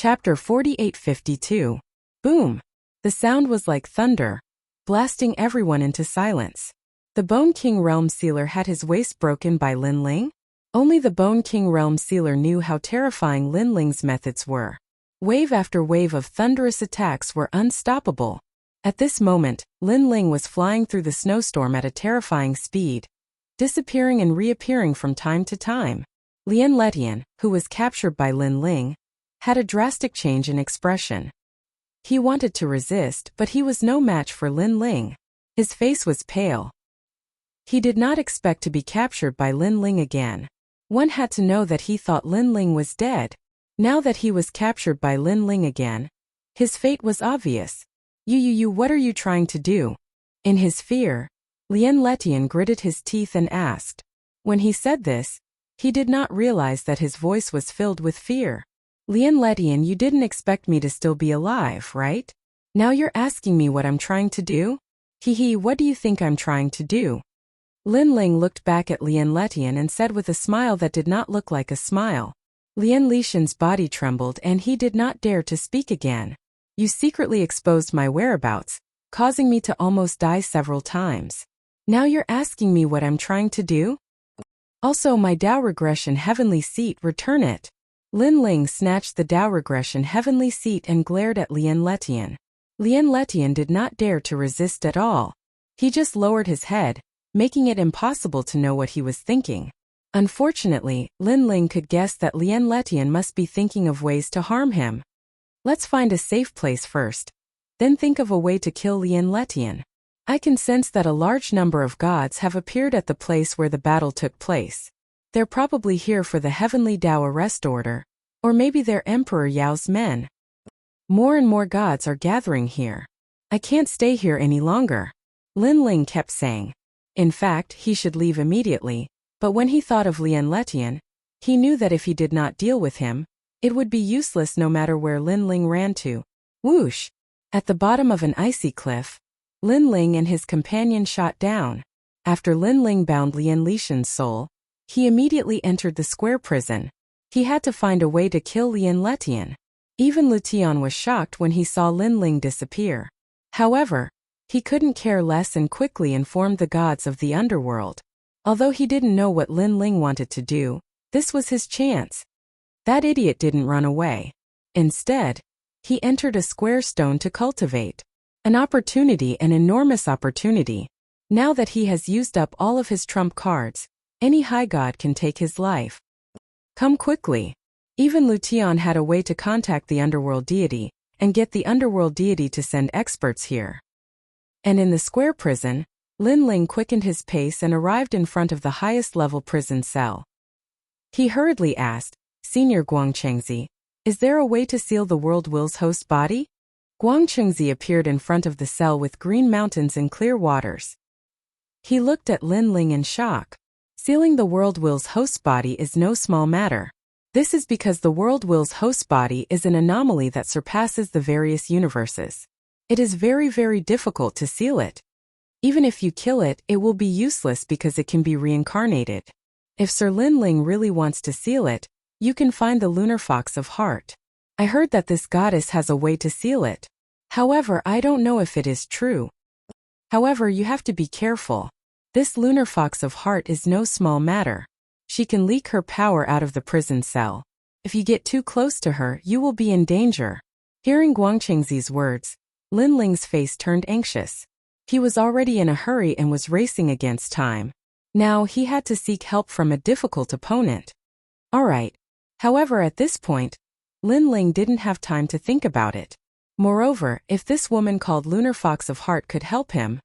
Chapter 4852. Boom! The sound was like thunder, blasting everyone into silence. The Bone King Realm Sealer had his waist broken by Lin Ling? Only the Bone King Realm Sealer knew how terrifying Lin Ling's methods were. Wave after wave of thunderous attacks were unstoppable. At this moment, Lin Ling was flying through the snowstorm at a terrifying speed, disappearing and reappearing from time to time. Lien Letian, who was captured by Lin Ling, had a drastic change in expression. He wanted to resist, but he was no match for Lin Ling. His face was pale. He did not expect to be captured by Lin Ling again. One had to know that he thought Lin Ling was dead. Now that he was captured by Lin Ling again, his fate was obvious. You, what are you trying to do? In his fear, Lien Letian gritted his teeth and asked. When he said this, he did not realize that his voice was filled with fear. Lien Letian, you didn't expect me to still be alive, right? Now you're asking me what I'm trying to do? Hehe, what do you think I'm trying to do? Lin Ling looked back at Lien Letian and said with a smile that did not look like a smile. Lien Lishan's body trembled and he did not dare to speak again. You secretly exposed my whereabouts, causing me to almost die several times. Now you're asking me what I'm trying to do? Also, my Dao Regression Heavenly Seat, return it. Lin Ling snatched the Dao Regression Heavenly Seat and glared at Lien Letian. Lien Letian did not dare to resist at all. He just lowered his head, making it impossible to know what he was thinking. Unfortunately, Lin Ling could guess that Lien Letian must be thinking of ways to harm him. Let's find a safe place first, then think of a way to kill Lien Letian. I can sense that a large number of gods have appeared at the place where the battle took place. They're probably here for the Heavenly Dao Arrest Order, or maybe they're Emperor Yao's men. More and more gods are gathering here. I can't stay here any longer, Lin Ling kept saying. In fact, he should leave immediately, but when he thought of Lien Letian, he knew that if he did not deal with him, it would be useless no matter where Lin Ling ran to. Whoosh! At the bottom of an icy cliff, Lin Ling and his companion shot down. After Lin Ling bound Lien Lishan's soul, he immediately entered the square prison. He had to find a way to kill Lien Letian. Even Lutian was shocked when he saw Lin Ling disappear. However, he couldn't care less and quickly informed the gods of the underworld. Although he didn't know what Lin Ling wanted to do, this was his chance. That idiot didn't run away. Instead, he entered a square stone to cultivate. An opportunity, an enormous opportunity. Now that he has used up all of his trump cards, any high god can take his life. Come quickly. Even Lutian had a way to contact the underworld deity, and get the underworld deity to send experts here. And in the square prison, Lin Ling quickened his pace and arrived in front of the highest level prison cell. He hurriedly asked, Senior Guangchengzi, is there a way to seal the world will's host body? Guangchengzi appeared in front of the cell with green mountains and clear waters. He looked at Lin Ling in shock. Sealing the world will's host body is no small matter. This is because the world will's host body is an anomaly that surpasses the various universes. It is very, very difficult to seal it. Even if you kill it, it will be useless because it can be reincarnated. If Sir Lin Ling really wants to seal it, you can find the lunar fox of heart. I heard that this goddess has a way to seal it. However, I don't know if it is true. However, you have to be careful. This lunar fox of heart is no small matter. She can leak her power out of the prison cell. If you get too close to her, you will be in danger. Hearing Guangchengzi's words, Lin Ling's face turned anxious. He was already in a hurry and was racing against time. Now he had to seek help from a difficult opponent. Alright. However, at this point, Lin Ling didn't have time to think about it. Moreover, if this woman called Lunar Fox of Heart could help him,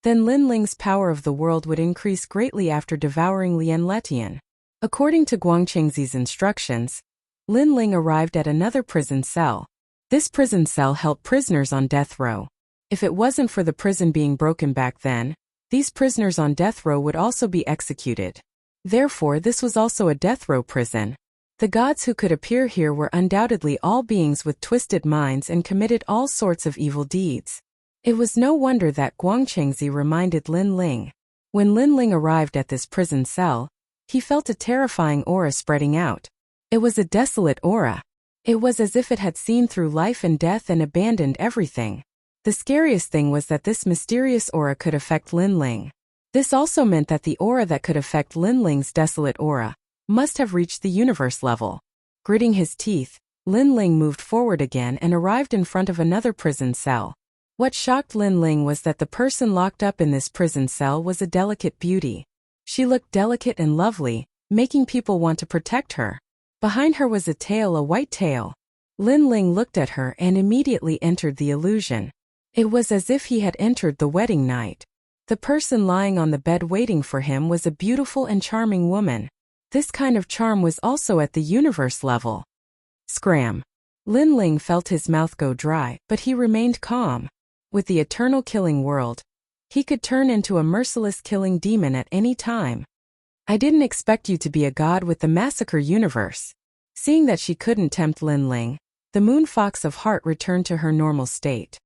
then Lin Ling's power of the world would increase greatly after devouring Lien Letian. According to Guangchengzi's instructions, Lin Ling arrived at another prison cell. This prison cell held prisoners on death row. If it wasn't for the prison being broken back then, these prisoners on death row would also be executed. Therefore, this was also a death row prison. The gods who could appear here were undoubtedly all beings with twisted minds and committed all sorts of evil deeds. It was no wonder that Guangchengzi reminded Lin Ling. When Lin Ling arrived at this prison cell, he felt a terrifying aura spreading out. It was a desolate aura. It was as if it had seen through life and death and abandoned everything. The scariest thing was that this mysterious aura could affect Lin Ling. This also meant that the aura that could affect Lin Ling's desolate aura must have reached the universe level. Gritting his teeth, Lin Ling moved forward again and arrived in front of another prison cell. What shocked Lin Ling was that the person locked up in this prison cell was a delicate beauty. She looked delicate and lovely, making people want to protect her. Behind her was a tail, a white tail. Lin Ling looked at her and immediately entered the illusion. It was as if he had entered the wedding night. The person lying on the bed waiting for him was a beautiful and charming woman. This kind of charm was also at the universe level. Scram. Lin Ling felt his mouth go dry, but he remained calm. With the eternal killing world, he could turn into a merciless killing demon at any time. I didn't expect you to be a god with the massacre universe. Seeing that she couldn't tempt Lin Ling, the moon fox of heart returned to her normal state.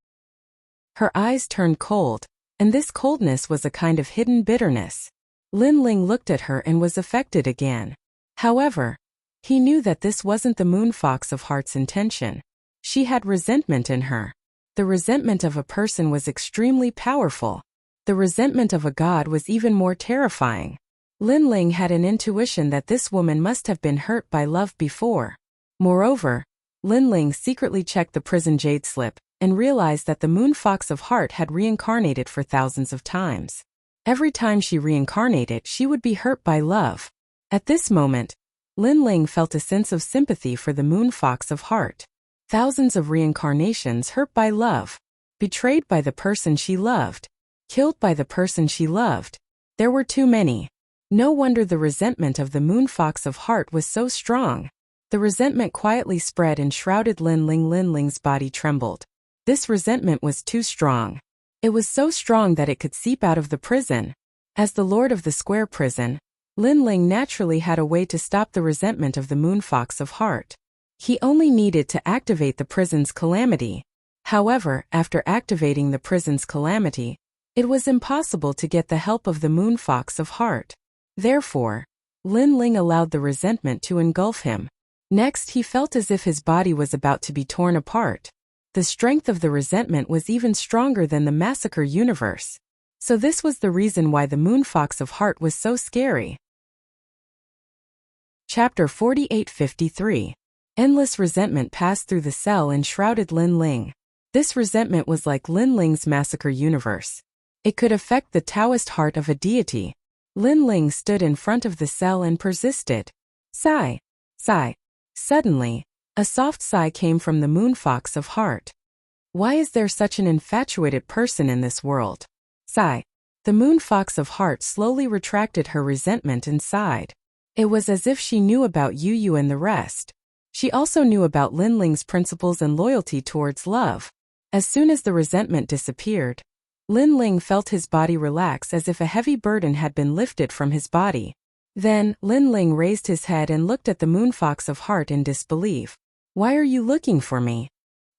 Her eyes turned cold, and this coldness was a kind of hidden bitterness. Lin Ling looked at her and was affected again. However, he knew that this wasn't the moon fox of heart's intention. She had resentment in her. The resentment of a person was extremely powerful. The resentment of a god was even more terrifying. Lin Ling had an intuition that this woman must have been hurt by love before. Moreover, Lin Ling secretly checked the prison jade slip and realized that the moon fox of heart had reincarnated for thousands of times. Every time she reincarnated, she would be hurt by love. At this moment, Lin Ling felt a sense of sympathy for the moon fox of heart. Thousands of reincarnations hurt by love, betrayed by the person she loved, killed by the person she loved. There were too many. No wonder the resentment of the moon fox of heart was so strong. The resentment quietly spread and shrouded Lin Ling. Lin Ling's body trembled. This resentment was too strong. It was so strong that it could seep out of the prison. As the lord of the square prison, Lin Ling naturally had a way to stop the resentment of the moon fox of heart. He only needed to activate the prison's calamity. However, after activating the prison's calamity, it was impossible to get the help of the moon fox of heart. Therefore, Lin Ling allowed the resentment to engulf him. Next, he felt as if his body was about to be torn apart. The strength of the resentment was even stronger than the massacre universe. So this was the reason why the moon fox of heart was so scary. Chapter 4853. Endless resentment passed through the cell and shrouded Lin Ling. This resentment was like Lin Ling's massacre universe. It could affect the Taoist heart of a deity. Lin Ling stood in front of the cell and persisted. Sigh. Sigh. Suddenly, a soft sigh came from the moon fox of heart. Why is there such an infatuated person in this world? Sigh. The moon fox of heart slowly retracted her resentment and sighed. It was as if she knew about Yu and the rest. She also knew about Lin Ling's principles and loyalty towards love. As soon as the resentment disappeared, Lin Ling felt his body relax as if a heavy burden had been lifted from his body. Then, Lin Ling raised his head and looked at the moon fox of heart in disbelief. Why are you looking for me?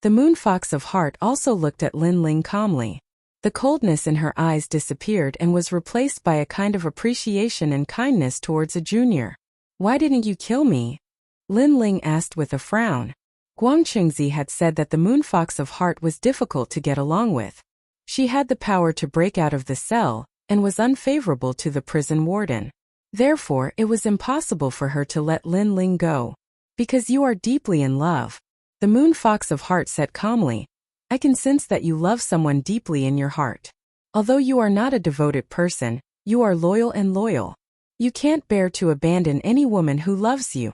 The moon fox of heart also looked at Lin Ling calmly. The coldness in her eyes disappeared and was replaced by a kind of appreciation and kindness towards a junior. Why didn't you kill me? Lin Ling asked with a frown. Guangchengzi had said that the moon fox of heart was difficult to get along with. She had the power to break out of the cell, and was unfavorable to the prison warden. Therefore, it was impossible for her to let Lin Ling go. Because you are deeply in love. The moon fox of heart said calmly. I can sense that you love someone deeply in your heart. Although you are not a devoted person, you are loyal and loyal. You can't bear to abandon any woman who loves you.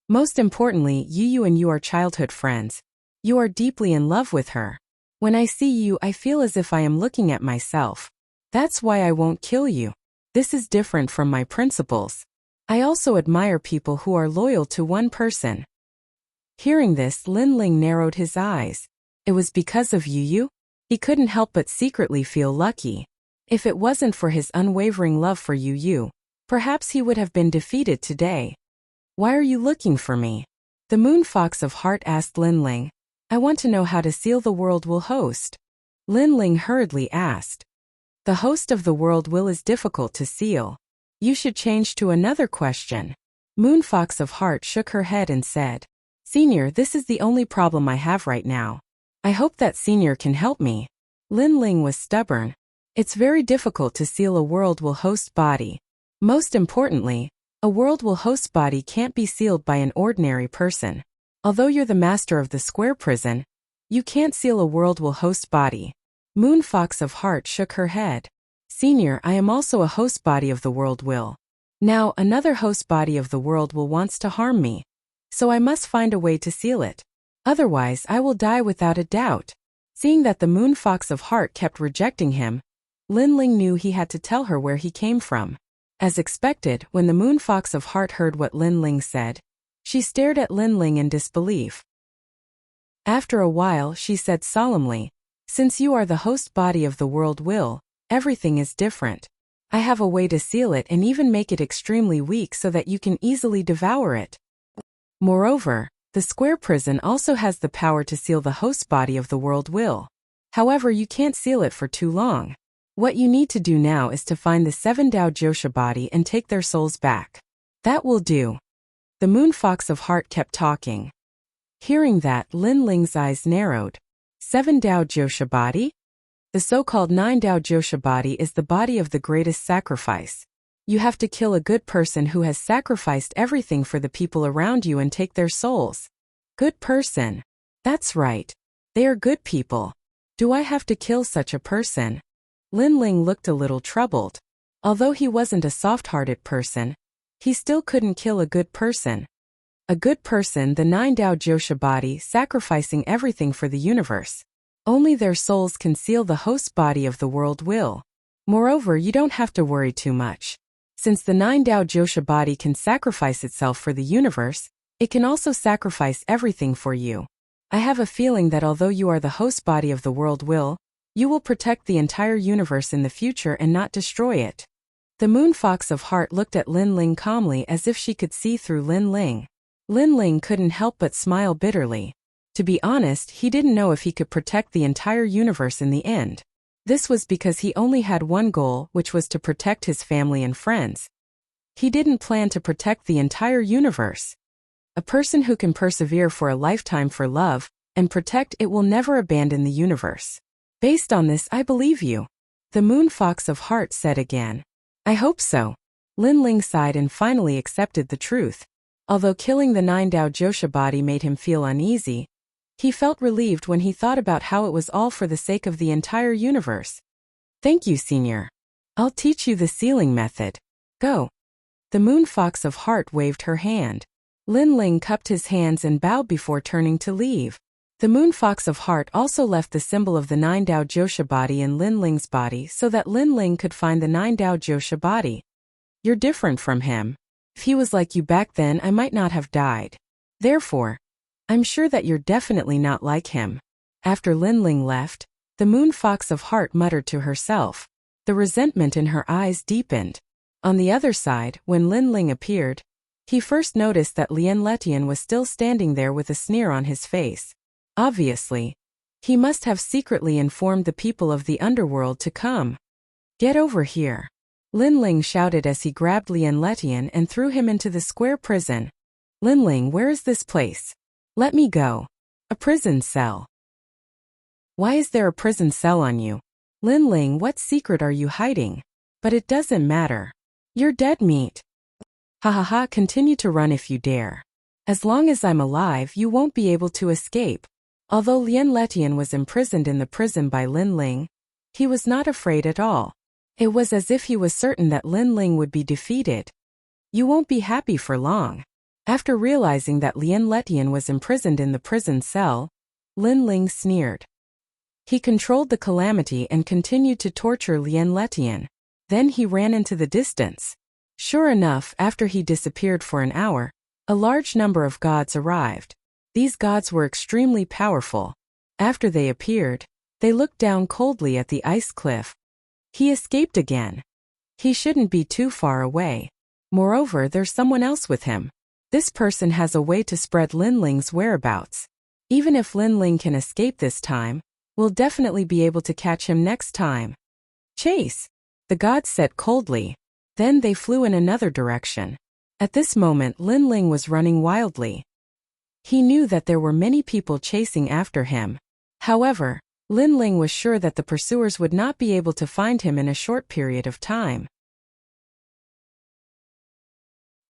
Most importantly, Yu and you are childhood friends. You are deeply in love with her. When I see you, I feel as if I am looking at myself. That's why I won't kill you. This is different from my principles. I also admire people who are loyal to one person. Hearing this, Lin Ling narrowed his eyes. It was because of Yu? He couldn't help but secretly feel lucky. If it wasn't for his unwavering love for Yu, perhaps he would have been defeated today. Why are you looking for me? The moon fox of heart asked Lin Ling. I want to know how to seal the world will host. Lin Ling hurriedly asked. The host of the world will is difficult to seal. You should change to another question. Moon fox of heart shook her head and said. Senior, this is the only problem I have right now. I hope that Senior can help me. Lin Ling was stubborn. It's very difficult to seal a world will host body. Most importantly, a world will host body can't be sealed by an ordinary person. Although you're the master of the square prison, you can't seal a world will host body. Moon Fox of Heart shook her head. Senior, I am also a host body of the world will. Now, another host body of the world will wants to harm me. So I must find a way to seal it. Otherwise, I will die without a doubt. Seeing that the Moon Fox of Heart kept rejecting him, Lin Ling knew he had to tell her where he came from. As expected, when the Moon Fox of Heart heard what Lin Ling said, she stared at Lin Ling in disbelief. After a while, she said solemnly, since you are the host body of the world will, everything is different. I have a way to seal it and even make it extremely weak so that you can easily devour it. Moreover, the square prison also has the power to seal the host body of the world will. However, you can't seal it for too long. What you need to do now is to find the 7 Dao Josha body and take their souls back. That will do. The Moon Fox of Heart kept talking. Hearing that, Lin Ling's eyes narrowed. 7 Dao Josha body? The so-called 9 Dao Josha body is the body of the greatest sacrifice. You have to kill a good person who has sacrificed everything for the people around you and take their souls. Good person. That's right. They are good people. Do I have to kill such a person? Lin Ling looked a little troubled. Although he wasn't a soft-hearted person, he still couldn't kill a good person. A good person, the 9 Dao Josha body, sacrificing everything for the universe. Only their souls can seal the host body of the world will. Moreover, you don't have to worry too much. Since the 9 Dao Josha body can sacrifice itself for the universe, it can also sacrifice everything for you. I have a feeling that although you are the host body of the world will, you will protect the entire universe in the future and not destroy it. The Moon Fox of Heart looked at Lin Ling calmly as if she could see through Lin Ling. Lin Ling couldn't help but smile bitterly. To be honest, he didn't know if he could protect the entire universe in the end. This was because he only had one goal, which was to protect his family and friends. He didn't plan to protect the entire universe. A person who can persevere for a lifetime for love and protect it will never abandon the universe. Based on this, I believe you. The Moon Fox of Heart said again. I hope so. Lin Ling sighed and finally accepted the truth. Although killing the 9 Dao Josha body made him feel uneasy, he felt relieved when he thought about how it was all for the sake of the entire universe. Thank you, Senior. I'll teach you the sealing method. Go. The Moon Fox of Heart waved her hand. Lin Ling cupped his hands and bowed before turning to leave. The Moon Fox of Heart also left the symbol of the 9 Dao Josha body in Lin Ling's body so that Lin Ling could find the 9 Dao Josha body. You're different from him. If he was like you back then, I might not have died. Therefore, I'm sure that you're definitely not like him. After Lin Ling left, the Moon Fox of Heart muttered to herself. The resentment in her eyes deepened. On the other side, when Lin Ling appeared, he first noticed that Lien Letian was still standing there with a sneer on his face. Obviously, he must have secretly informed the people of the underworld to come. Get over here. Lin Ling shouted as he grabbed Lien Letian and threw him into the square prison. Lin Ling, where is this place? Let me go. A prison cell. Why is there a prison cell on you? Lin Ling, what secret are you hiding? But it doesn't matter. You're dead meat. Ha ha ha, continue to run if you dare. As long as I'm alive, you won't be able to escape. Although Lien Letian was imprisoned in the prison by Lin Ling, he was not afraid at all. It was as if he was certain that Lin Ling would be defeated. You won't be happy for long. After realizing that Lien Letian was imprisoned in the prison cell, Lin Ling sneered. He controlled the calamity and continued to torture Lien Letian. Then he ran into the distance. Sure enough, after he disappeared for an hour, a large number of gods arrived. These gods were extremely powerful. After they appeared, they looked down coldly at the ice cliff. He escaped again. He shouldn't be too far away. Moreover, there's someone else with him. This person has a way to spread Lin Ling's whereabouts. Even if Lin Ling can escape this time, we'll definitely be able to catch him next time. Chase! The gods said coldly. Then they flew in another direction. At this moment, Lin Ling was running wildly. He knew that there were many people chasing after him. However, Lin Ling was sure that the pursuers would not be able to find him in a short period of time.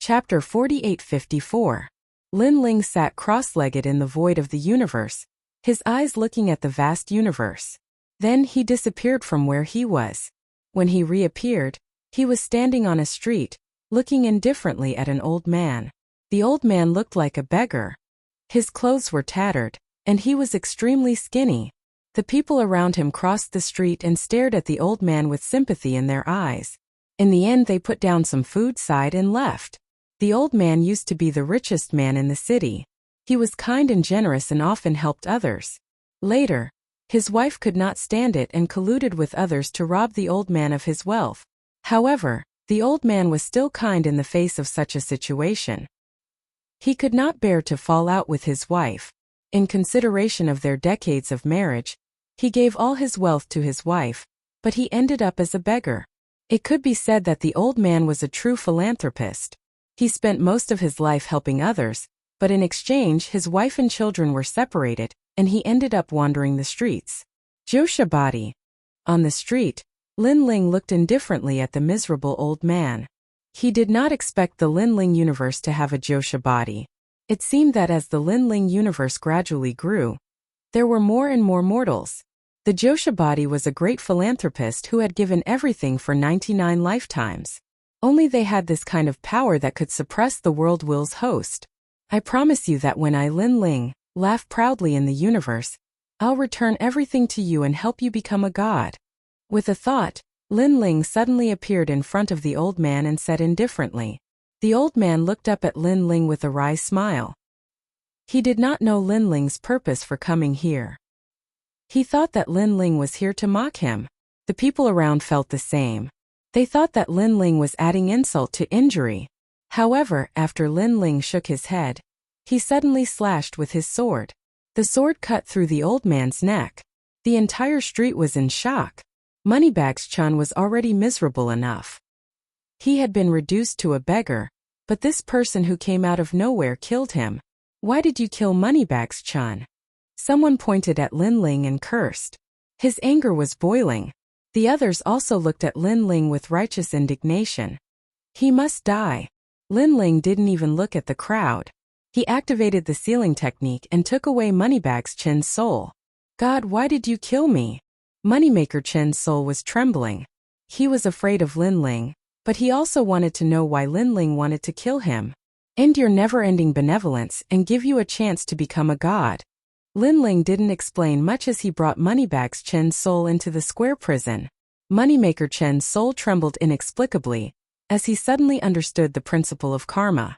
Chapter 4854. Lin Ling sat cross-legged in the void of the universe, his eyes looking at the vast universe. Then he disappeared from where he was. When he reappeared, he was standing on a street, looking indifferently at an old man. The old man looked like a beggar. His clothes were tattered, and he was extremely skinny. The people around him crossed the street and stared at the old man with sympathy in their eyes. In the end, they put down some food side and left. The old man used to be the richest man in the city. He was kind and generous and often helped others. Later, his wife could not stand it and colluded with others to rob the old man of his wealth. However, the old man was still kind in the face of such a situation. He could not bear to fall out with his wife. In consideration of their decades of marriage, he gave all his wealth to his wife, but he ended up as a beggar. It could be said that the old man was a true philanthropist. He spent most of his life helping others, but in exchange his wife and children were separated, and he ended up wandering the streets. Josha body. On the street, Lin Ling looked indifferently at the miserable old man. He did not expect the Lin Ling universe to have a Josha body. It seemed that as the Lin Ling universe gradually grew, there were more and more mortals. The Josha body was a great philanthropist who had given everything for 99 lifetimes. Only they had this kind of power that could suppress the world will's host. I promise you that when I, Lin Ling, laugh proudly in the universe, I'll return everything to you and help you become a god. With a thought, Lin Ling suddenly appeared in front of the old man and said indifferently. The old man looked up at Lin Ling with a wry smile. He did not know Lin Ling's purpose for coming here. He thought that Lin Ling was here to mock him. The people around felt the same. They thought that Lin Ling was adding insult to injury. However, after Lin Ling shook his head, he suddenly slashed with his sword. The sword cut through the old man's neck. The entire street was in shock. Moneybags-chan was already miserable enough. He had been reduced to a beggar, but this person who came out of nowhere killed him. Why did you kill Moneybags-chan? Someone pointed at Lin Ling and cursed. His anger was boiling. The others also looked at Lin Ling with righteous indignation. He must die. Lin Ling didn't even look at the crowd. He activated the sealing technique and took away Moneybags-chan's soul. God, why did you kill me? Moneymaker-chan's soul was trembling. He was afraid of Lin Ling, but he also wanted to know why Lin Ling wanted to kill him. End your never-ending benevolence and give you a chance to become a god. Lin Ling didn't explain much as he brought Moneybags-chan's soul into the square prison. Moneymaker-chan's soul trembled inexplicably, as he suddenly understood the principle of karma.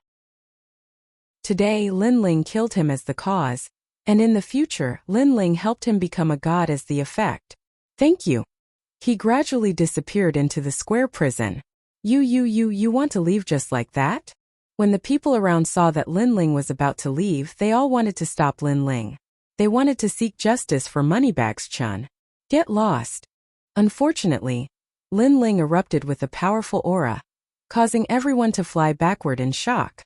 Today, Lin Ling killed him as the cause, and in the future, Lin Ling helped him become a god as the effect. Thank you. He gradually disappeared into the square prison. You want to leave just like that? When the people around saw that Lin Ling was about to leave, they all wanted to stop Lin Ling. They wanted to seek justice for Moneybags-chan. Get lost. Unfortunately, Lin Ling erupted with a powerful aura, causing everyone to fly backward in shock.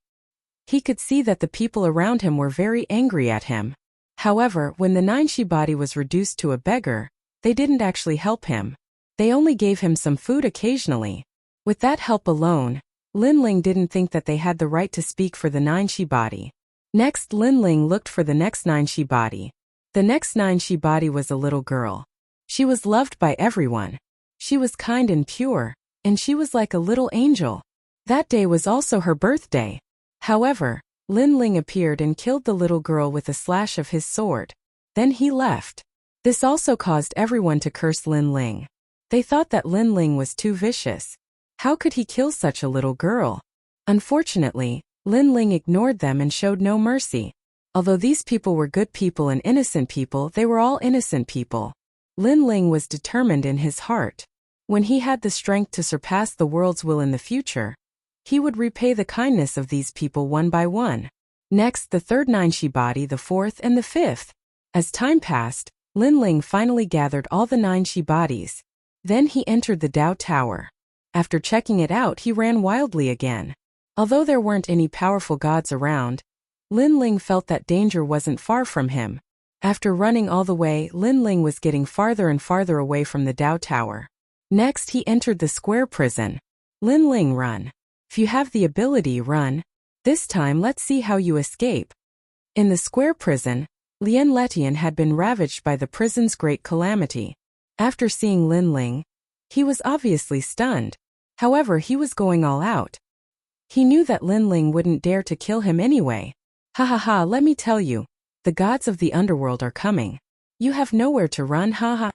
He could see that the people around him were very angry at him. However, when the Ninshi body was reduced to a beggar, they didn't actually help him. They only gave him some food occasionally. With that help alone, Lin Ling didn't think that they had the right to speak for the Ninshi body. Next, Lin Ling looked for the next Ninshi body. The next Ninshi body was a little girl. She was loved by everyone. She was kind and pure, and she was like a little angel. That day was also her birthday. However, Lin Ling appeared and killed the little girl with a slash of his sword. Then he left. This also caused everyone to curse Lin Ling. They thought that Lin Ling was too vicious. How could he kill such a little girl? Unfortunately, Lin Ling ignored them and showed no mercy. Although these people were good people and innocent people, they were all innocent people. Lin Ling was determined in his heart. When he had the strength to surpass the world's will in the future, he would repay the kindness of these people one by one. Next, the third Ninshi body, the fourth and the fifth. As time passed, Lin Ling finally gathered all the Ninshi bodies. Then he entered the Dao Tower. After checking it out, he ran wildly again. Although there weren't any powerful gods around, Lin Ling felt that danger wasn't far from him. After running all the way, Lin Ling was getting farther and farther away from the Dao Tower. Next, he entered the square prison. Lin Ling, run. If you have the ability, run. This time, let's see how you escape. In the square prison, Lien Letian had been ravaged by the prison's great calamity. After seeing Lin Ling, he was obviously stunned. However, he was going all out. He knew that Lin Ling wouldn't dare to kill him anyway. Ha ha ha, let me tell you, the gods of the underworld are coming. You have nowhere to run, ha ha.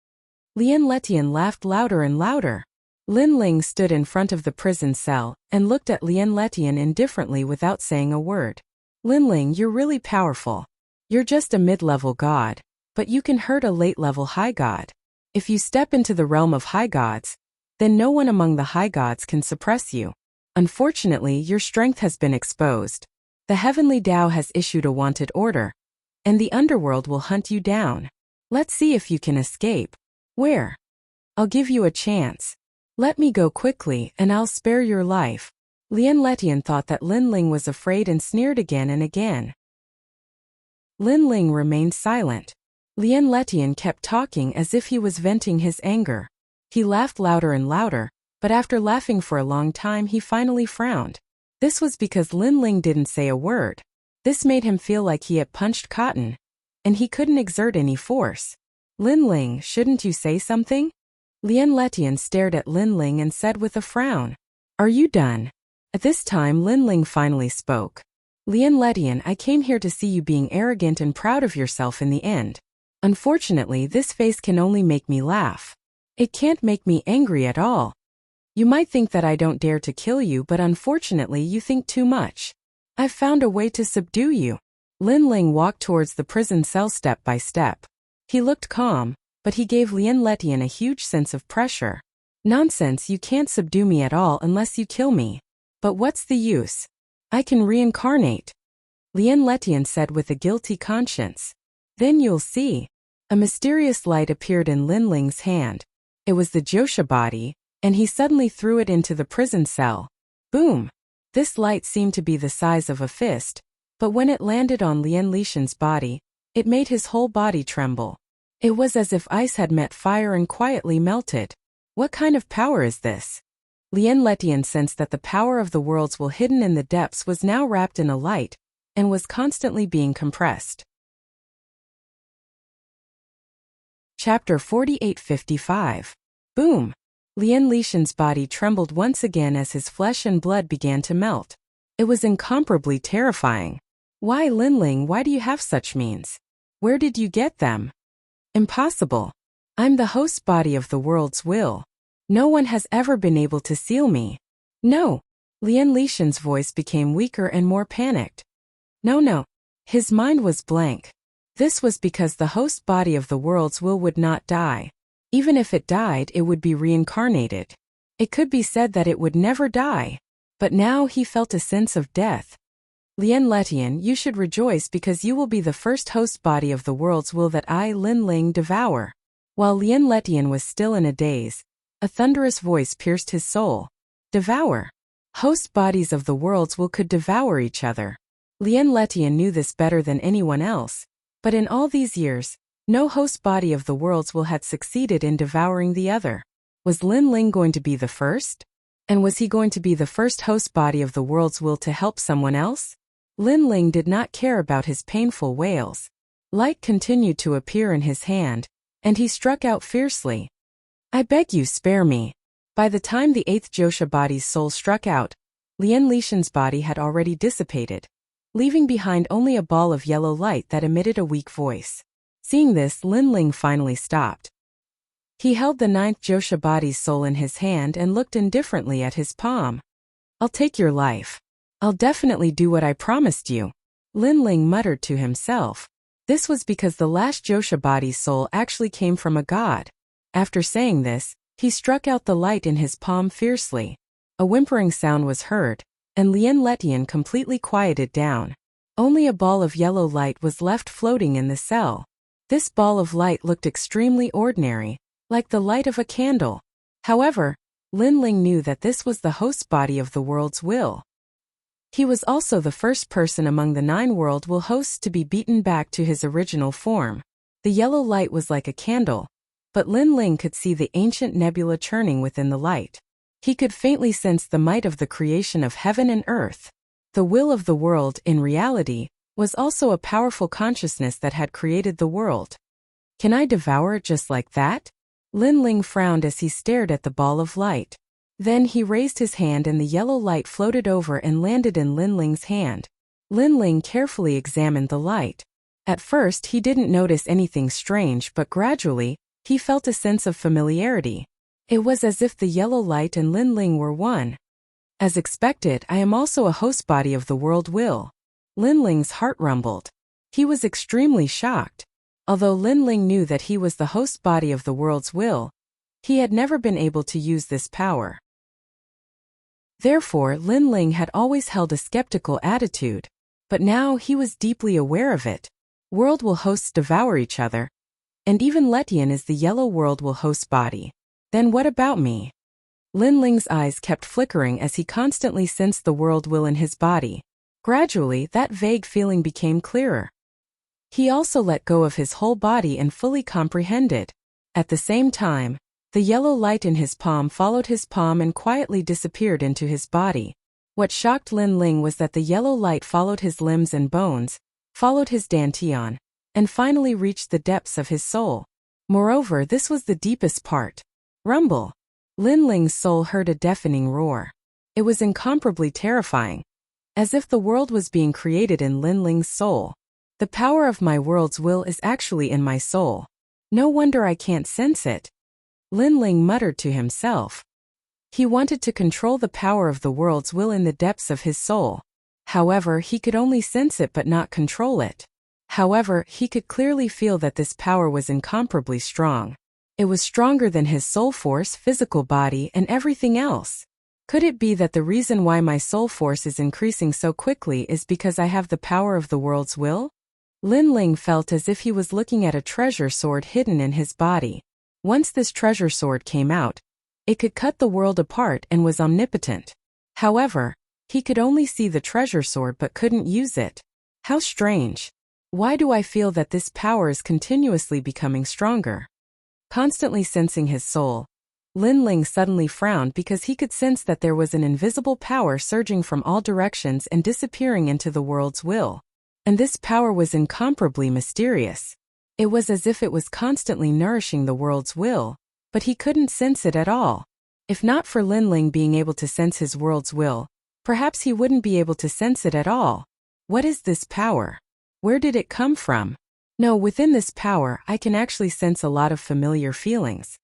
Lien Letian laughed louder and louder. Lin Ling stood in front of the prison cell and looked at Lien Letian indifferently without saying a word. Lin Ling, you're really powerful. You're just a mid-level god, but you can hurt a late-level high god. If you step into the realm of high gods, then no one among the high gods can suppress you. Unfortunately, your strength has been exposed. The heavenly Tao has issued a wanted order, and the underworld will hunt you down. Let's see if you can escape. Where? I'll give you a chance. Let me go quickly, and I'll spare your life. Lien Letian thought that Lin Ling was afraid and sneered again and again. Lin Ling remained silent. Lien Letian kept talking as if he was venting his anger. He laughed louder and louder, but after laughing for a long time he finally frowned. This was because Lin Ling didn't say a word. This made him feel like he had punched cotton, and he couldn't exert any force. Lin Ling, shouldn't you say something? Lien Letian stared at Lin Ling and said with a frown, Are you done? At this time Lin Ling finally spoke. Lien Letian, I came here to see you being arrogant and proud of yourself in the end. Unfortunately, this face can only make me laugh. It can't make me angry at all. You might think that I don't dare to kill you, but unfortunately you think too much. I've found a way to subdue you. Lin Ling walked towards the prison cell step by step. He looked calm, but he gave Lien Letian a huge sense of pressure. Nonsense, you can't subdue me at all unless you kill me. But what's the use? I can reincarnate. Lien Letian said with a guilty conscience. Then you'll see. A mysterious light appeared in Lin Ling's hand. It was the Josha body, and he suddenly threw it into the prison cell. Boom! This light seemed to be the size of a fist, but when it landed on Lien Letian's body, it made his whole body tremble. It was as if ice had met fire and quietly melted. What kind of power is this? Lien Letian sensed that the power of the world's will hidden in the depths was now wrapped in a light, and was constantly being compressed. Chapter 4855. Boom! Lien Letian's body trembled once again as his flesh and blood began to melt. It was incomparably terrifying. Why, Lin Ling, why do you have such means? Where did you get them? Impossible. I'm the host body of the world's will. No one has ever been able to seal me. No. Lien Letian's voice became weaker and more panicked. No. His mind was blank. This was because the host body of the world's will would not die. Even if it died, it would be reincarnated. It could be said that it would never die. But now he felt a sense of death. Lien Letian, you should rejoice because you will be the first host body of the world's will that I, Lin Ling, devour. While Lien Letian was still in a daze, a thunderous voice pierced his soul. Devour. Host bodies of the world's will could devour each other. Lien Letian knew this better than anyone else. But in all these years, no host body of the world's will had succeeded in devouring the other. Was Lin Ling going to be the first? And was he going to be the first host body of the world's will to help someone else? Lin Ling did not care about his painful wails. Light continued to appear in his hand, and he struck out fiercely. I beg you, spare me. By the time the 8th Josha body's soul struck out, Lien Letian's body had already dissipated, leaving behind only a ball of yellow light that emitted a weak voice. Seeing this, Lin Ling finally stopped. He held the 9th Josha body's soul in his hand and looked indifferently at his palm. I'll take your life. I'll definitely do what I promised you. Lin Ling muttered to himself. This was because the last Josha body's soul actually came from a god. After saying this, he struck out the light in his palm fiercely. A whimpering sound was heard, and Lien Letian completely quieted down. Only a ball of yellow light was left floating in the cell. This ball of light looked extremely ordinary, like the light of a candle. However, Lin Ling knew that this was the host body of the world's will. He was also the first person among the 9 world will hosts to be beaten back to his original form. The yellow light was like a candle, but Lin Ling could see the ancient nebula churning within the light. He could faintly sense the might of the creation of heaven and earth. The will of the world, in reality, was also a powerful consciousness that had created the world. Can I devour it just like that? Lin Ling frowned as he stared at the ball of light. Then he raised his hand and the yellow light floated over and landed in Lin Ling's hand. Lin Ling carefully examined the light. At first he didn't notice anything strange, but gradually, he felt a sense of familiarity. It was as if the yellow light and Lin Ling were one. As expected, I am also a host body of the world will. Lin Ling's heart rumbled. He was extremely shocked. Although Lin Ling knew that he was the host body of the world's will, he had never been able to use this power. Therefore, Lin Ling had always held a skeptical attitude, but now he was deeply aware of it. World will hosts devour each other, and even Letian is the yellow world will host body. Then what about me? Lin Ling's eyes kept flickering as he constantly sensed the world will in his body. Gradually, that vague feeling became clearer. He also let go of his whole body and fully comprehended. At the same time, the yellow light in his palm followed his palm and quietly disappeared into his body. What shocked Lin Ling was that the yellow light followed his limbs and bones, followed his dantian, and finally reached the depths of his soul. Moreover, this was the deepest part. Rumble. Lin Ling's soul heard a deafening roar. It was incomparably terrifying. As if the world was being created in Lin Ling's soul. The power of my world's will is actually in my soul. No wonder I can't sense it. Lin Ling muttered to himself. He wanted to control the power of the world's will in the depths of his soul. However, he could only sense it but not control it. However, he could clearly feel that this power was incomparably strong. It was stronger than his soul force, physical body, and everything else. Could it be that the reason why my soul force is increasing so quickly is because I have the power of the world's will? Lin Ling felt as if he was looking at a treasure sword hidden in his body. Once this treasure sword came out, it could cut the world apart and was omnipotent. However, he could only see the treasure sword but couldn't use it. How strange. Why do I feel that this power is continuously becoming stronger? Constantly sensing his soul, Lin Ling suddenly frowned because he could sense that there was an invisible power surging from all directions and disappearing into the world's will. And this power was incomparably mysterious. It was as if it was constantly nourishing the world's will, but he couldn't sense it at all. If not for Lin Ling being able to sense his world's will, perhaps he wouldn't be able to sense it at all. What is this power? Where did it come from? No, within this power, I can actually sense a lot of familiar feelings.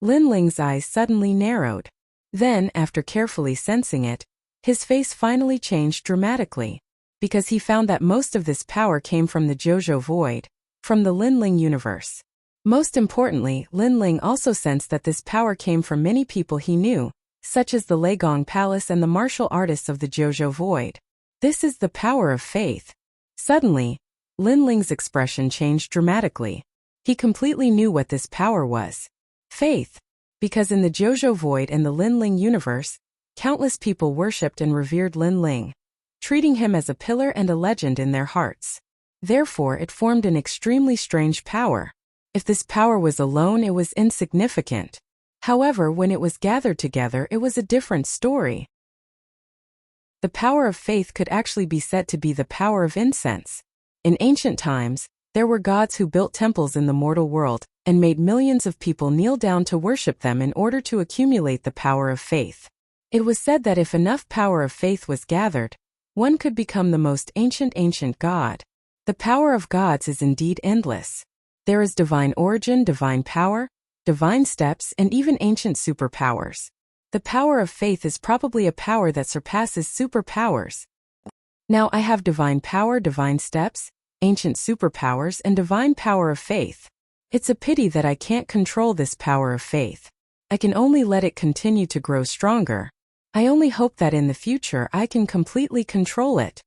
Lin Ling's eyes suddenly narrowed. Then, after carefully sensing it, his face finally changed dramatically, because he found that most of this power came from the Jojo Void, from the Lin Ling universe. Most importantly, Lin Ling also sensed that this power came from many people he knew, such as the Legong Palace and the martial artists of the Jojo Void. This is the power of faith. Suddenly, Lin Ling's expression changed dramatically. He completely knew what this power was. Faith. Because in the Jojo Void and the Lin Ling universe, countless people worshipped and revered Lin Ling, treating him as a pillar and a legend in their hearts. Therefore, it formed an extremely strange power. If this power was alone, it was insignificant. However, when it was gathered together, it was a different story. The power of faith could actually be said to be the power of incense. In ancient times, there were gods who built temples in the mortal world and made millions of people kneel down to worship them in order to accumulate the power of faith. It was said that if enough power of faith was gathered, one could become the most ancient god. The power of gods is indeed endless. There is divine origin, divine power, divine steps, and even ancient superpowers. The power of faith is probably a power that surpasses superpowers. Now I have divine power, divine steps, ancient superpowers, and divine power of faith. It's a pity that I can't control this power of faith. I can only let it continue to grow stronger. I only hope that in the future I can completely control it.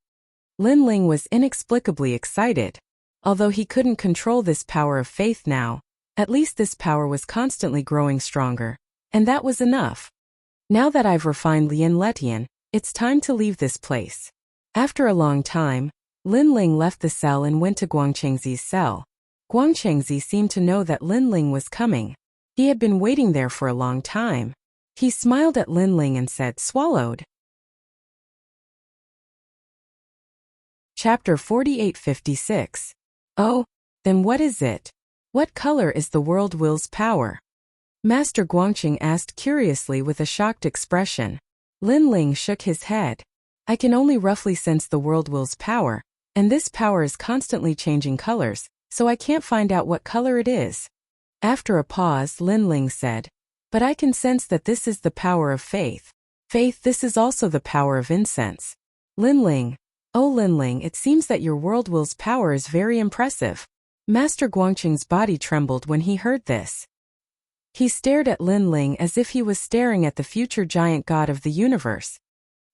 Lin Ling was inexplicably excited. Although he couldn't control this power of faith now, at least this power was constantly growing stronger. And that was enough. Now that I've refined Lien Letian, it's time to leave this place. After a long time, Lin Ling left the cell and went to Guangchengzi's cell. Guangchengzi seemed to know that Lin Ling was coming. He had been waiting there for a long time. He smiled at Lin Ling and said, "Swallowed." Chapter 4856. Oh, then what is it? What color is the world will's power? Master Guangqing asked curiously with a shocked expression. Lin Ling shook his head. I can only roughly sense the world will's power, and this power is constantly changing colors, so I can't find out what color it is. After a pause, Lin Ling said, but I can sense that this is the power of faith. Faith, this is also the power of incense. Lin Ling, oh Lin Ling, it seems that your world will's power is very impressive. Master Guangqing's body trembled when he heard this. He stared at Lin Ling as if he was staring at the future giant god of the universe.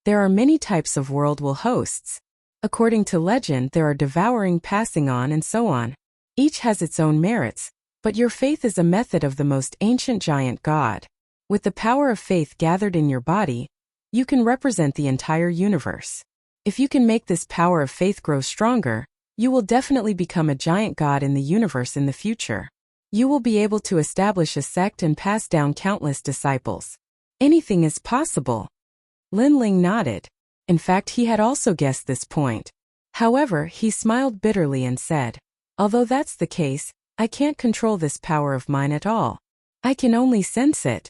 There are many types of world will hosts. According to legend, there are devouring, passing on, and so on. Each has its own merits, but your faith is a method of the most ancient giant god. With the power of faith gathered in your body, you can represent the entire universe. If you can make this power of faith grow stronger, you will definitely become a giant god in the universe in the future. You will be able to establish a sect and pass down countless disciples. Anything is possible. Lin Ling nodded. In fact, he had also guessed this point. However, he smiled bitterly and said, although that's the case, I can't control this power of mine at all. I can only sense it.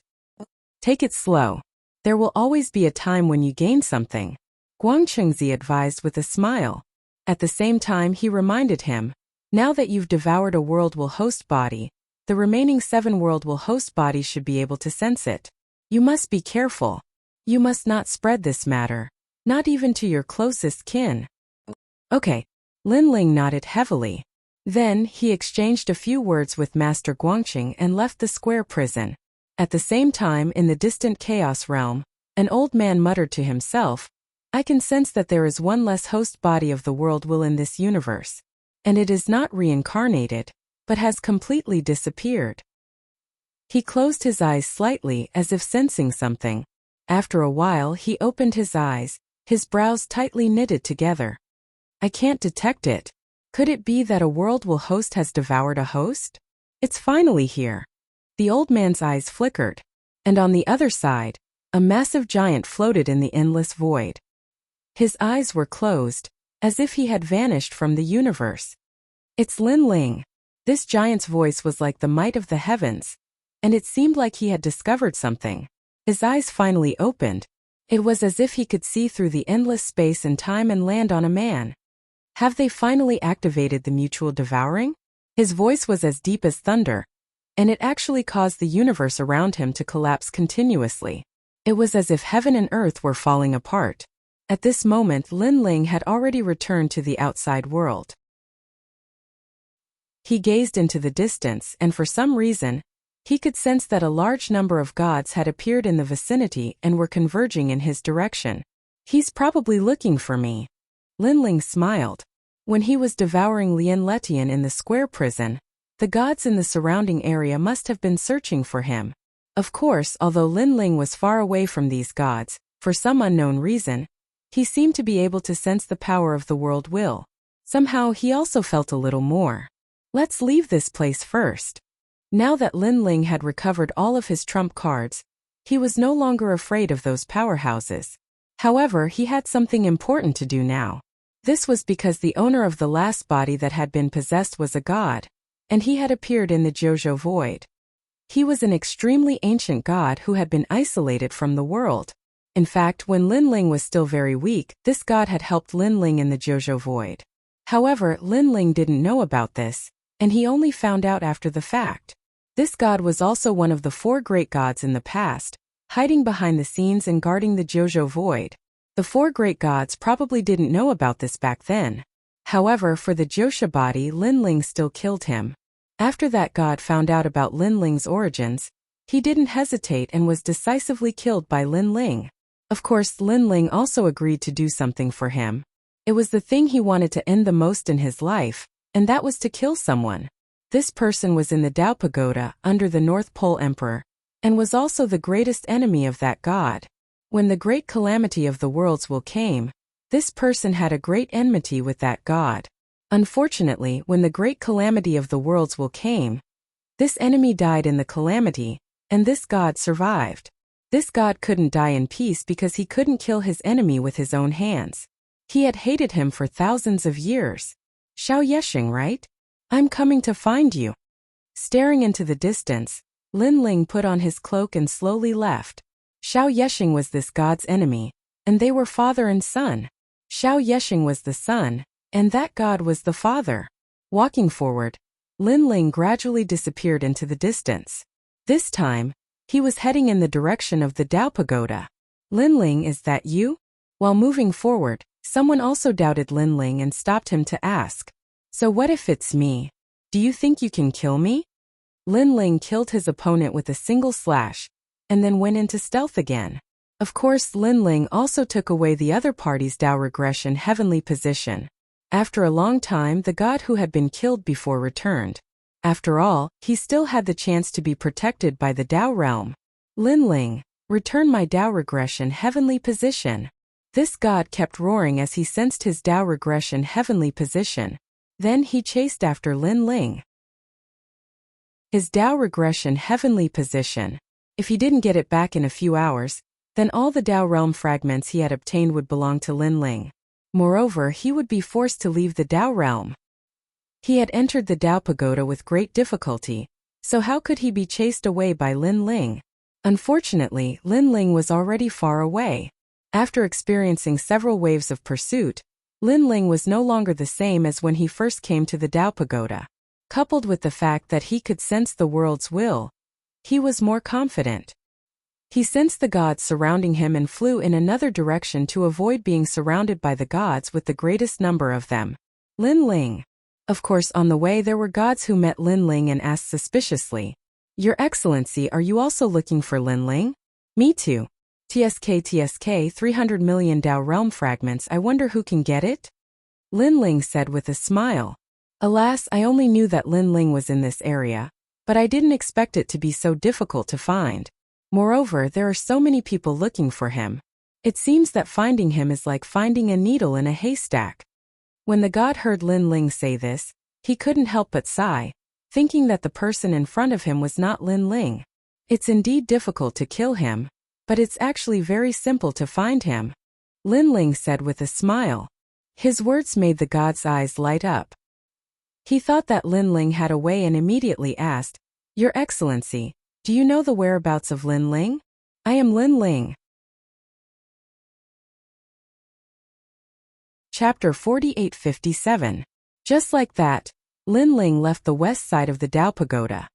Take it slow. There will always be a time when you gain something, Guangchengzi advised with a smile. At the same time, he reminded him, now that you've devoured a world will host body, the remaining 7 world will host bodies should be able to sense it. You must be careful. You must not spread this matter, not even to your closest kin. Okay. Lin Ling nodded heavily. Then, he exchanged a few words with Master Guangqing and left the square prison. At the same time, in the distant chaos realm, an old man muttered to himself, I can sense that there is one less host body of the world will in this universe. And it is not reincarnated, but has completely disappeared. He closed his eyes slightly as if sensing something. After a while, he opened his eyes, his brows tightly knitted together. I can't detect it. Could it be that a world will host has devoured a host? It's finally here. The old man's eyes flickered. And on the other side, a massive giant floated in the endless void. His eyes were closed, as if he had vanished from the universe. It's Lin Ling. This giant's voice was like the might of the heavens, and it seemed like he had discovered something. His eyes finally opened. It was as if he could see through the endless space and time and land on a man. Have they finally activated the mutual devouring? His voice was as deep as thunder, and it actually caused the universe around him to collapse continuously. It was as if heaven and earth were falling apart. At this moment, Lin Ling had already returned to the outside world. He gazed into the distance, and for some reason, he could sense that a large number of gods had appeared in the vicinity and were converging in his direction. He's probably looking for me. Lin Ling smiled. When he was devouring Lien Letian in the square prison, the gods in the surrounding area must have been searching for him. Of course, although Lin Ling was far away from these gods, for some unknown reason, he seemed to be able to sense the power of the world will. Somehow he also felt a little more. Let's leave this place first. Now that Lin Ling had recovered all of his trump cards, he was no longer afraid of those powerhouses. However, he had something important to do now. This was because the owner of the last body that had been possessed was a god, and he had appeared in the Jojo Void. He was an extremely ancient god who had been isolated from the world. In fact, when Lin Ling was still very weak, this god had helped Lin Ling in the Jojo Void. However, Lin Ling didn't know about this, and he only found out after the fact. This god was also one of the 4 great gods in the past, hiding behind the scenes and guarding the Jojo Void. The 4 great gods probably didn't know about this back then. However, for the Josha body, Lin Ling still killed him. After that god found out about Lin Ling's origins, he didn't hesitate and was decisively killed by Lin Ling. Of course, Lin Ling also agreed to do something for him. It was the thing he wanted to end the most in his life, and that was to kill someone. This person was in the Tao Pagoda under the North Pole Emperor, and was also the greatest enemy of that god. When the great calamity of the worlds will came, This person had a great enmity with that god. Unfortunately, when the great calamity of the world's will came, this enemy died in the calamity, and this god survived. This god couldn't die in peace because he couldn't kill his enemy with his own hands. He had hated him for thousands of years. Xiao Yexing, right? I'm coming to find you. Staring into the distance, Lin Ling put on his cloak and slowly left. Xiao Yexing was this god's enemy, and they were father and son. Xiao Yexing was the son, and that god was the father. Walking forward, Lin Ling gradually disappeared into the distance. This time, he was heading in the direction of the Dao Pagoda. Lin Ling, is that you? While moving forward, someone also doubted Lin Ling and stopped him to ask, so what if it's me? Do you think you can kill me? Lin Ling killed his opponent with a single slash, and then went into stealth again. Of course, Lin Ling also took away the other party's Dao regression heavenly position. After a long time, the god who had been killed before returned. After all, he still had the chance to be protected by the Dao realm. Lin Ling, return my Dao regression heavenly position. This god kept roaring as he sensed his Dao regression heavenly position. Then he chased after Lin Ling. His Dao regression heavenly position. If he didn't get it back in a few hours, then all the Dao realm fragments he had obtained would belong to Lin Ling. Moreover, he would be forced to leave the Dao realm. He had entered the Dao Pagoda with great difficulty, so how could he be chased away by Lin Ling? Unfortunately, Lin Ling was already far away. After experiencing several waves of pursuit, Lin Ling was no longer the same as when he first came to the Dao Pagoda. Coupled with the fact that he could sense the world's will, he was more confident. He sensed the gods surrounding him and flew in another direction to avoid being surrounded by the gods with the greatest number of them. Lin Ling. Of course, on the way there were gods who met Lin Ling and asked suspiciously, Your Excellency, are you also looking for Lin Ling? Me too. TSK 300 million Dao realm fragments, I wonder who can get it? Lin Ling said with a smile. Alas, I only knew that Lin Ling was in this area, but I didn't expect it to be so difficult to find. Moreover, there are so many people looking for him. It seems that finding him is like finding a needle in a haystack. When the god heard Lin Ling say this, he couldn't help but sigh, thinking that the person in front of him was not Lin Ling. It's indeed difficult to kill him, but it's actually very simple to find him. Lin Ling said with a smile. His words made the god's eyes light up. He thought that Lin Ling had a way and immediately asked, Your Excellency, do you know the whereabouts of Lin Ling? I am Lin Ling. Chapter 4857. Just like that, Lin Ling left the west side of the Dao Pagoda.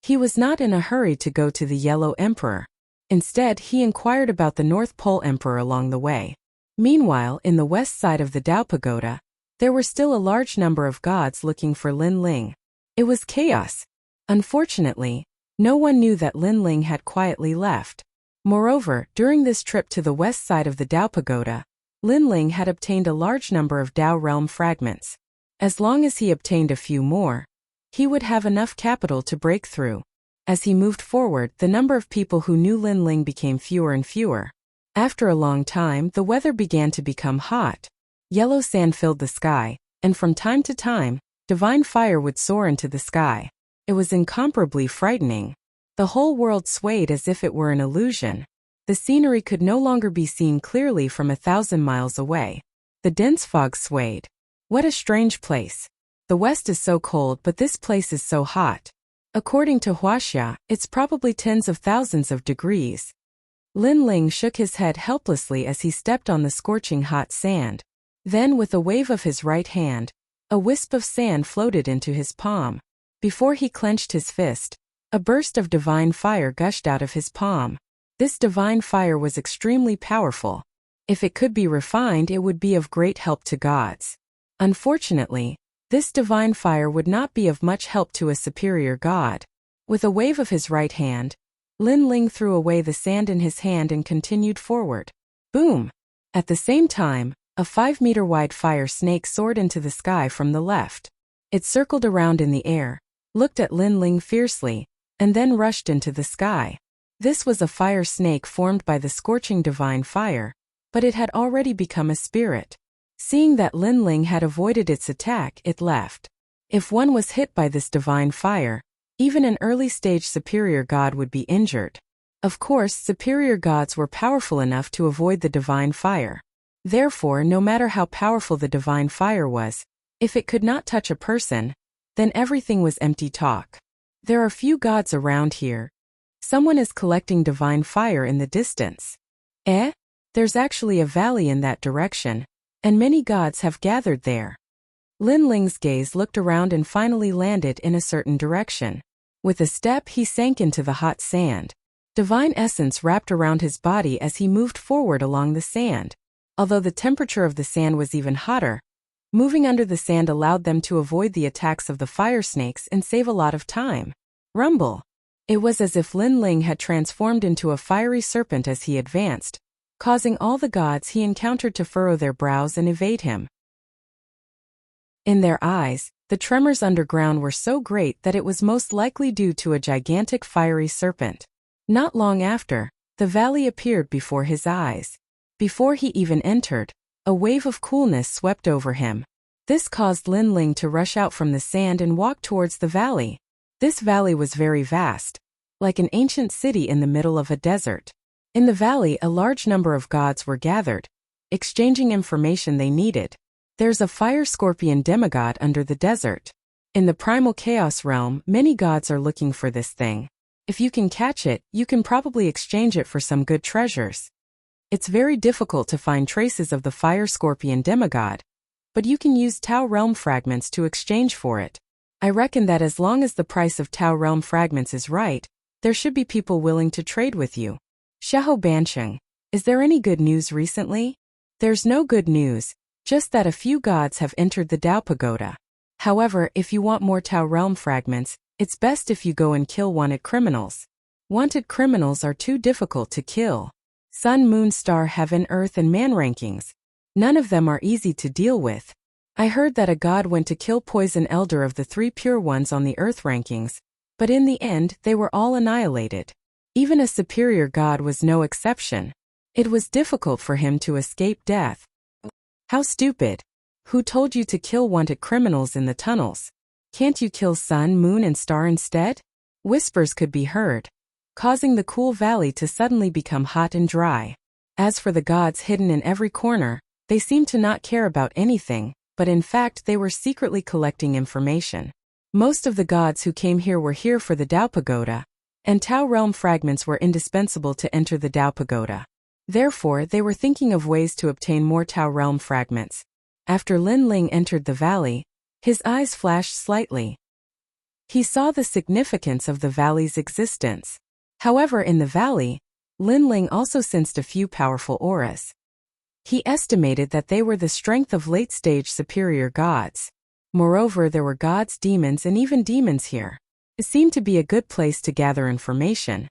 He was not in a hurry to go to the Yellow Emperor. Instead, he inquired about the North Pole Emperor along the way. Meanwhile, in the west side of the Dao Pagoda, there were still a large number of gods looking for Lin Ling. It was chaos. Unfortunately, no one knew that Lin Ling had quietly left. Moreover, during this trip to the west side of the Dao Pagoda, Lin Ling had obtained a large number of Dao realm fragments. As long as he obtained a few more, he would have enough capital to break through. As he moved forward, the number of people who knew Lin Ling became fewer and fewer. After a long time, the weather began to become hot. Yellow sand filled the sky, and from time to time, divine fire would soar into the sky. It was incomparably frightening. The whole world swayed as if it were an illusion. The scenery could no longer be seen clearly from 1,000 miles away. The dense fog swayed. What a strange place. The west is so cold, but this place is so hot. According to Huaxia, it's probably tens of thousands of degrees. Lin Ling shook his head helplessly as he stepped on the scorching hot sand. Then, with a wave of his right hand, a wisp of sand floated into his palm. Before he clenched his fist, a burst of divine fire gushed out of his palm. This divine fire was extremely powerful. If it could be refined, it would be of great help to gods. Unfortunately, this divine fire would not be of much help to a superior god. With a wave of his right hand, Lin Ling threw away the sand in his hand and continued forward. Boom! At the same time, a 5-meter-wide fire snake soared into the sky from the left. It circled around in the air, looked at Lin Ling fiercely, and then rushed into the sky. This was a fire snake formed by the scorching divine fire. but it had already become a spirit. Seeing that Lin Ling had avoided its attack, it left. If one was hit by this divine fire, even an early-stage superior god would be injured. Of course, superior gods were powerful enough to avoid the divine fire. Therefore, no matter how powerful the divine fire was, if it could not touch a person, then everything was empty talk. There are few gods around here. Someone is collecting divine fire in the distance. There's actually a valley in that direction, and many gods have gathered there. Lin Ling's gaze looked around and finally landed in a certain direction. With a step, he sank into the hot sand. Divine essence wrapped around his body as he moved forward along the sand. Although the temperature of the sand was even hotter, moving under the sand allowed them to avoid the attacks of the fire snakes and save a lot of time. Rumble. It was as if Lin Ling had transformed into a fiery serpent as he advanced, causing all the gods he encountered to furrow their brows and evade him. In their eyes, the tremors underground were so great that it was most likely due to a gigantic fiery serpent. Not long after, the valley appeared before his eyes. Before he even entered, a wave of coolness swept over him. This caused Lin Ling to rush out from the sand and walk towards the valley. This valley was very vast, like an ancient city in the middle of a desert. In the valley, a large number of gods were gathered, exchanging information they needed. There's a fire scorpion demigod under the desert. In the primal chaos realm, many gods are looking for this thing. If you can catch it, you can probably exchange it for some good treasures. It's very difficult to find traces of the fire scorpion demigod, but you can use Tao realm fragments to exchange for it. I reckon that as long as the price of Tao realm fragments is right, there should be people willing to trade with you. Xiahou Bansheng, is there any good news recently? There's no good news, just that a few gods have entered the Tao Pagoda. However, if you want more Tao realm fragments, it's best if you go and kill wanted criminals. Wanted criminals are too difficult to kill. Sun, Moon, Star, Heaven, Earth, and Man rankings. None of them are easy to deal with. I heard that a god went to kill Poison Elder of the 3 pure ones on the Earth rankings, but in the end, they were all annihilated. Even a superior god was no exception. It was difficult for him to escape death. How stupid. Who told you to kill wanted criminals in the tunnels? Can't you kill Sun, Moon, and Star instead? Whispers could be heard, causing the cool valley to suddenly become hot and dry. As for the gods hidden in every corner, they seemed to not care about anything, but in fact they were secretly collecting information. Most of the gods who came here were here for the Tao Pagoda, and Tao realm fragments were indispensable to enter the Tao Pagoda. Therefore, they were thinking of ways to obtain more Tao realm fragments. After Lin Ling entered the valley, his eyes flashed slightly. He saw the significance of the valley's existence. However, in the valley, Lin Ling also sensed a few powerful auras. He estimated that they were the strength of late-stage superior gods. Moreover, there were gods, demons, and even demons here. It seemed to be a good place to gather information.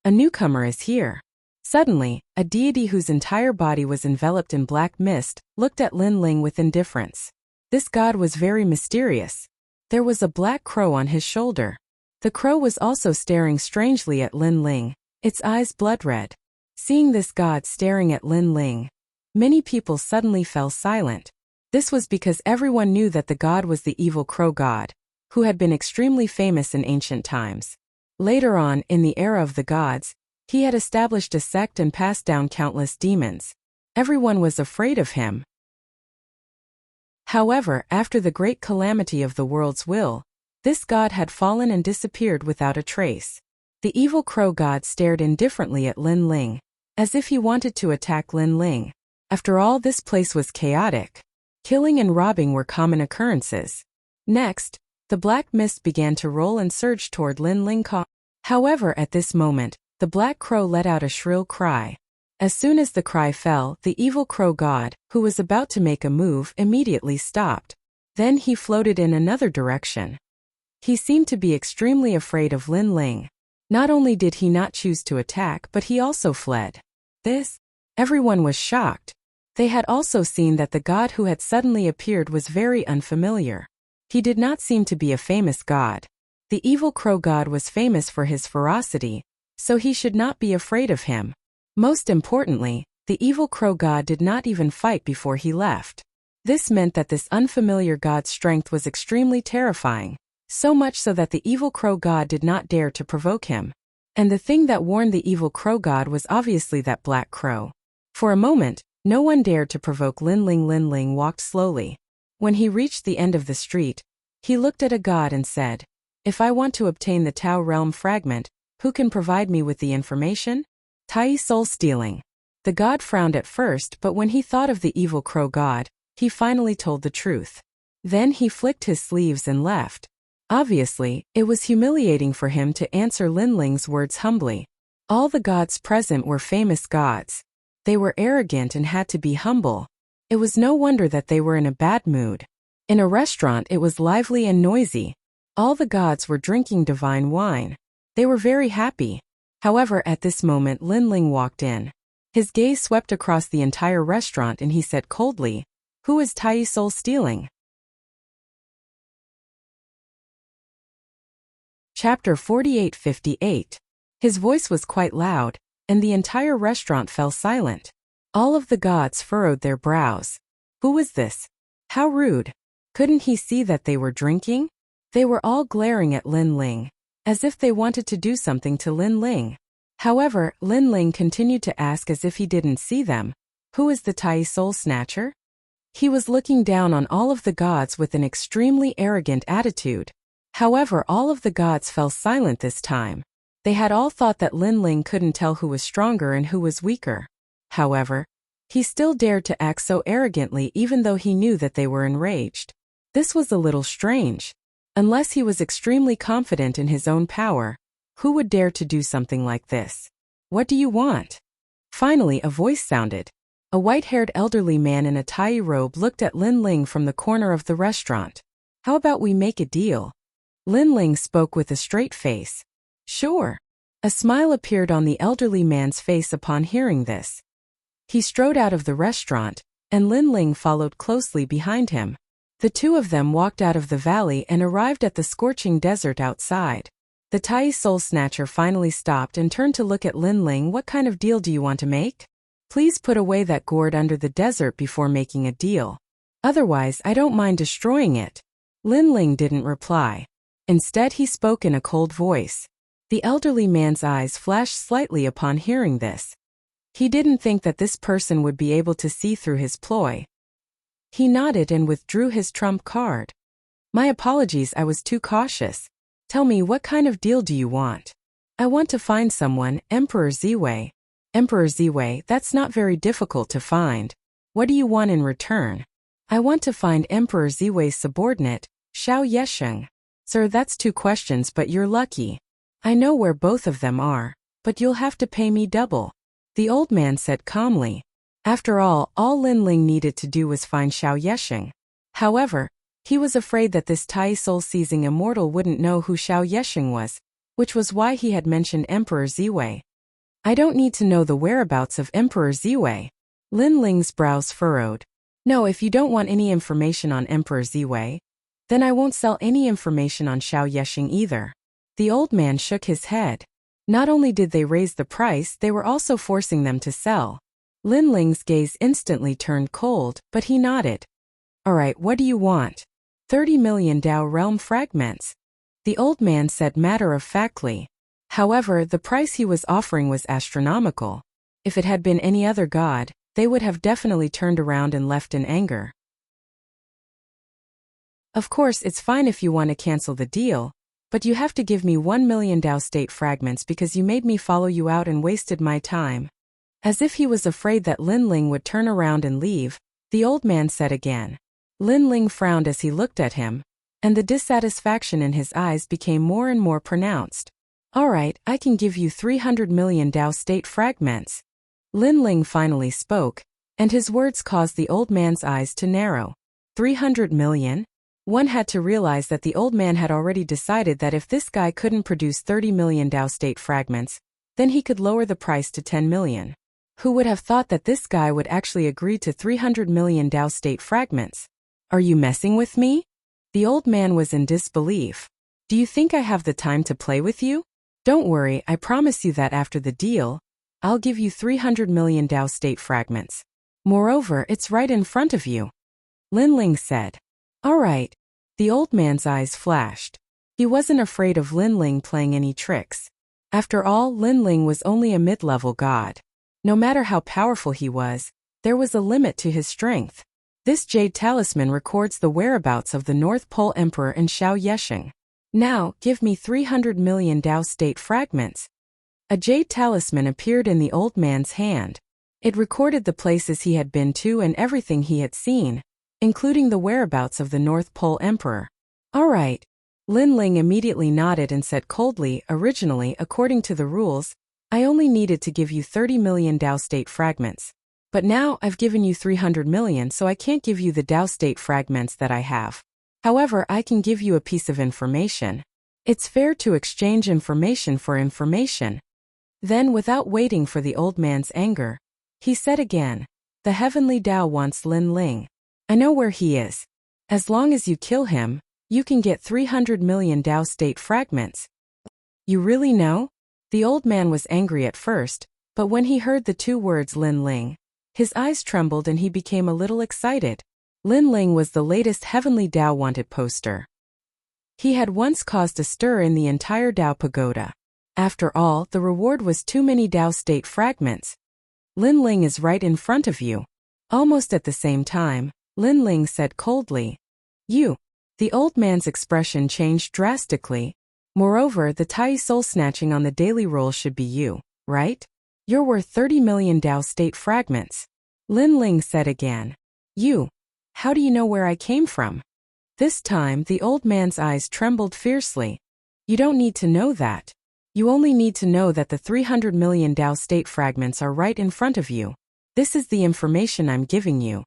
A newcomer is here. Suddenly, a deity whose entire body was enveloped in black mist looked at Lin Ling with indifference. This god was very mysterious. There was a black crow on his shoulder. The crow was also staring strangely at Lin Ling, its eyes blood-red. Seeing this god staring at Lin Ling, many people suddenly fell silent. This was because everyone knew that the god was the evil crow god, who had been extremely famous in ancient times. Later on, in the era of the gods, he had established a sect and passed down countless demons. Everyone was afraid of him. However, after the great calamity of the world's will, this god had fallen and disappeared without a trace. The evil crow god stared indifferently at Lin Ling, as if he wanted to attack Lin Ling. After all, this place was chaotic. Killing and robbing were common occurrences. Next, the black mist began to roll and surge toward Lin Ling. However, at this moment, the black crow let out a shrill cry. As soon as the cry fell, the evil crow god, who was about to make a move, immediately stopped. Then he floated in another direction. He seemed to be extremely afraid of Lin Ling. Not only did he not choose to attack, but he also fled. Everyone was shocked. They had also seen that the god who had suddenly appeared was very unfamiliar. He did not seem to be a famous god. The evil crow god was famous for his ferocity, so he should not be afraid of him. Most importantly, The evil crow god did not even fight before he left. This meant that this unfamiliar god's strength was extremely terrifying, so much so that the evil crow god did not dare to provoke him. And the thing that warned the evil crow god was obviously that black crow. For a moment, no one dared to provoke Lin Ling. Lin Ling walked slowly. When he reached the end of the street, he looked at a god and said, "If I want to obtain the Tao realm fragment, who can provide me with the information?" Tai soul stealing. The god frowned at first, but when he thought of the evil crow god, he finally told the truth. Then he flicked his sleeves and left. Obviously, it was humiliating for him to answer Lin Ling's words humbly. All the gods present were famous gods. They were arrogant and had to be humble. It was no wonder that they were in a bad mood. In a restaurant it was lively and noisy. All the gods were drinking divine wine. They were very happy. However, at this moment Lin Ling walked in. His gaze swept across the entire restaurant and he said coldly, "Who is Tai soul stealing?" Chapter 48:58. His voice was quite loud, and the entire restaurant fell silent. All of the gods furrowed their brows. Who was this? How rude. Couldn't he see that they were drinking? They were all glaring at Lin Ling, as if they wanted to do something to Lin Ling. However, Lin Ling continued to ask as if he didn't see them, "Who is the Tai soul snatcher?" He was looking down on all of the gods with an extremely arrogant attitude. However, all of the gods fell silent this time. They had all thought that Lin Ling couldn't tell who was stronger and who was weaker. However, he still dared to act so arrogantly even though he knew that they were enraged. This was a little strange. Unless he was extremely confident in his own power, who would dare to do something like this? "What do you want?" Finally, a voice sounded. A white-haired elderly man in a tai robe looked at Lin Ling from the corner of the restaurant. "How about we make a deal?" Lin Ling spoke with a straight face. "Sure." A smile appeared on the elderly man's face upon hearing this. He strode out of the restaurant, and Lin Ling followed closely behind him. The two of them walked out of the valley and arrived at the scorching desert outside. The Tai soul snatcher finally stopped and turned to look at Lin Ling. "What kind of deal do you want to make? Please put away that gourd under the desert before making a deal. Otherwise, I don't mind destroying it." Lin Ling didn't reply. Instead, he spoke in a cold voice. The elderly man's eyes flashed slightly upon hearing this. He didn't think that this person would be able to see through his ploy. He nodded and withdrew his trump card. "My apologies, I was too cautious. Tell me, what kind of deal do you want?" "I want to find someone, Emperor Ziwei." "Emperor Ziwei, that's not very difficult to find. What do you want in return?" "I want to find Emperor Ziwei's subordinate, Xiao Yesheng." "Sir, that's two questions, but you're lucky. I know where both of them are, but you'll have to pay me double," the old man said calmly. After all Lin Ling needed to do was find Xiao Yesheng. However, he was afraid that this Tai soul-seizing immortal wouldn't know who Xiao Yesheng was, which was why he had mentioned Emperor Ziwei. "I don't need to know the whereabouts of Emperor Ziwei." Lin Ling's brows furrowed. "No, if you don't want any information on Emperor Ziwei, then I won't sell any information on Xiao Yesheng either." The old man shook his head. Not only did they raise the price, they were also forcing them to sell. Lin Ling's gaze instantly turned cold, but he nodded. "All right, what do you want?" 30 million Tao realm fragments," the old man said matter-of-factly. However, the price he was offering was astronomical. If it had been any other god, they would have definitely turned around and left in anger. "Of course, it's fine if you want to cancel the deal, but you have to give me 1 million Tao state fragments because you made me follow you out and wasted my time." As if he was afraid that Lin Ling would turn around and leave, the old man said again. Lin Ling frowned as he looked at him, and the dissatisfaction in his eyes became more and more pronounced. "All right, I can give you 300 million Tao state fragments." Lin Ling finally spoke, and his words caused the old man's eyes to narrow. 300 million? One had to realize that the old man had already decided that if this guy couldn't produce 30 million Tao state fragments, then he could lower the price to 10 million. Who would have thought that this guy would actually agree to 300 million Tao state fragments? "Are you messing with me?" The old man was in disbelief. "Do you think I have the time to play with you? Don't worry, I promise you that after the deal, I'll give you 300 million Tao state fragments. Moreover, it's right in front of you. Lin Ling said. All right. The old man's eyes flashed. He wasn't afraid of Lin Ling playing any tricks. After all, Lin Ling was only a mid-level god. No matter how powerful he was, there was a limit to his strength. This jade talisman records the whereabouts of the North Pole Emperor and Xiao Yesheng. Now, give me 300 million Tao state fragments. A jade talisman appeared in the old man's hand. It recorded the places he had been to and everything he had seen, including the whereabouts of the North Pole Emperor. All right. Lin Ling immediately nodded and said coldly, originally, according to the rules, I only needed to give you 30 million Tao state fragments. But now I've given you 300 million, so I can't give you the Tao state fragments that I have. However, I can give you a piece of information. It's fair to exchange information for information. Then, without waiting for the old man's anger, he said again, the heavenly Tao wants Lin Ling. I know where he is. As long as you kill him, you can get 300 million Tao state fragments. You really know? The old man was angry at first, but when he heard the two words Lin Ling, his eyes trembled and he became a little excited. Lin Ling was the latest heavenly Tao wanted poster. He had once caused a stir in the entire Tao pagoda. After all, the reward was too many Tao state fragments. Lin Ling is right in front of you. Almost at the same time, Lin Ling said coldly, You. The old man's expression changed drastically. Moreover, the Tai soul snatching on the daily roll should be you, right? You're worth 30 million Tao state fragments. Lin Ling said again. You. How do you know where I came from? This time, the old man's eyes trembled fiercely. You don't need to know that. You only need to know that the 300 million Tao state fragments are right in front of you. This is the information I'm giving you.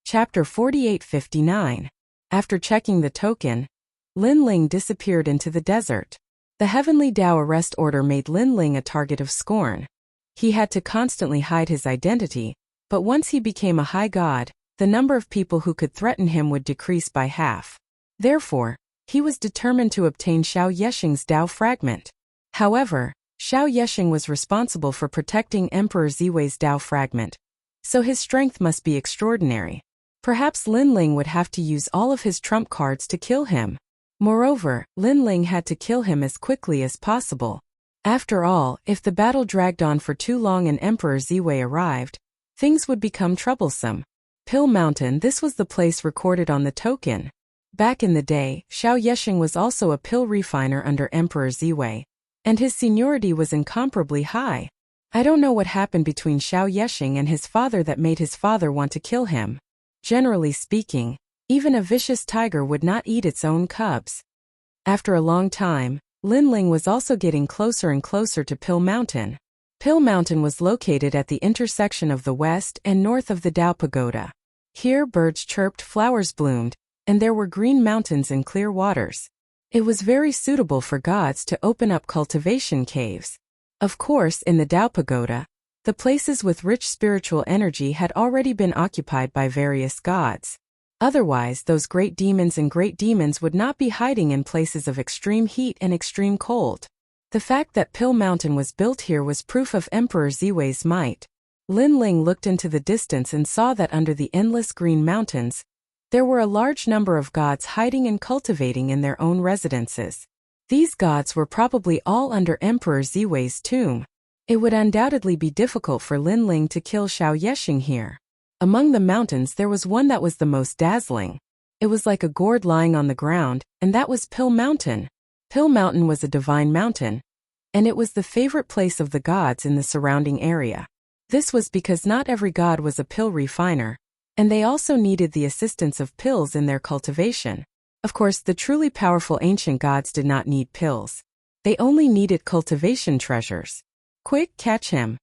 Chapter 4859. After checking the token, Lin Ling disappeared into the desert. The heavenly Tao arrest order made Lin Ling a target of scorn. He had to constantly hide his identity, but once he became a high god, the number of people who could threaten him would decrease by half. Therefore, he was determined to obtain Xiao Yesheng's Tao fragment. However, Xiao Yesheng was responsible for protecting Emperor Ziwei's Tao fragment, so his strength must be extraordinary. Perhaps Lin Ling would have to use all of his trump cards to kill him. Moreover, Lin Ling had to kill him as quickly as possible. After all, if the battle dragged on for too long and Emperor Ziwei arrived, things would become troublesome. Pill Mountain. This was the place recorded on the token. Back in the day, Xiao Yesheng was also a pill refiner under Emperor Ziwei, and his seniority was incomparably high. I don't know what happened between Xiao Yesheng and his father that made his father want to kill him. Generally speaking, even a vicious tiger would not eat its own cubs. After a long time, Lin Ling was also getting closer and closer to Pill Mountain. Pill Mountain was located at the intersection of the west and north of the Tao Pagoda. Here birds chirped, flowers bloomed, and there were green mountains and clear waters. It was very suitable for gods to open up cultivation caves. Of course, in the Tao Pagoda, the places with rich spiritual energy had already been occupied by various gods. Otherwise, those great demons and great demons would not be hiding in places of extreme heat and extreme cold. The fact that Pill Mountain was built here was proof of Emperor Ziwei's might. Lin Ling looked into the distance and saw that under the endless green mountains, there were a large number of gods hiding and cultivating in their own residences. These gods were probably all under Emperor Ziwei's tomb. It would undoubtedly be difficult for Lin Ling to kill Xiao Yesheng here. Among the mountains there was one that was the most dazzling. It was like a gourd lying on the ground, and that was Pill Mountain. Pill Mountain was a divine mountain, and it was the favorite place of the gods in the surrounding area. This was because not every god was a pill refiner, and they also needed the assistance of pills in their cultivation. Of course, the truly powerful ancient gods did not need pills. They only needed cultivation treasures. Quick, catch him.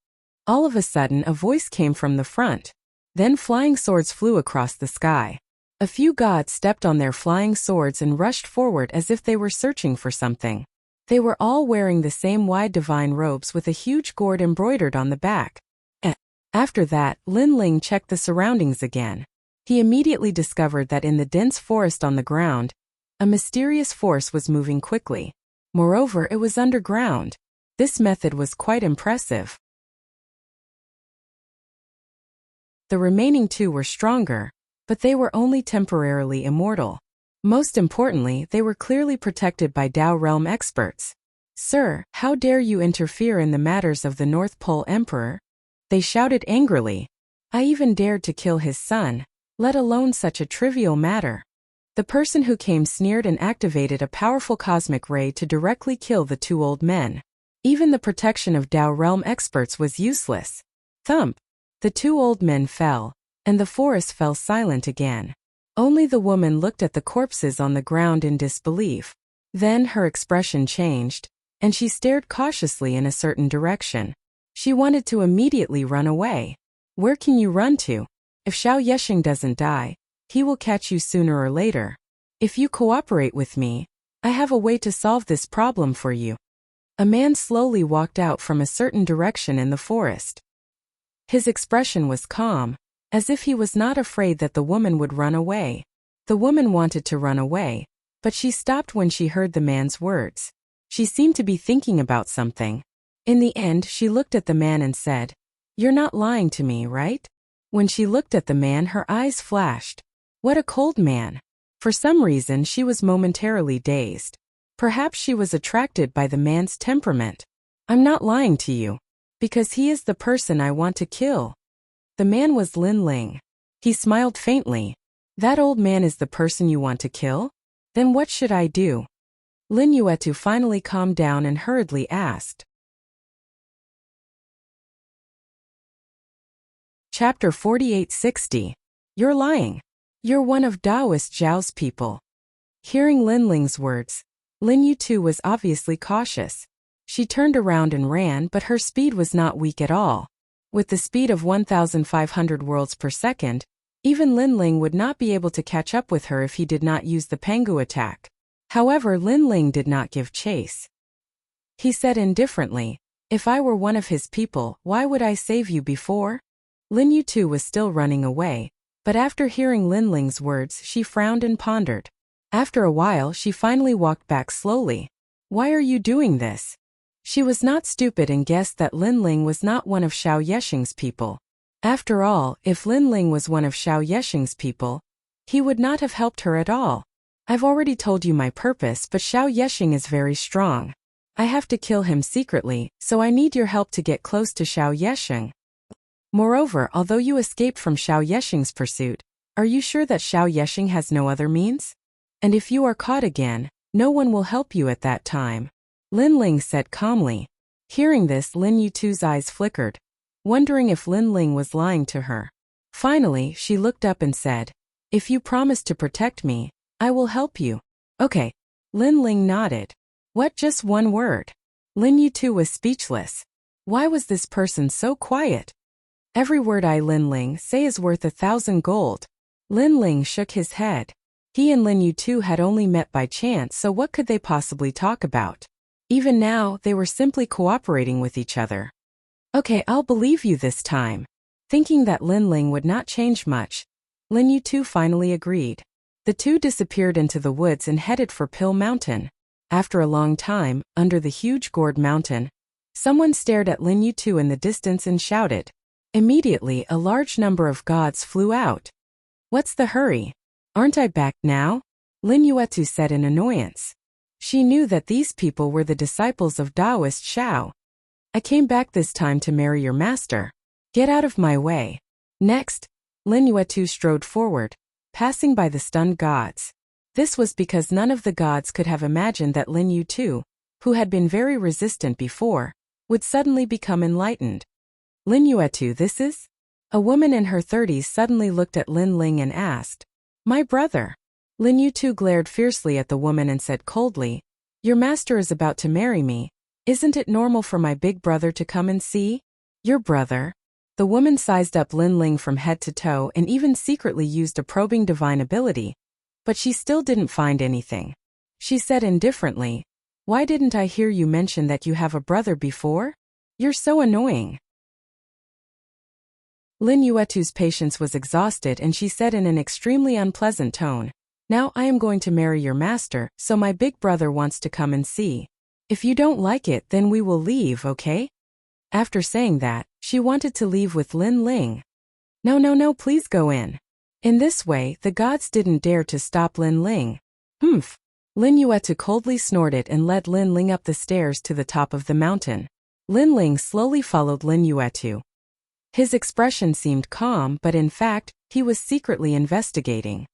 All of a sudden, a voice came from the front. Then flying swords flew across the sky. A few gods stepped on their flying swords and rushed forward as if they were searching for something. They were all wearing the same wide divine robes with a huge gourd embroidered on the back. After that, Lin Ling checked the surroundings again. He immediately discovered that in the dense forest on the ground, a mysterious force was moving quickly. Moreover, it was underground. This method was quite impressive. The remaining two were stronger, but they were only temporarily immortal. Most importantly, they were clearly protected by Dao realm experts. "Sir, how dare you interfere in the matters of the North Pole Emperor?" they shouted angrily. "I even dared to kill his son, let alone such a trivial matter." The person who came sneered and activated a powerful cosmic ray to directly kill the two old men. Even the protection of Dao realm experts was useless. Thump! The two old men fell, and the forest fell silent again. Only the woman looked at the corpses on the ground in disbelief. Then her expression changed, and she stared cautiously in a certain direction. She wanted to immediately run away. Where can you run to? If Xiao Yesheng doesn't die, he will catch you sooner or later. If you cooperate with me, I have a way to solve this problem for you. A man slowly walked out from a certain direction in the forest. His expression was calm, as if he was not afraid that the woman would run away. The woman wanted to run away, but she stopped when she heard the man's words. She seemed to be thinking about something. In the end, she looked at the man and said, "You're not lying to me, right?" When she looked at the man, her eyes flashed. What a cold man! For some reason, she was momentarily dazed. Perhaps she was attracted by the man's temperament. "I'm not lying to you, because he is the person I want to kill." The man was Lin Ling. He smiled faintly. "That old man is the person you want to kill? Then what should I do?" Lin Yuetu finally calmed down and hurriedly asked. Chapter 4860. You're lying. You're one of Taoist Zhao's people. Hearing Lin Ling's words, Lin Yuetu was obviously cautious. She turned around and ran, but her speed was not weak at all. With the speed of 1,500 worlds per second, even Lin Ling would not be able to catch up with her if he did not use the Pengu attack. However, Lin Ling did not give chase. He said indifferently, "If I were one of his people, why would I save you before?" Lin Yuetu was still running away, but after hearing Lin Ling's words, she frowned and pondered. After a while, she finally walked back slowly. "Why are you doing this?" She was not stupid and guessed that Lin Ling was not one of Xiao Yesheng's people. After all, if Lin Ling was one of Xiao Yesheng's people, he would not have helped her at all. "I've already told you my purpose, but Xiao Yesheng is very strong. I have to kill him secretly, so I need your help to get close to Xiao Yesheng. Moreover, although you escaped from Xiao Yesheng's pursuit, are you sure that Xiao Yesheng has no other means? And if you are caught again, no one will help you at that time," Lin Ling said calmly. Hearing this, Lin Yuetu's eyes flickered, wondering if Lin Ling was lying to her. Finally, she looked up and said, "If you promise to protect me, I will help you." "Okay." Lin Ling nodded. What, just one word? Lin Yuetu was speechless. Why was this person so quiet? "Every word I Lin Ling say is worth 1,000 gold. Lin Ling shook his head. He and Lin Yuetu had only met by chance, so what could they possibly talk about? Even now, they were simply cooperating with each other. "Okay, I'll believe you this time." Thinking that Lin Ling would not change much, Lin Yuetu finally agreed. The two disappeared into the woods and headed for Pill Mountain. After a long time, under the huge gourd mountain, someone stared at Lin Yuetu in the distance and shouted. Immediately, a large number of gods flew out. "What's the hurry? Aren't I back now?" Lin Yuetu said in annoyance. She knew that these people were the disciples of Taoist Xiao. "I came back this time to marry your master. Get out of my way." Next, Lin Yuetu strode forward, passing by the stunned gods. This was because none of the gods could have imagined that Lin Yuetu, who had been very resistant before, would suddenly become enlightened. "Lin Yuetu, this is?" A woman in her 30s suddenly looked at Lin Ling and asked, "My brother." Lin Yuetu glared fiercely at the woman and said coldly, "Your master is about to marry me. Isn't it normal for my big brother to come and see?" "Your brother?" The woman sized up Lin Ling from head to toe and even secretly used a probing divine ability, but she still didn't find anything. She said indifferently, "Why didn't I hear you mention that you have a brother before? You're so annoying." Lin Yuetu's patience was exhausted and she said in an extremely unpleasant tone, "Now I am going to marry your master, so my big brother wants to come and see. If you don't like it, then we will leave, okay? After saying that, she wanted to leave with Lin Ling. No, no, no, please go in. In this way, the gods didn't dare to stop Lin Ling. Humph. Lin Yuetu coldly snorted and led Lin Ling up the stairs to the top of the mountain. Lin Ling slowly followed Lin Yuetu. His expression seemed calm, but in fact, he was secretly investigating.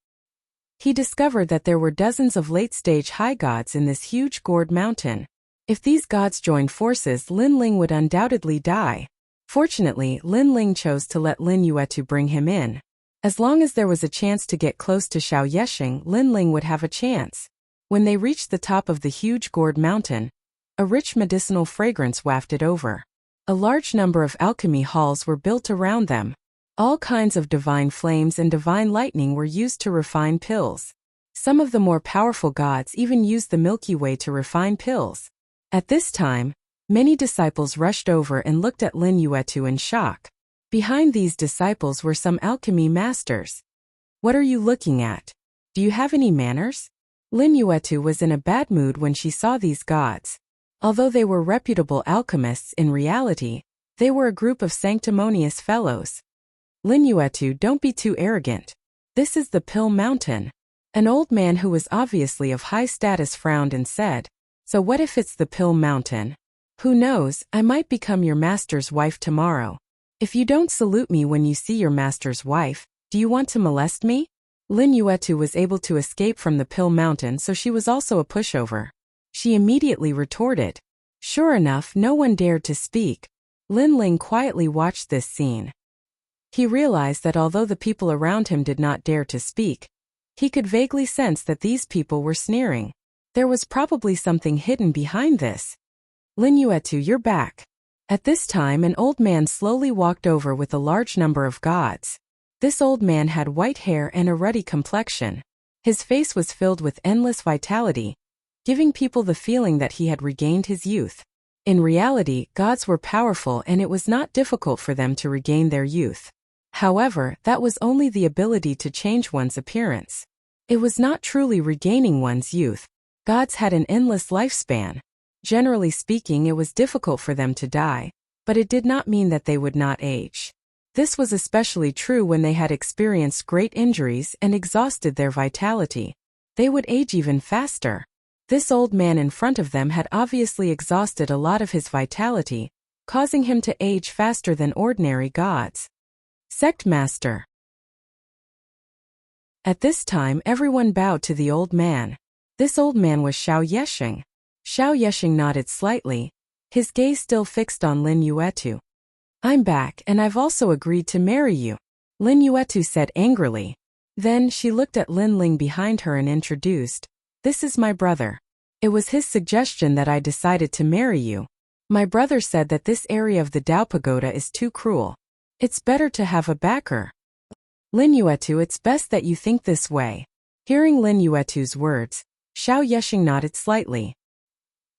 He discovered that there were dozens of late-stage high gods in this huge gourd mountain. If these gods joined forces, Lin Ling would undoubtedly die. Fortunately, Lin Ling chose to let Lin Yuetu bring him in. As long as there was a chance to get close to Xiao Yexing, Lin Ling would have a chance. When they reached the top of the huge gourd mountain, a rich medicinal fragrance wafted over. A large number of alchemy halls were built around them. All kinds of divine flames and divine lightning were used to refine pills. Some of the more powerful gods even used the Milky Way to refine pills. At this time, many disciples rushed over and looked at Lin Yuetu in shock. Behind these disciples were some alchemy masters. What are you looking at? Do you have any manners? Lin Yuetu was in a bad mood when she saw these gods. Although they were reputable alchemists, in reality, they were a group of sanctimonious fellows. Lin Yuetu, don't be too arrogant. This is the Pill Mountain. An old man who was obviously of high status frowned and said, so what if it's the Pill Mountain? Who knows, I might become your master's wife tomorrow. If you don't salute me when you see your master's wife, do you want to molest me? Lin Yuetu was able to escape from the Pill Mountain, so she was also a pushover. She immediately retorted. Sure enough, no one dared to speak. Lin Ling quietly watched this scene. He realized that although the people around him did not dare to speak, he could vaguely sense that these people were sneering. There was probably something hidden behind this. Lin Yuetu, you're back. At this time, an old man slowly walked over with a large number of gods. This old man had white hair and a ruddy complexion. His face was filled with endless vitality, giving people the feeling that he had regained his youth. In reality, gods were powerful and it was not difficult for them to regain their youth. However, that was only the ability to change one's appearance. It was not truly regaining one's youth. Gods had an endless lifespan. Generally speaking, it was difficult for them to die, but it did not mean that they would not age. This was especially true when they had experienced great injuries and exhausted their vitality. They would age even faster. This old man in front of them had obviously exhausted a lot of his vitality, causing him to age faster than ordinary gods. Sect Master. At this time, everyone bowed to the old man. This old man was Xiao Yexing. Xiao Yexing nodded slightly, his gaze still fixed on Lin Yuetu. I'm back, and I've also agreed to marry you, Lin Yuetu said angrily. Then she looked at Lin Ling behind her and introduced, this is my brother. It was his suggestion that I decided to marry you. My brother said that this area of the Dao Pagoda is too cruel. It's better to have a backer. Lin Yuetu, it's best that you think this way. Hearing Lin Yuetu's words, Xiao Yexing nodded slightly.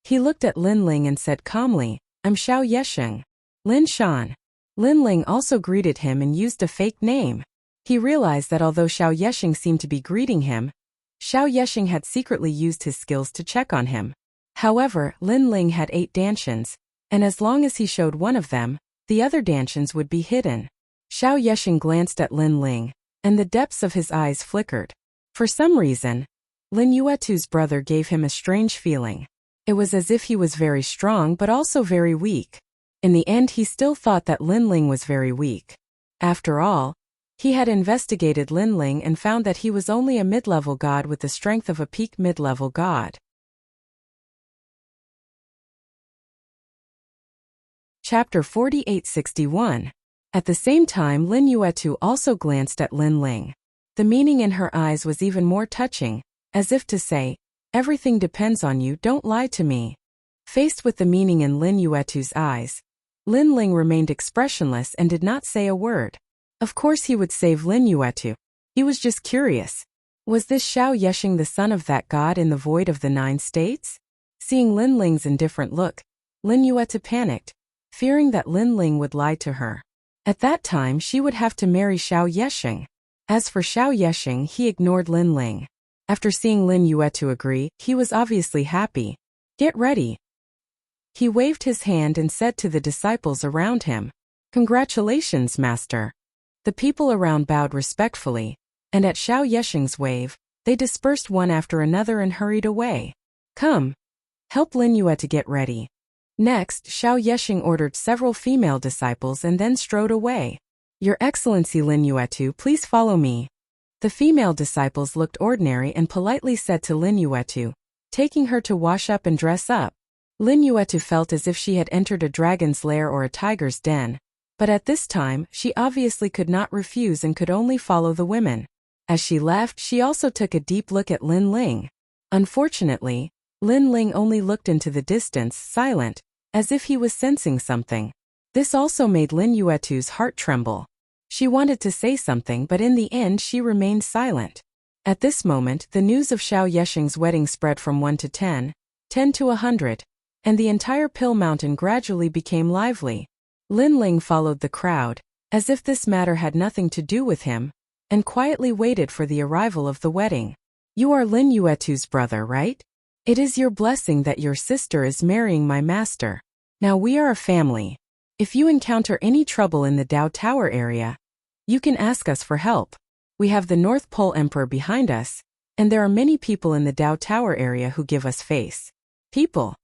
He looked at Lin Ling and said calmly, I'm Xiao Yexing. Lin Shan. Lin Ling also greeted him and used a fake name. He realized that although Xiao Yexing seemed to be greeting him, Xiao Yexing had secretly used his skills to check on him. However, Lin Ling had 8 dantians, and as long as he showed one of them, the other dantians would be hidden. Xiao Yexing glanced at Lin Ling, and the depths of his eyes flickered. For some reason, Lin Yuetu's brother gave him a strange feeling. It was as if he was very strong but also very weak. In the end, he still thought that Lin Ling was very weak. After all, he had investigated Lin Ling and found that he was only a mid-level god with the strength of a peak mid-level god. Chapter 4861. At the same time, Lin Yuetu also glanced at Lin Ling. The meaning in her eyes was even more touching, as if to say, everything depends on you, don't lie to me. Faced with the meaning in Lin Yuetu's eyes, Lin Ling remained expressionless and did not say a word. Of course he would save Lin Yuetu. He was just curious. Was this Xiao Yexing the son of that god in the void of the 9 states? Seeing Lin Ling's indifferent look, Lin Yuetu panicked, fearing that Lin Ling would lie to her. At that time she would have to marry Xiao Yexing. As for Xiao Yexing, he ignored Lin Ling. After seeing Lin Yuetu agree, he was obviously happy. Get ready. He waved his hand and said to the disciples around him, "Congratulations, Master." The people around bowed respectfully, and at Xiao Yesheng's wave, they dispersed one after another and hurried away. "Come, help Lin Yue to get ready." Next, Xiao Yesheng ordered several female disciples and then strode away. "Your Excellency Lin Yuetu, please follow me." The female disciples looked ordinary and politely said to Lin Yuetu, taking her to wash up and dress up. Lin Yuetu felt as if she had entered a dragon's lair or a tiger's den, but at this time, she obviously could not refuse and could only follow the women. As she left, she also took a deep look at Lin Ling. Unfortunately, Lin Ling only looked into the distance, silent, as if he was sensing something. This also made Lin Yuetu's heart tremble. She wanted to say something, but in the end she remained silent. At this moment, the news of Xiao Yesheng's wedding spread from 1 to 10, 10 to 100, and the entire Pill Mountain gradually became lively. Lin Ling followed the crowd, as if this matter had nothing to do with him, and quietly waited for the arrival of the wedding. "You are Lin Yuetu's brother, right? It is your blessing that your sister is marrying my master. Now we are a family. If you encounter any trouble in the Dao Tower area, you can ask us for help. We have the North Pole Emperor behind us, and there are many people in the Dao Tower area who give us face." "People,"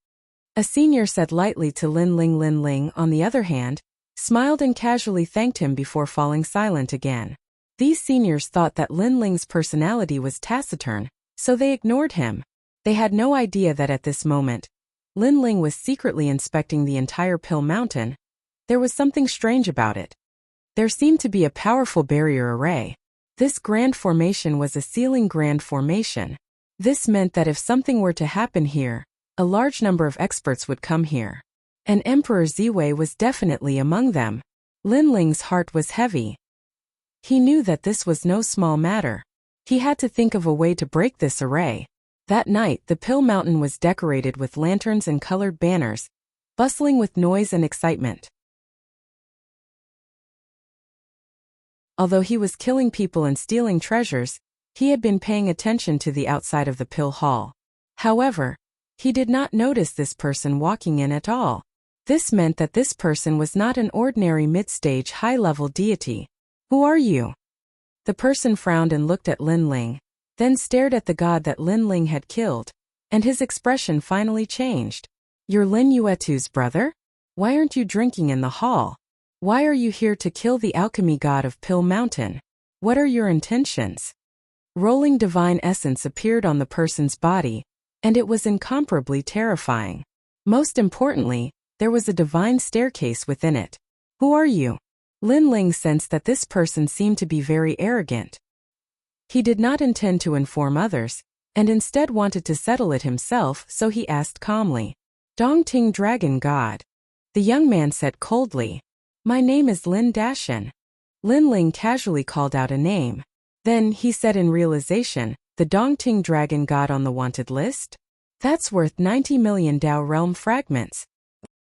a senior said lightly to Lin Ling. Lin Ling, on the other hand, smiled and casually thanked him before falling silent again. These seniors thought that Lin Ling's personality was taciturn, so they ignored him. They had no idea that at this moment, Lin Ling was secretly inspecting the entire Pill Mountain. There was something strange about it. There seemed to be a powerful barrier array. This grand formation was a sealing grand formation. This meant that if something were to happen here, a large number of experts would come here. And Emperor Ziwei was definitely among them. Lin Ling's heart was heavy. He knew that this was no small matter. He had to think of a way to break this array. That night, the Pill Mountain was decorated with lanterns and colored banners, bustling with noise and excitement. Although he was killing people and stealing treasures, he had been paying attention to the outside of the Pill Hall. However, he did not notice this person walking in at all. This meant that this person was not an ordinary mid-stage high-level deity. "Who are you?" The person frowned and looked at Lin Ling, then stared at the god that Lin Ling had killed, and his expression finally changed. "You're Lin Yuetu's brother? Why aren't you drinking in the hall? Why are you here to kill the alchemy god of Pill Mountain? What are your intentions?" Rolling divine essence appeared on the person's body, and it was incomparably terrifying. Most importantly, there was a divine staircase within it. "Who are you?" Lin Ling sensed that this person seemed to be very arrogant. He did not intend to inform others, and instead wanted to settle it himself, so he asked calmly. "Dongting Dragon God." The young man said coldly, "My name is Lin Dashan." Lin Ling casually called out a name. Then, he said in realization, "The Dongting Dragon God on the wanted list? That's worth 90 million Dao Realm fragments.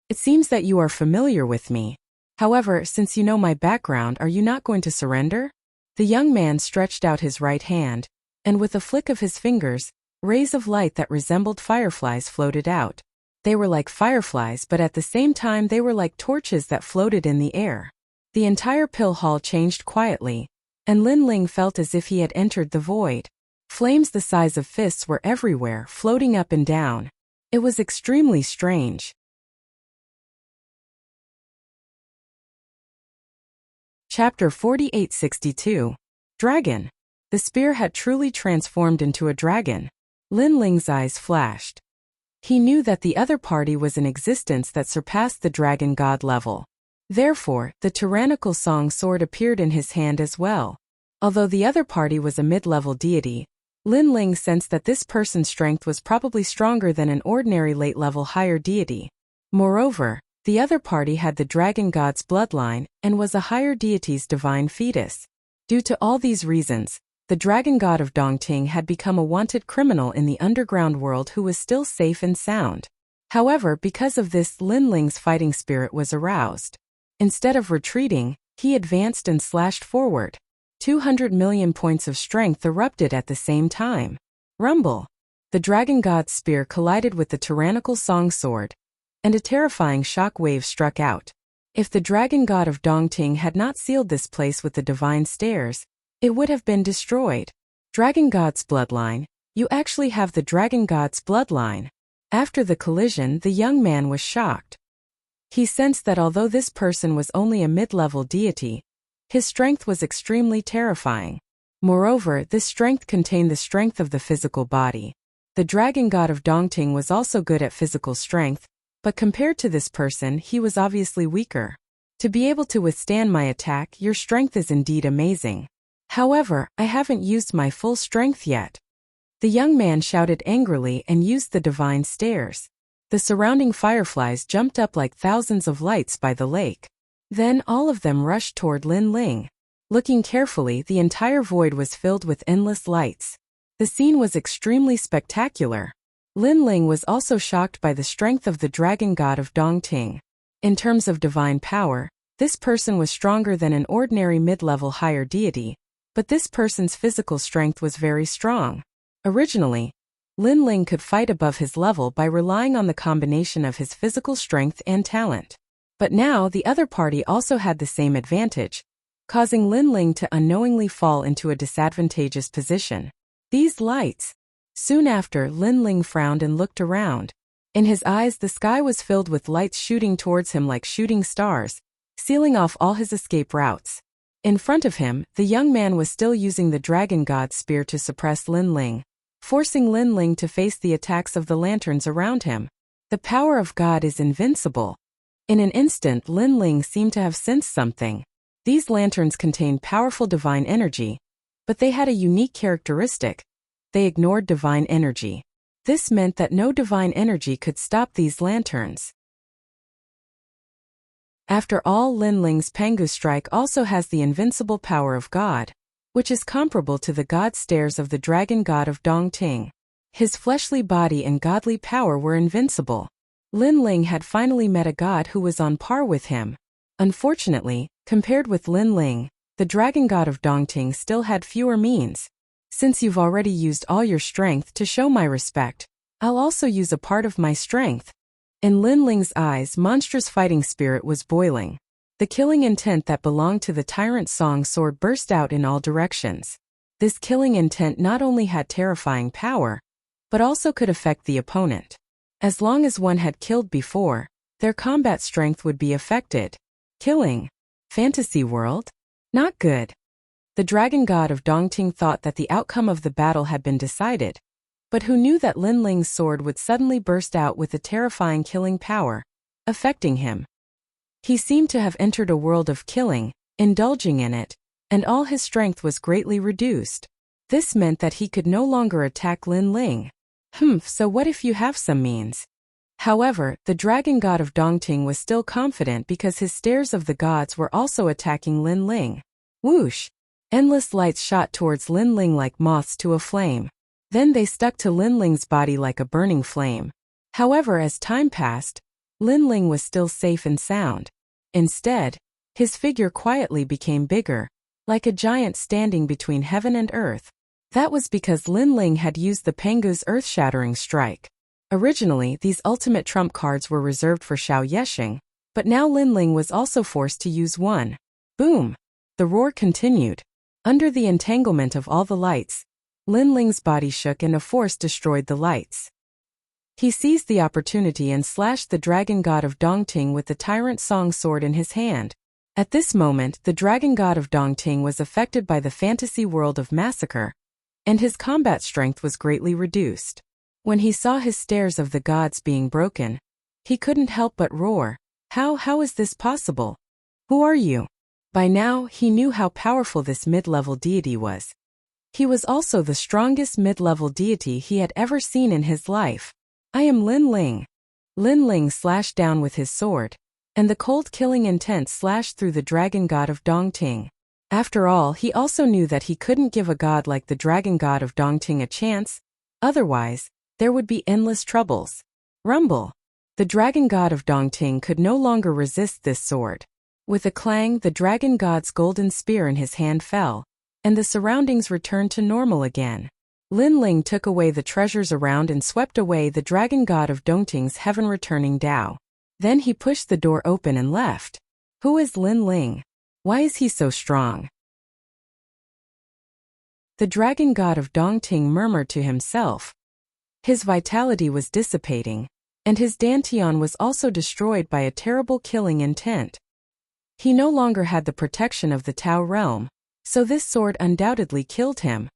It seems that you are familiar with me. However, since you know my background, are you not going to surrender?" The young man stretched out his right hand, and with a flick of his fingers, rays of light that resembled fireflies floated out. They were like fireflies, but at the same time they were like torches that floated in the air. The entire Pill Hall changed quietly, and Lin Ling felt as if he had entered the void. Flames the size of fists were everywhere, floating up and down. It was extremely strange. Chapter 4862. Dragon. The spear had truly transformed into a dragon. Lin Ling's eyes flashed. He knew that the other party was an existence that surpassed the dragon god level. Therefore, the tyrannical song sword appeared in his hand as well. Although the other party was a mid-level deity, Lin Ling sensed that this person's strength was probably stronger than an ordinary late-level higher deity. Moreover, the other party had the dragon god's bloodline and was a higher deity's divine fetus. Due to all these reasons, the dragon god of Dongting had become a wanted criminal in the underground world who was still safe and sound. However, because of this, Lin Ling's fighting spirit was aroused. Instead of retreating, he advanced and slashed forward. 200 million points of strength erupted at the same time. Rumble! The dragon god's spear collided with the tyrannical song sword. and a terrifying shock wave struck out. If the dragon god of Dongting had not sealed this place with the divine stairs, it would have been destroyed. Dragon god's bloodline. You actually have the dragon god's bloodline. After the collision, the young man was shocked. He sensed that although this person was only a mid-level deity, his strength was extremely terrifying. Moreover, this strength contained the strength of the physical body. The dragon god of Dongting was also good at physical strength, but compared to this person, he was obviously weaker. To be able to withstand my attack, your strength is indeed amazing. However, I haven't used my full strength yet. The young man shouted angrily and used the divine stairs. The surrounding fireflies jumped up like thousands of lights by the lake. Then all of them rushed toward Lin Ling. Looking carefully, the entire void was filled with endless lights. The scene was extremely spectacular. Lin Ling was also shocked by the strength of the dragon god of Dongting. In terms of divine power, this person was stronger than an ordinary mid-level higher deity, but this person's physical strength was very strong. Originally, Lin Ling could fight above his level by relying on the combination of his physical strength and talent. But now the other party also had the same advantage, causing Lin Ling to unknowingly fall into a disadvantageous position. These lights. Soon after, Lin Ling frowned and looked around. In his eyes, the sky was filled with lights shooting towards him like shooting stars, sealing off all his escape routes. In front of him, the young man was still using the dragon god's spear to suppress Lin Ling, forcing Lin Ling to face the attacks of the lanterns around him. The power of God is invincible. In an instant, Lin Ling seemed to have sensed something. These lanterns contained powerful divine energy, but they had a unique characteristic. They ignored divine energy. This meant that no divine energy could stop these lanterns. After all, Lin Ling's Pangu strike also has the invincible power of God, which is comparable to the god stairs of the dragon god of Dongting. His fleshly body and godly power were invincible. Lin Ling had finally met a god who was on par with him. Unfortunately, compared with Lin Ling, the dragon god of Dongting still had fewer means. Since you've already used all your strength to show my respect, I'll also use a part of my strength. In Lin Ling's eyes, monstrous fighting spirit was boiling. The killing intent that belonged to the tyrant song sword burst out in all directions. This killing intent not only had terrifying power, but also could affect the opponent. As long as one had killed before, their combat strength would be affected. Killing. Fantasy world? Not good. The dragon god of Dongting thought that the outcome of the battle had been decided, but who knew that Lin Ling's sword would suddenly burst out with a terrifying killing power, affecting him. He seemed to have entered a world of killing, indulging in it, and all his strength was greatly reduced. This meant that he could no longer attack Lin Ling. So what if you have some means? However, the dragon god of Dongting was still confident because his stairs of the gods were also attacking Lin Ling. Whoosh! Endless lights shot towards Lin Ling like moths to a flame. Then they stuck to Lin Ling's body like a burning flame. However, as time passed, Lin Ling was still safe and sound. Instead, his figure quietly became bigger, like a giant standing between heaven and earth. That was because Lin Ling had used the Pangu's earth-shattering strike. Originally, these ultimate trump cards were reserved for Xiao Yexing, but now Lin Ling was also forced to use one. Boom! The roar continued. Under the entanglement of all the lights, Lin Ling's body shook and a force destroyed the lights. He seized the opportunity and slashed the dragon god of Dongting with the tyrant song sword in his hand. At this moment, the dragon god of Dongting was affected by the fantasy world of massacre, and his combat strength was greatly reduced. When he saw his stairs of the gods being broken, he couldn't help but roar. How is this possible? Who are you? By now, he knew how powerful this mid-level deity was. He was also the strongest mid-level deity he had ever seen in his life. I am Lin Ling. Lin Ling slashed down with his sword, and the cold killing intent slashed through the dragon god of Dongting. After all, he also knew that he couldn't give a god like the dragon god of Dongting a chance. Otherwise, there would be endless troubles. Rumble. The dragon god of Dongting could no longer resist this sword. With a clang, the dragon god's golden spear in his hand fell, and the surroundings returned to normal again. Lin Ling took away the treasures around and swept away the dragon god of Dongting's heaven-returning Tao. Then he pushed the door open and left. Who is Lin Ling? Why is he so strong? The dragon god of Dongting murmured to himself. His vitality was dissipating, and his dantian was also destroyed by a terrible killing intent. He no longer had the protection of the Tao realm, so this sword undoubtedly killed him.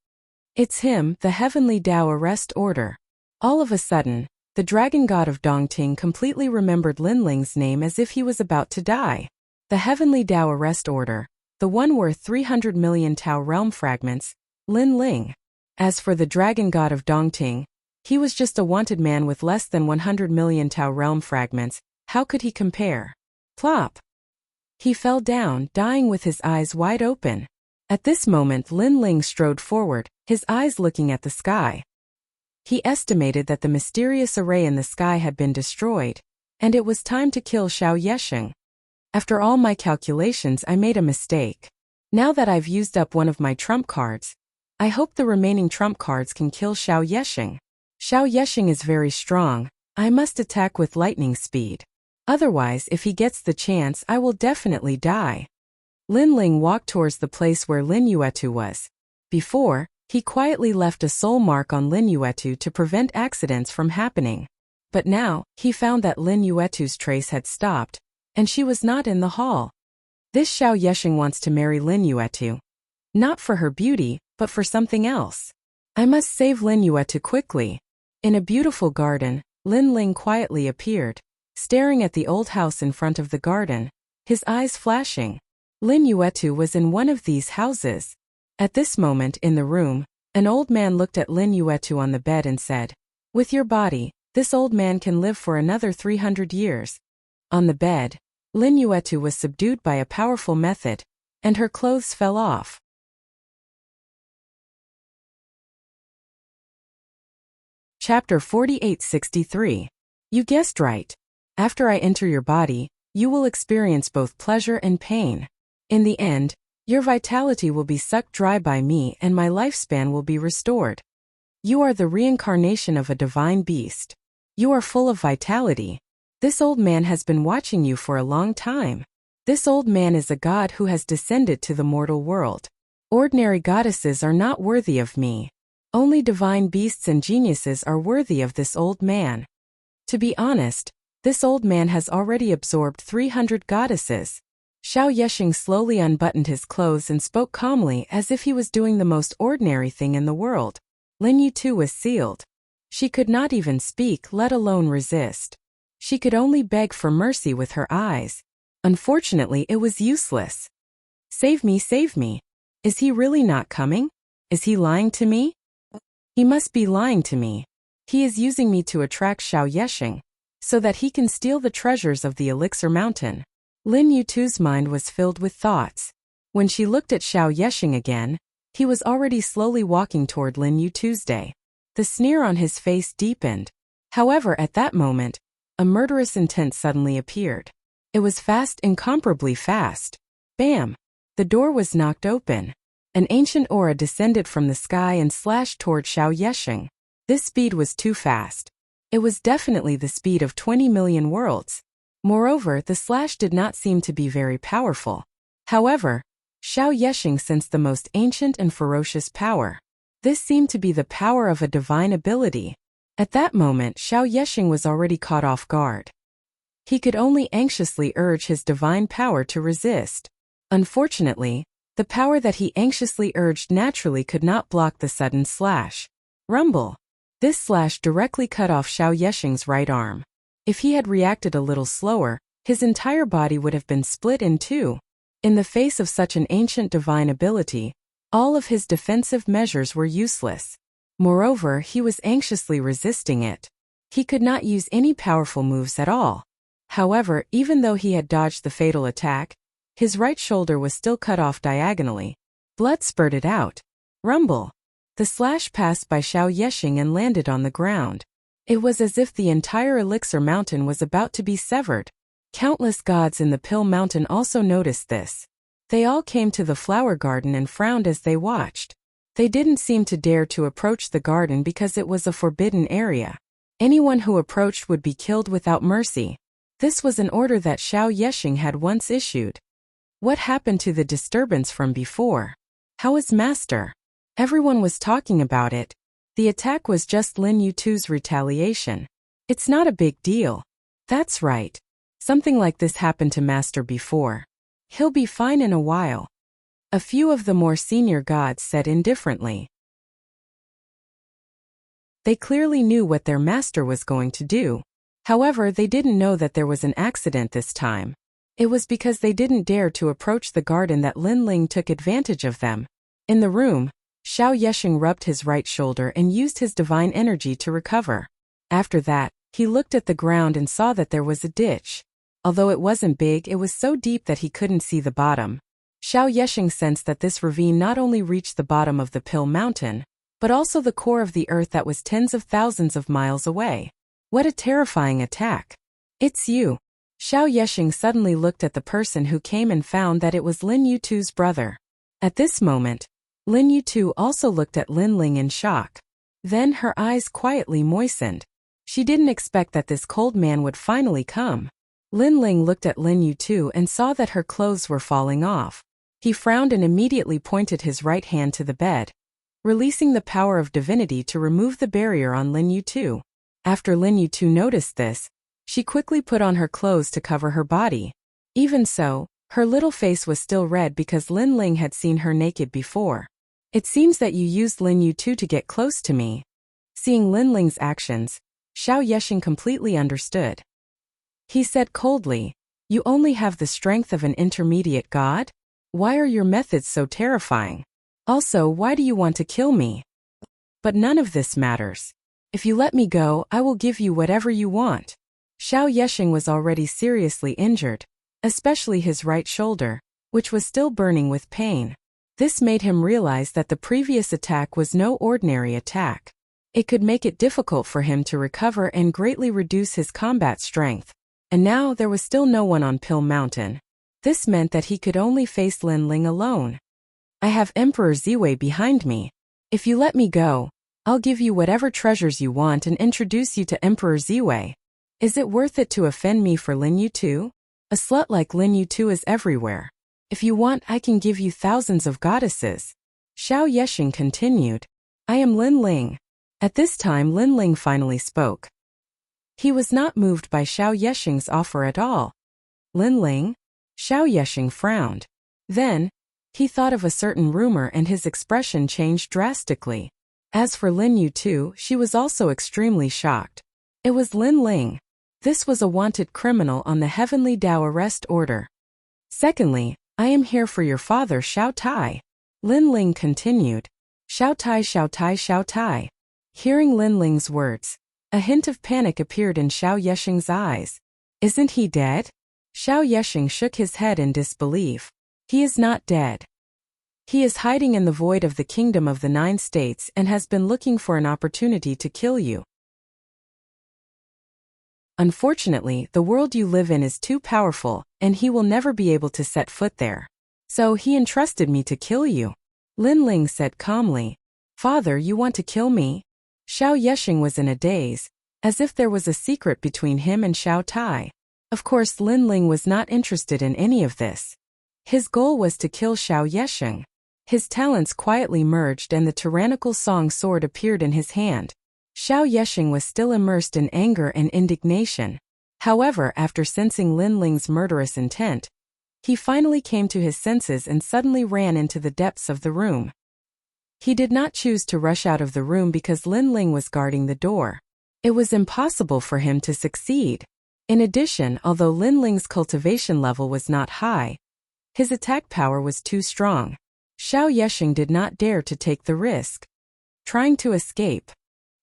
It's him, the heavenly Tao arrest order. All of a sudden, the dragon god of Dongting completely remembered Lin Ling's name as if he was about to die. The heavenly Tao arrest order, the one worth 300 million Tao realm fragments, Lin Ling. As for the dragon god of Dongting, he was just a wanted man with less than 100 million Tao realm fragments. How could he compare? Plop! He fell down, dying with his eyes wide open. At this moment Lin Ling strode forward, his eyes looking at the sky. He estimated that the mysterious array in the sky had been destroyed, and it was time to kill Xiao Yesheng. After all my calculations, I made a mistake. Now that I've used up one of my trump cards, I hope the remaining trump cards can kill Xiao Yesheng. Xiao Yesheng is very strong. I must attack with lightning speed. Otherwise, if he gets the chance, I will definitely die. Lin Ling walked towards the place where Lin Yuetu was. Before, he quietly left a soul mark on Lin Yuetu to prevent accidents from happening. But now, he found that Lin Yuetu's trace had stopped, and she was not in the hall. This Xiao Yesheng wants to marry Lin Yuetu. Not for her beauty, but for something else. I must save Lin Yuetu quickly. In a beautiful garden, Lin Ling quietly appeared, staring at the old house in front of the garden, his eyes flashing. Lin Yuetu was in one of these houses. At this moment in the room, an old man looked at Lin Yuetu on the bed and said, "With your body, this old man can live for another 300 years. On the bed, Lin Yuetu was subdued by a powerful method, and her clothes fell off. Chapter 4863. You guessed right. After I enter your body, you will experience both pleasure and pain. In the end, your vitality will be sucked dry by me and my lifespan will be restored. You are the reincarnation of a divine beast. You are full of vitality. This old man has been watching you for a long time. This old man is a god who has descended to the mortal world. Ordinary goddesses are not worthy of me. Only divine beasts and geniuses are worthy of this old man. To be honest, this old man has already absorbed 300 goddesses." Xiao Yesheng slowly unbuttoned his clothes and spoke calmly as if he was doing the most ordinary thing in the world. Lin Yu too was sealed. She could not even speak, let alone resist. She could only beg for mercy with her eyes. Unfortunately, it was useless. Save me, save me. Is he really not coming? Is he lying to me? He must be lying to me. He is using me to attract Xiao Yesheng, so that he can steal the treasures of the Elixir Mountain. Lin Yutu's mind was filled with thoughts. When she looked at Xiao Yesheng again, he was already slowly walking toward Lin Yutu's day. The sneer on his face deepened. However, at that moment, a murderous intent suddenly appeared. It was fast, incomparably fast. Bam! The door was knocked open. An ancient aura descended from the sky and slashed toward Xiao Yesheng. This speed was too fast. It was definitely the speed of 20 million worlds. Moreover, the slash did not seem to be very powerful. However, Xiao Yesheng sensed the most ancient and ferocious power. This seemed to be the power of a divine ability. At that moment, Xiao Yesheng was already caught off guard. He could only anxiously urge his divine power to resist. Unfortunately, the power that he anxiously urged naturally could not block the sudden slash. Rumble! This slash directly cut off Xiao Yesheng's right arm. If he had reacted a little slower, his entire body would have been split in two. In the face of such an ancient divine ability, all of his defensive measures were useless. Moreover, he was anxiously resisting it. He could not use any powerful moves at all. However, even though he had dodged the fatal attack, his right shoulder was still cut off diagonally. Blood spurted out. Rumble! The slash passed by Xiao Yesheng and landed on the ground. It was as if the entire Elixir Mountain was about to be severed. Countless gods in the Pill Mountain also noticed this. They all came to the flower garden and frowned as they watched. They didn't seem to dare to approach the garden because it was a forbidden area. Anyone who approached would be killed without mercy. This was an order that Xiao Yexing had once issued. What happened to the disturbance from before? How is Master? Everyone was talking about it. The attack was just Lin Yutu's retaliation. It's not a big deal. That's right. Something like this happened to Master before. He'll be fine in a while. A few of the more senior gods said indifferently. They clearly knew what their master was going to do. However, they didn't know that there was an accident this time. It was because they didn't dare to approach the garden that Lin Ling took advantage of them. In the room, Xiao Yexing rubbed his right shoulder and used his divine energy to recover. After that, he looked at the ground and saw that there was a ditch. Although it wasn't big, it was so deep that he couldn't see the bottom. Xiao Yexing sensed that this ravine not only reached the bottom of the Pill Mountain, but also the core of the earth that was tens of thousands of miles away. What a terrifying attack. It's you. Xiao Yexing suddenly looked at the person who came and found that it was Lin Yutu's brother. At this moment, Lin Yutu also looked at Lin Ling in shock. Then her eyes quietly moistened. She didn't expect that this cold man would finally come. Lin Ling looked at Lin Yutu and saw that her clothes were falling off. He frowned and immediately pointed his right hand to the bed, releasing the power of divinity to remove the barrier on Lin Yutu. After Lin Yutu noticed this, she quickly put on her clothes to cover her body. Even so, her little face was still red because Lin Ling had seen her naked before. It seems that you used Lin Yutu to get close to me. Seeing Lin Ling's actions, Xiao Yexing completely understood. He said coldly, "You only have the strength of an intermediate god? Why are your methods so terrifying? Also, why do you want to kill me? But none of this matters. If you let me go, I will give you whatever you want." Xiao Yexing was already seriously injured, especially his right shoulder, which was still burning with pain. This made him realize that the previous attack was no ordinary attack. It could make it difficult for him to recover and greatly reduce his combat strength. And now there was still no one on Pill Mountain. This meant that he could only face Lin Ling alone. "I have Emperor Ziwei behind me. If you let me go, I'll give you whatever treasures you want and introduce you to Emperor Ziwei. Is it worth it to offend me for Lin Yutu? A slut like Lin Yutu is everywhere. If you want, I can give you thousands of goddesses." Xiao Yexing continued. "I am Lin Ling." At this time Lin Ling finally spoke. He was not moved by Xiao Yexing's offer at all. "Lin Ling?" Xiao Yexing frowned. Then, he thought of a certain rumor and his expression changed drastically. As for Lin Yutu, she was also extremely shocked. It was Lin Ling. This was a wanted criminal on the Heavenly Dao arrest order. "Secondly, I am here for your father Xiao Tai." Lin Ling continued. "Xiao Tai, Xiao Tai, Xiao Tai." Hearing Lin Ling's words, a hint of panic appeared in Xiao Yexing's eyes. "Isn't he dead?" Xiao Yexing shook his head in disbelief. "He is not dead. He is hiding in the void of the kingdom of the 9 states and has been looking for an opportunity to kill you. Unfortunately, the world you live in is too powerful, and he will never be able to set foot there. So he entrusted me to kill you." Lin Ling said calmly. "Father, you want to kill me?" Xiao Yexing was in a daze, as if there was a secret between him and Xiao Tai. Of course, Lin Ling was not interested in any of this. His goal was to kill Xiao Yexing. His talents quietly merged and the tyrannical song sword appeared in his hand. Xiao Yexing was still immersed in anger and indignation. However, after sensing Lin Ling's murderous intent, he finally came to his senses and suddenly ran into the depths of the room. He did not choose to rush out of the room because Lin Ling was guarding the door. It was impossible for him to succeed. In addition, although Lin Ling's cultivation level was not high, his attack power was too strong. Xiao Yexing did not dare to take the risk. Trying to escape.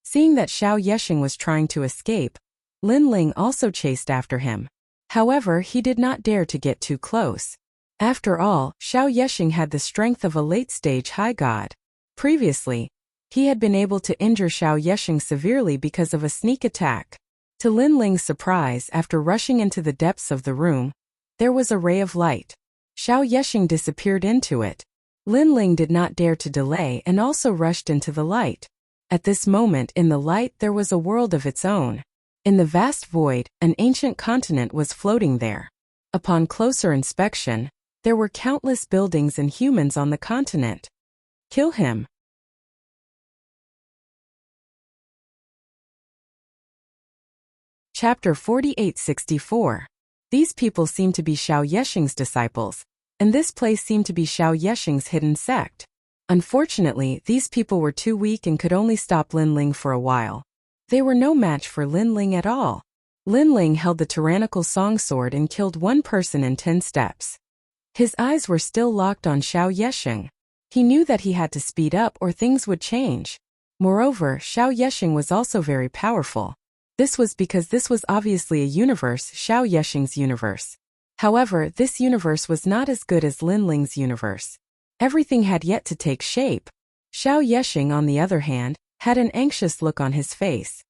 Seeing that Xiao Yexing was trying to escape, Lin Ling also chased after him. However, he did not dare to get too close. After all, Xiao Yexing had the strength of a late-stage high god. Previously, he had been able to injure Xiao Yexing severely because of a sneak attack. To Lin Ling's surprise, after rushing into the depths of the room, there was a ray of light. Xiao Yexing disappeared into it. Lin Ling did not dare to delay and also rushed into the light. At this moment in the light there was a world of its own. In the vast void, an ancient continent was floating there. Upon closer inspection, there were countless buildings and humans on the continent. Kill him. Chapter 4864. These people seem to be Xiao Yexing's disciples, and this place seemed to be Xiao Yexing's hidden sect. Unfortunately, these people were too weak and could only stop Lin Ling for a while. They were no match for Lin Ling at all. Lin Ling held the tyrannical song sword and killed one person in 10 steps. His eyes were still locked on Xiao Yexing. He knew that he had to speed up or things would change. Moreover, Xiao Yexing was also very powerful. This was because this was obviously a universe, Xiao Yexing's universe. However, this universe was not as good as Lin Ling's universe. Everything had yet to take shape. Xiao Yexing, on the other hand, had an anxious look on his face.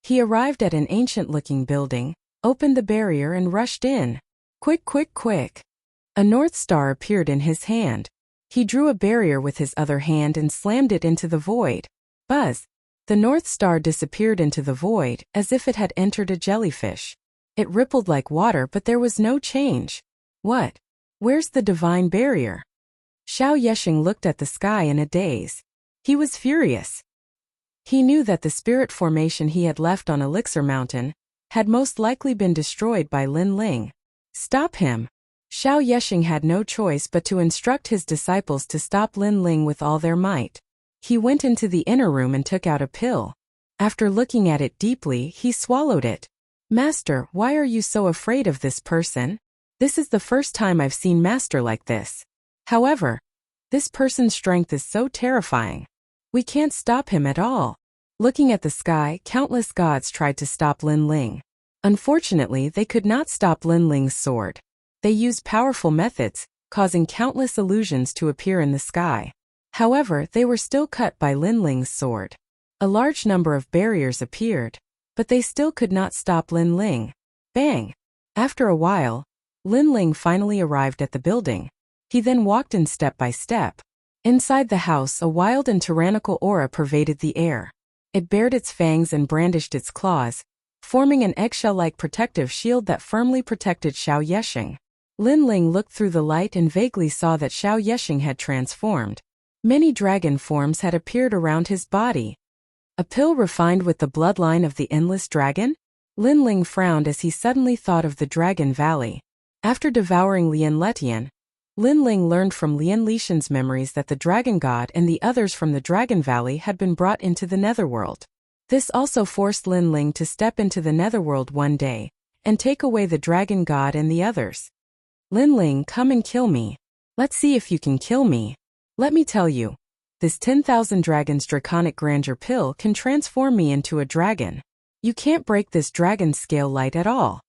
He arrived at an ancient-looking building, opened the barrier and rushed in. Quick, quick, quick. A North Star appeared in his hand. He drew a barrier with his other hand and slammed it into the void. Buzz. The North Star disappeared into the void, as if it had entered a jellyfish. It rippled like water, but there was no change. What? Where's the divine barrier? Xiao Yexing looked at the sky in a daze. He was furious. He knew that the spirit formation he had left on Elixir Mountain had most likely been destroyed by Lin Ling. Stop him! Xiao Yexing had no choice but to instruct his disciples to stop Lin Ling with all their might. He went into the inner room and took out a pill. After looking at it deeply, he swallowed it. Master, why are you so afraid of this person? This is the first time I've seen Master like this. However, this person's strength is so terrifying. We can't stop him at all. Looking at the sky, countless gods tried to stop Lin Ling. Unfortunately, they could not stop Lin Ling's sword. They used powerful methods, causing countless illusions to appear in the sky. However, they were still cut by Lin Ling's sword. A large number of barriers appeared, but they still could not stop Lin Ling. Bang! After a while, Lin Ling finally arrived at the building. He then walked in step by step. Inside the house, a wild and tyrannical aura pervaded the air. It bared its fangs and brandished its claws, forming an eggshell-like protective shield that firmly protected Xiao Yexing. Lin Ling looked through the light and vaguely saw that Xiao Yexing had transformed. Many dragon forms had appeared around his body. A pill refined with the bloodline of the endless dragon? Lin Ling frowned as he suddenly thought of the Dragon Valley. After devouring Lian Letian, Lin Ling learned from Lian Lishan's memories that the Dragon God and the others from the Dragon Valley had been brought into the Netherworld. This also forced Lin Ling to step into the Netherworld one day and take away the Dragon God and the others. Lin Ling, come and kill me. Let's see if you can kill me. Let me tell you, this 10,000 Dragons Draconic Grandeur pill can transform me into a dragon. You can't break this dragon scale light at all.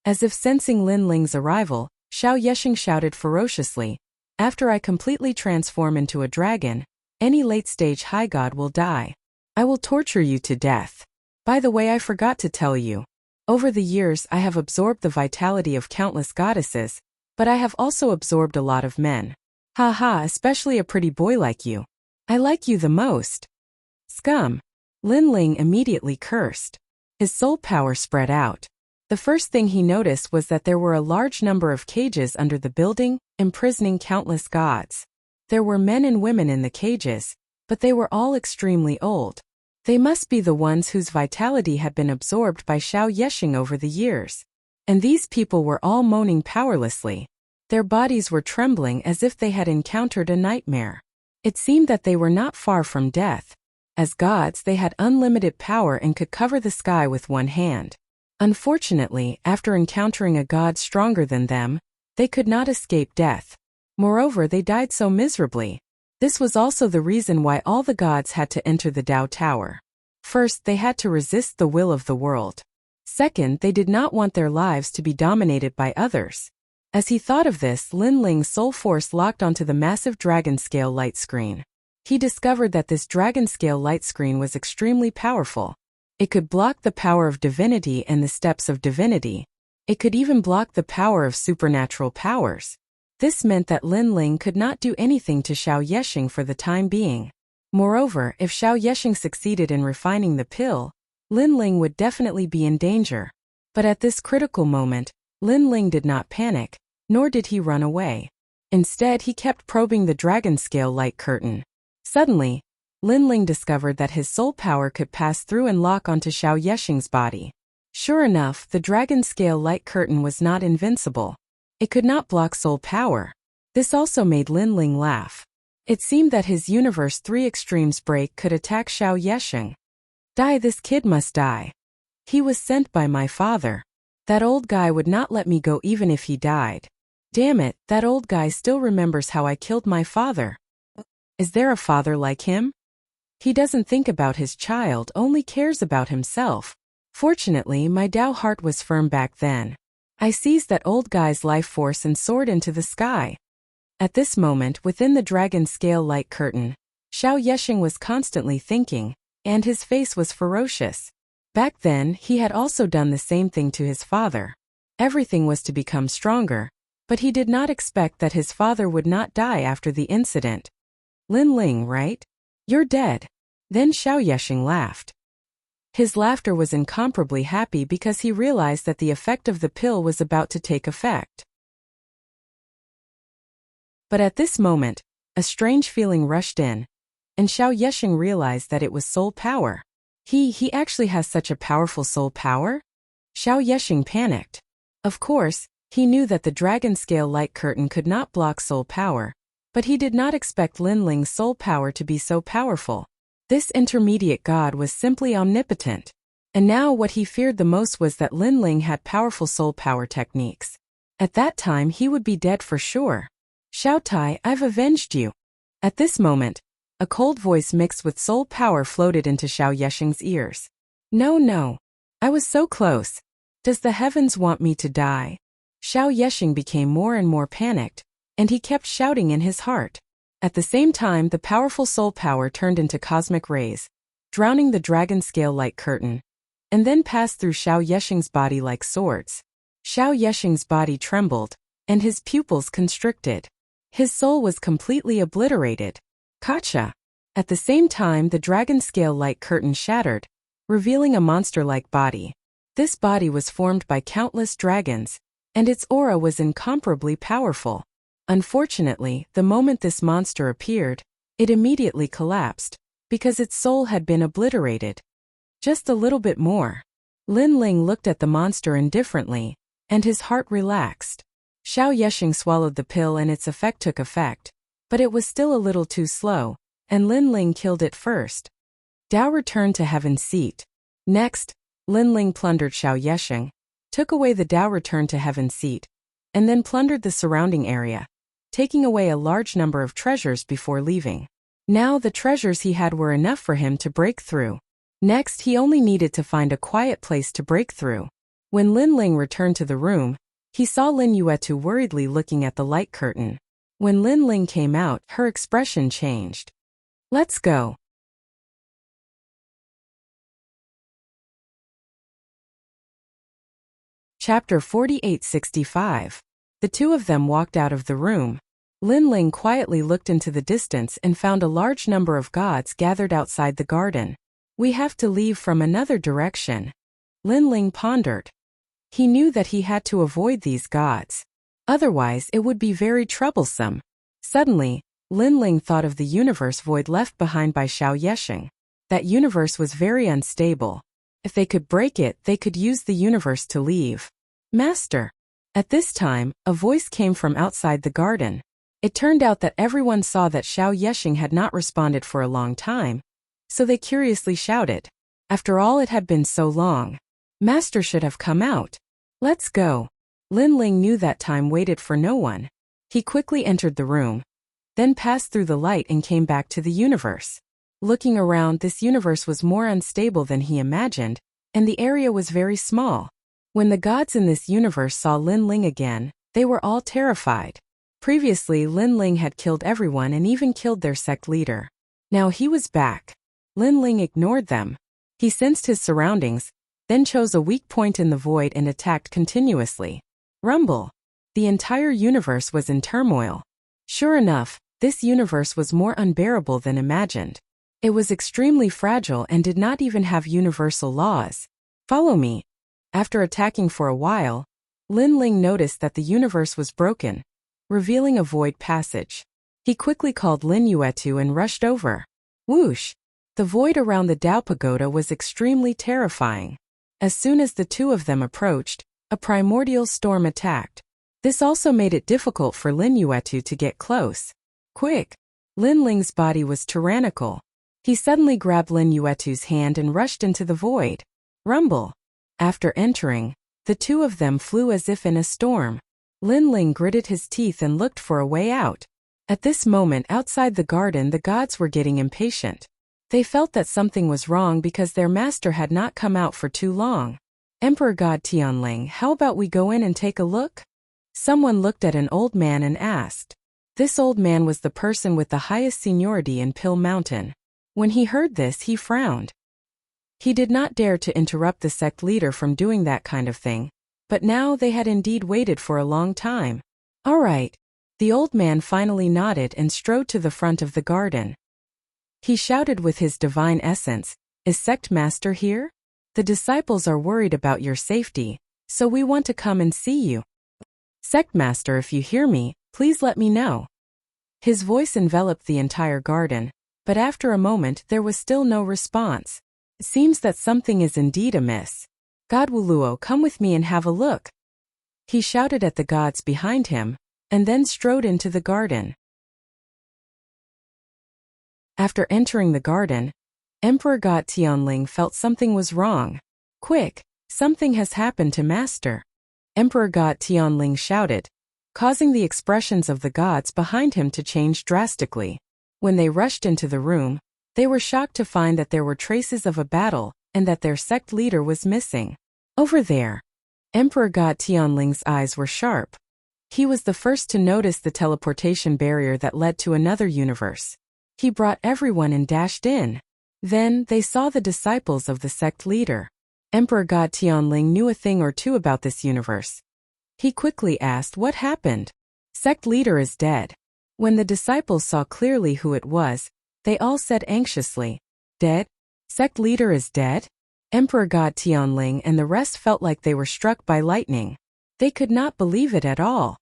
As if sensing Lin Ling's arrival, Xiao Yexing shouted ferociously, after I completely transform into a dragon, any late-stage high god will die. I will torture you to death. By the way, I forgot to tell you. Over the years, I have absorbed the vitality of countless goddesses, but I have also absorbed a lot of men. Haha, especially a pretty boy like you. I like you the most. Scum. Lin Ling immediately cursed. His soul power spread out. The first thing he noticed was that there were a large number of cages under the building, imprisoning countless gods. There were men and women in the cages, but they were all extremely old. They must be the ones whose vitality had been absorbed by Xiao Yexing over the years. And these people were all moaning powerlessly. Their bodies were trembling as if they had encountered a nightmare. It seemed that they were not far from death. As gods, they had unlimited power and could cover the sky with one hand. Unfortunately, after encountering a god stronger than them, they could not escape death. Moreover, they died so miserably. This was also the reason why all the gods had to enter the Dao Tower. First, they had to resist the will of the world. Second, they did not want their lives to be dominated by others. As he thought of this, Lin Ling's soul force locked onto the massive dragon scale light screen. He discovered that this dragon scale light screen was extremely powerful. It could block the power of divinity and the steps of divinity. It could even block the power of supernatural powers. This meant that Lin Ling could not do anything to Xiao Yexing for the time being. Moreover, if Xiao Yesheng succeeded in refining the pill, Lin Ling would definitely be in danger. But at this critical moment, Lin Ling did not panic, nor did he run away. Instead, he kept probing the dragon scale light curtain. Suddenly, Lin Ling discovered that his soul power could pass through and lock onto Xiao Yesheng's body. Sure enough, the dragon scale light curtain was not invincible. It could not block soul power. This also made Lin Ling laugh. It seemed that his Universe 3 Extremes break could attack Xiao Yesheng. Die, this kid must die. He was sent by my father. That old guy would not let me go even if he died. Damn it, that old guy still remembers how I killed my father. Is there a father like him? He doesn't think about his child, only cares about himself. Fortunately, my Dao heart was firm back then. I seized that old guy's life force and soared into the sky. At this moment, within the dragon scale light curtain, Xiao Yesheng was constantly thinking, and his face was ferocious. Back then, he had also done the same thing to his father. Everything was to become stronger, but he did not expect that his father would not die after the incident. Lin Ling, right? You're dead. Then Xiao Yesheng laughed. His laughter was incomparably happy because he realized that the effect of the pill was about to take effect. But at this moment, a strange feeling rushed in, and Xiao Yesheng realized that it was soul power. He actually has such a powerful soul power? Xiao Yesheng panicked. Of course, he knew that the dragon scale light curtain could not block soul power, but he did not expect Lin Ling's soul power to be so powerful. This intermediate god was simply omnipotent. And now what he feared the most was that Lin Ling had powerful soul power techniques. At that time he would be dead for sure. Xiao Tai, I've avenged you. At this moment, a cold voice mixed with soul power floated into Xiao Yesheng's ears. No. I was so close. Does the heavens want me to die? Xiao Yesheng became more and more panicked, and he kept shouting in his heart. At the same time, the powerful soul power turned into cosmic rays, drowning the dragon scale light curtain, and then passed through Xiao Yesheng's body like swords. Xiao Yesheng's body trembled, and his pupils constricted. His soul was completely obliterated. Gotcha! At the same time, the dragon scale light curtain shattered, revealing a monster-like body. This body was formed by countless dragons, and its aura was incomparably powerful. Unfortunately, the moment this monster appeared, it immediately collapsed, because its soul had been obliterated. Just a little bit more. Lin Ling looked at the monster indifferently, and his heart relaxed. Xiao Yesheng swallowed the pill and its effect took effect, but it was still a little too slow, and Lin Ling killed it first. Dao returned to heaven's seat. Next, Lin Ling plundered Xiao Yesheng, took away the Dao returned to heaven's seat, and then plundered the surrounding area, taking away a large number of treasures before leaving. Now the treasures he had were enough for him to break through. Next, he only needed to find a quiet place to break through. When Lin Ling returned to the room, he saw Lin Yuetu worriedly looking at the light curtain. When Lin Ling came out, her expression changed. Let's go. Chapter 4865. The two of them walked out of the room. Lin Ling quietly looked into the distance and found a large number of gods gathered outside the garden. We have to leave from another direction. Lin Ling pondered. He knew that he had to avoid these gods. Otherwise, it would be very troublesome. Suddenly, Lin Ling thought of the universe void left behind by Xiao Yesheng. That universe was very unstable. If they could break it, they could use the universe to leave. Master. At this time, a voice came from outside the garden. It turned out that everyone saw that Xiao Yesheng had not responded for a long time, so they curiously shouted. After all, it had been so long. Master should have come out. Let's go. Lin Ling knew that time waited for no one. He quickly entered the room, then passed through the light and came back to the universe. Looking around, this universe was more unstable than he imagined, and the area was very small. When the gods in this universe saw Lin Ling again, they were all terrified. Previously, Lin Ling had killed everyone and even killed their sect leader. Now he was back. Lin Ling ignored them. He sensed his surroundings, then chose a weak point in the void and attacked continuously. Rumble. The entire universe was in turmoil. Sure enough, this universe was more unbearable than imagined. It was extremely fragile and did not even have universal laws. Follow me. After attacking for a while, Lin Ling noticed that the universe was broken, revealing a void passage. He quickly called Lin Yuetu and rushed over. Whoosh! The void around the Dao Pagoda was extremely terrifying. As soon as the two of them approached, a primordial storm attacked. This also made it difficult for Lin Yuetu to get close. Quick! Lin Ling's body was tyrannical. He suddenly grabbed Lin Yuetu's hand and rushed into the void. Rumble! After entering, the two of them flew as if in a storm. Lin Ling gritted his teeth and looked for a way out. At this moment outside the garden, the gods were getting impatient. They felt that something was wrong because their master had not come out for too long. Emperor God Tianling, how about we go in and take a look? Someone looked at an old man and asked. This old man was the person with the highest seniority in Pill Mountain. When he heard this, he frowned. He did not dare to interrupt the sect leader from doing that kind of thing, but now they had indeed waited for a long time. All right. The old man finally nodded and strode to the front of the garden. He shouted with his divine essence, "Is sect master here? The disciples are worried about your safety, so we want to come and see you. Sect master, if you hear me, please let me know." His voice enveloped the entire garden, but after a moment there was still no response. It seems that something is indeed amiss. God Wuluo, come with me and have a look. He shouted at the gods behind him, and then strode into the garden. After entering the garden, Emperor God Tianling felt something was wrong. Quick, something has happened to Master. Emperor God Tianling shouted, causing the expressions of the gods behind him to change drastically. When they rushed into the room, they were shocked to find that there were traces of a battle and that their sect leader was missing. Over there. Emperor God Tianling's eyes were sharp. He was the first to notice the teleportation barrier that led to another universe. He brought everyone and dashed in. Then, they saw the disciples of the sect leader. Emperor God Tianling knew a thing or two about this universe. He quickly asked what happened. Sect leader is dead. When the disciples saw clearly who it was, they all said anxiously, "Dead? Sect leader is dead?" Emperor God Tianling and the rest felt like they were struck by lightning. They could not believe it at all.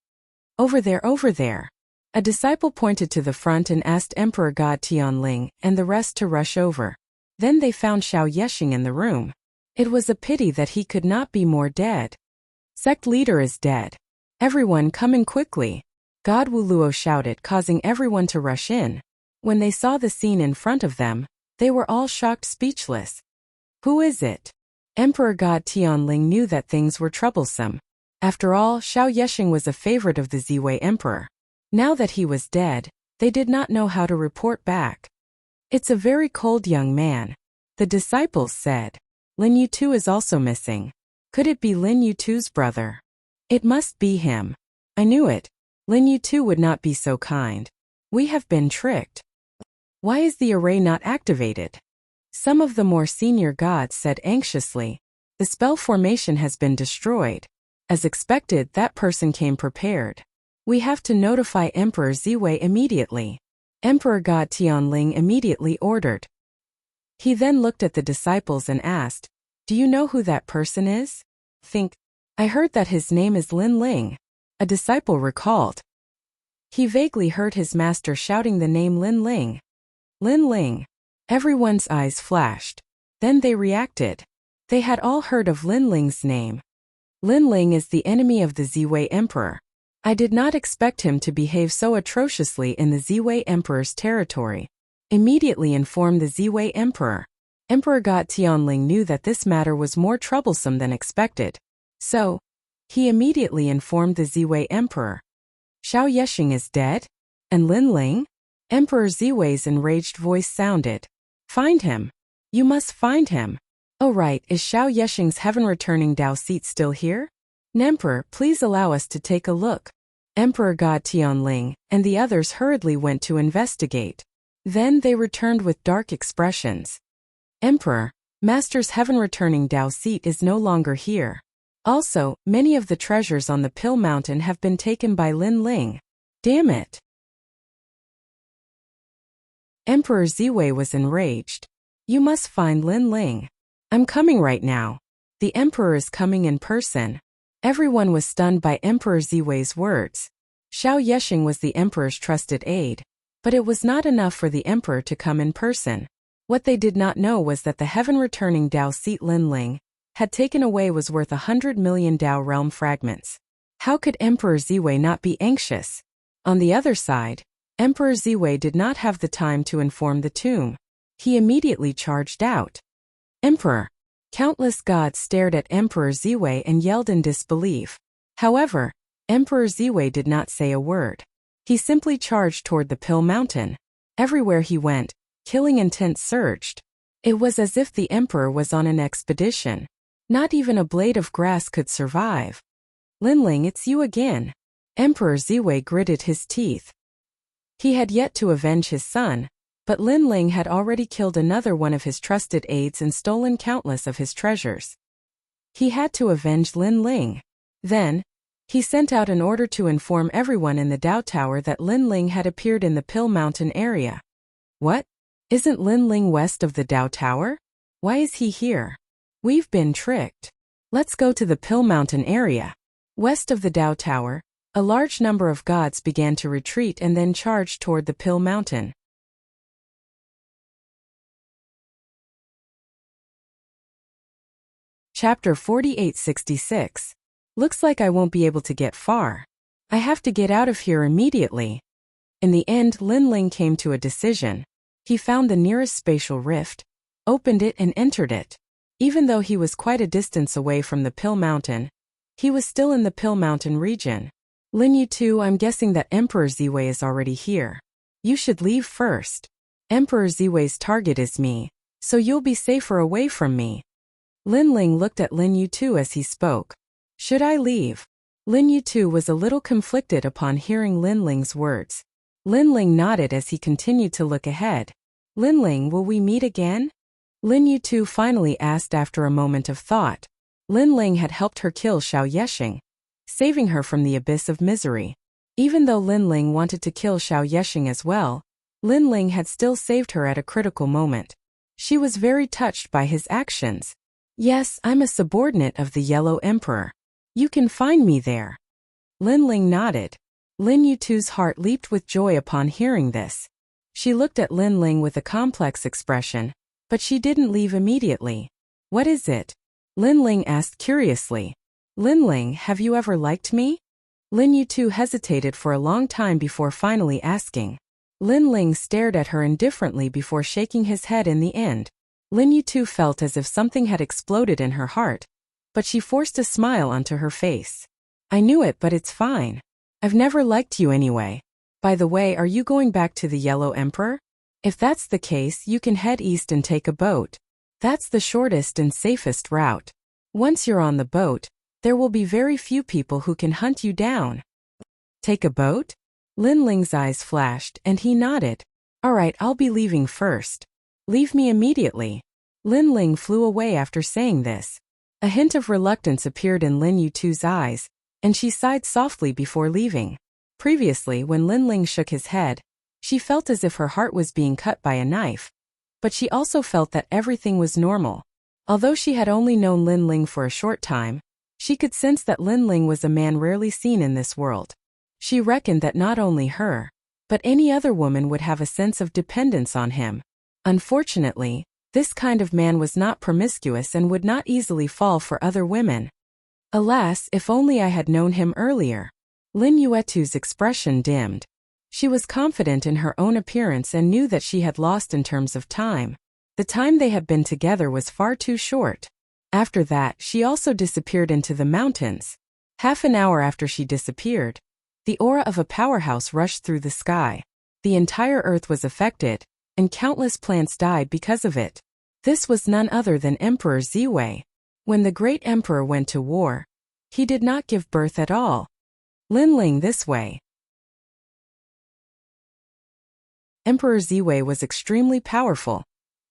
Over there, over there. A disciple pointed to the front and asked Emperor God Tianling and the rest to rush over. Then they found Xiao Yeshing in the room. It was a pity that he could not be more dead. Sect leader is dead. Everyone come in quickly. God Wuluo shouted, causing everyone to rush in. When they saw the scene in front of them, they were all shocked, speechless. Who is it? Emperor God Tianling knew that things were troublesome. After all, Xiao Yeshing was a favorite of the Ziwei Emperor. Now that he was dead, they did not know how to report back. It's a very cold young man. The disciples said. Lin Yutu is also missing. Could it be Lin Yutu's brother? It must be him. I knew it. Lin Yutu would not be so kind. We have been tricked. Why is the array not activated? Some of the more senior gods said anxiously. The spell formation has been destroyed. As expected, that person came prepared. We have to notify Emperor Ziwei immediately. Emperor God Tianling immediately ordered. He then looked at the disciples and asked, "Do you know who that person is?" I heard that his name is Lin Ling. A disciple recalled. He vaguely heard his master shouting the name Lin Ling. Lin Ling. Everyone's eyes flashed. Then they reacted. They had all heard of Lin Ling's name. Lin Ling is the enemy of the Ziwei Emperor. I did not expect him to behave so atrociously in the Ziwei Emperor's territory. Immediately inform the Ziwei Emperor. Emperor God Tianling knew that this matter was more troublesome than expected. So, he immediately informed the Ziwei Emperor. Xiao Yeshing is dead? And Lin Ling? Emperor Ziwei's enraged voice sounded. Find him. You must find him. Oh right, is Xiao Yeshing's heaven-returning Dao seat still here? Emperor, please allow us to take a look. Emperor God Tianling and the others hurriedly went to investigate. Then they returned with dark expressions. Emperor, Master's heaven-returning Dao seat is no longer here. Also, many of the treasures on the Pill Mountain have been taken by Lin Ling. Damn it. Emperor Ziwei was enraged. You must find Lin Ling. I'm coming right now. The emperor is coming in person. Everyone was stunned by Emperor Ziwei's words. Xiao Yexing was the emperor's trusted aide. But it was not enough for the emperor to come in person. What they did not know was that the heaven-returning Dao seat Lin Ling had taken away was worth 100 million Dao realm fragments. How could Emperor Ziwei not be anxious? On the other side, Emperor Ziwei did not have the time to inform the tomb. He immediately charged out. Emperor! Countless gods stared at Emperor Ziwei and yelled in disbelief. However, Emperor Ziwei did not say a word. He simply charged toward the Pill Mountain. Everywhere he went, killing intent surged. It was as if the emperor was on an expedition. Not even a blade of grass could survive. Lin Ling, it's you again. Emperor Ziwei gritted his teeth. He had yet to avenge his son, but Lin Ling had already killed another one of his trusted aides and stolen countless of his treasures. He had to avenge Lin Ling. Then, he sent out an order to inform everyone in the Dao Tower that Lin Ling had appeared in the Pill Mountain area. What? Isn't Lin Ling west of the Dao Tower? Why is he here? We've been tricked. Let's go to the Pill Mountain area. West of the Dao Tower, a large number of gods began to retreat and then charged toward the Pill Mountain. Chapter 4866. Looks like I won't be able to get far. I have to get out of here immediately. In the end, Lin Ling came to a decision. He found the nearest spatial rift, opened it and entered it. Even though he was quite a distance away from the Pill Mountain, he was still in the Pill Mountain region. Lin Yu too, I'm guessing that Emperor Ziwei is already here. You should leave first. Emperor Ziwei's target is me, so you'll be safer away from me. Lin Ling looked at Lin Yu too as he spoke. Should I leave? Lin Yu too was a little conflicted upon hearing Lin Ling's words. Lin Ling nodded as he continued to look ahead. Lin Ling, will we meet again? Lin Yu too finally asked after a moment of thought. Lin Ling had helped her kill Xiao Yexing, saving her from the abyss of misery. Even though Lin Ling wanted to kill Xiao Yexing as well, Lin Ling had still saved her at a critical moment. She was very touched by his actions. Yes, I'm a subordinate of the Yellow Emperor. You can find me there. Lin Ling nodded. Lin Yu too's heart leaped with joy upon hearing this. She looked at Lin Ling with a complex expression, but she didn't leave immediately. What is it? Lin Ling asked curiously. Lin Ling, have you ever liked me? Lin Yu too hesitated for a long time before finally asking. Lin Ling stared at her indifferently before shaking his head in the end. Lin Yu too felt as if something had exploded in her heart, but she forced a smile onto her face. I knew it, but it's fine. I've never liked you anyway. By the way, are you going back to the Yellow Emperor? If that's the case, you can head east and take a boat. That's the shortest and safest route. Once you're on the boat, there will be very few people who can hunt you down. Take a boat? Lin Ling's eyes flashed and he nodded. All right, I'll be leaving first. Leave me immediately. Lin Ling flew away after saying this. A hint of reluctance appeared in Lin Yu too's eyes, and she sighed softly before leaving. Previously, when Lin Ling shook his head, she felt as if her heart was being cut by a knife. But she also felt that everything was normal. Although she had only known Lin Ling for a short time, she could sense that Lin Ling was a man rarely seen in this world. She reckoned that not only her, but any other woman would have a sense of dependence on him. Unfortunately, this kind of man was not promiscuous and would not easily fall for other women. Alas, if only I had known him earlier. Lin Yuetu's expression dimmed. She was confident in her own appearance and knew that she had lost in terms of time. The time they had been together was far too short. After that, she also disappeared into the mountains. Half an hour after she disappeared, the aura of a powerhouse rushed through the sky. The entire earth was affected, and countless plants died because of it. This was none other than Emperor Ziwei. When the great emperor went to war, he did not give birth at all. Lin Ling, this way. Emperor Ziwei was extremely powerful,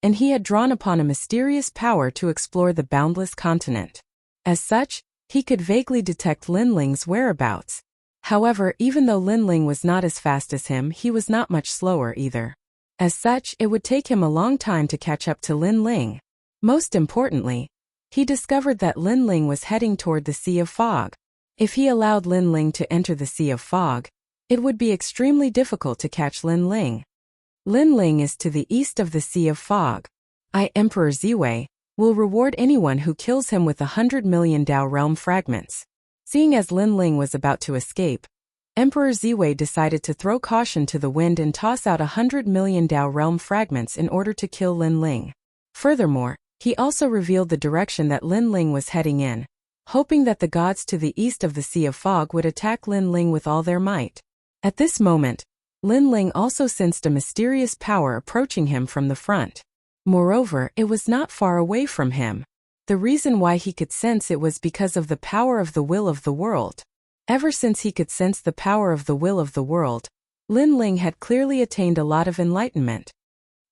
and he had drawn upon a mysterious power to explore the boundless continent. As such, he could vaguely detect Lin Ling's whereabouts. However, even though Lin Ling was not as fast as him, he was not much slower either. As such, it would take him a long time to catch up to Lin Ling. Most importantly, he discovered that Lin Ling was heading toward the Sea of Fog. If he allowed Lin Ling to enter the Sea of Fog, it would be extremely difficult to catch Lin Ling. Lin Ling is to the east of the Sea of Fog. I, Emperor Ziwei, will reward anyone who kills him with 100 million Dao Realm fragments. Seeing as Lin Ling was about to escape, Emperor Ziwei decided to throw caution to the wind and toss out 100 million Dao Realm fragments in order to kill Lin Ling. Furthermore, he also revealed the direction that Lin Ling was heading in, hoping that the gods to the east of the Sea of Fog would attack Lin Ling with all their might. At this moment, Lin Ling also sensed a mysterious power approaching him from the front. Moreover, it was not far away from him. The reason why he could sense it was because of the power of the will of the world. Ever since he could sense the power of the will of the world, Lin Ling had clearly attained a lot of enlightenment.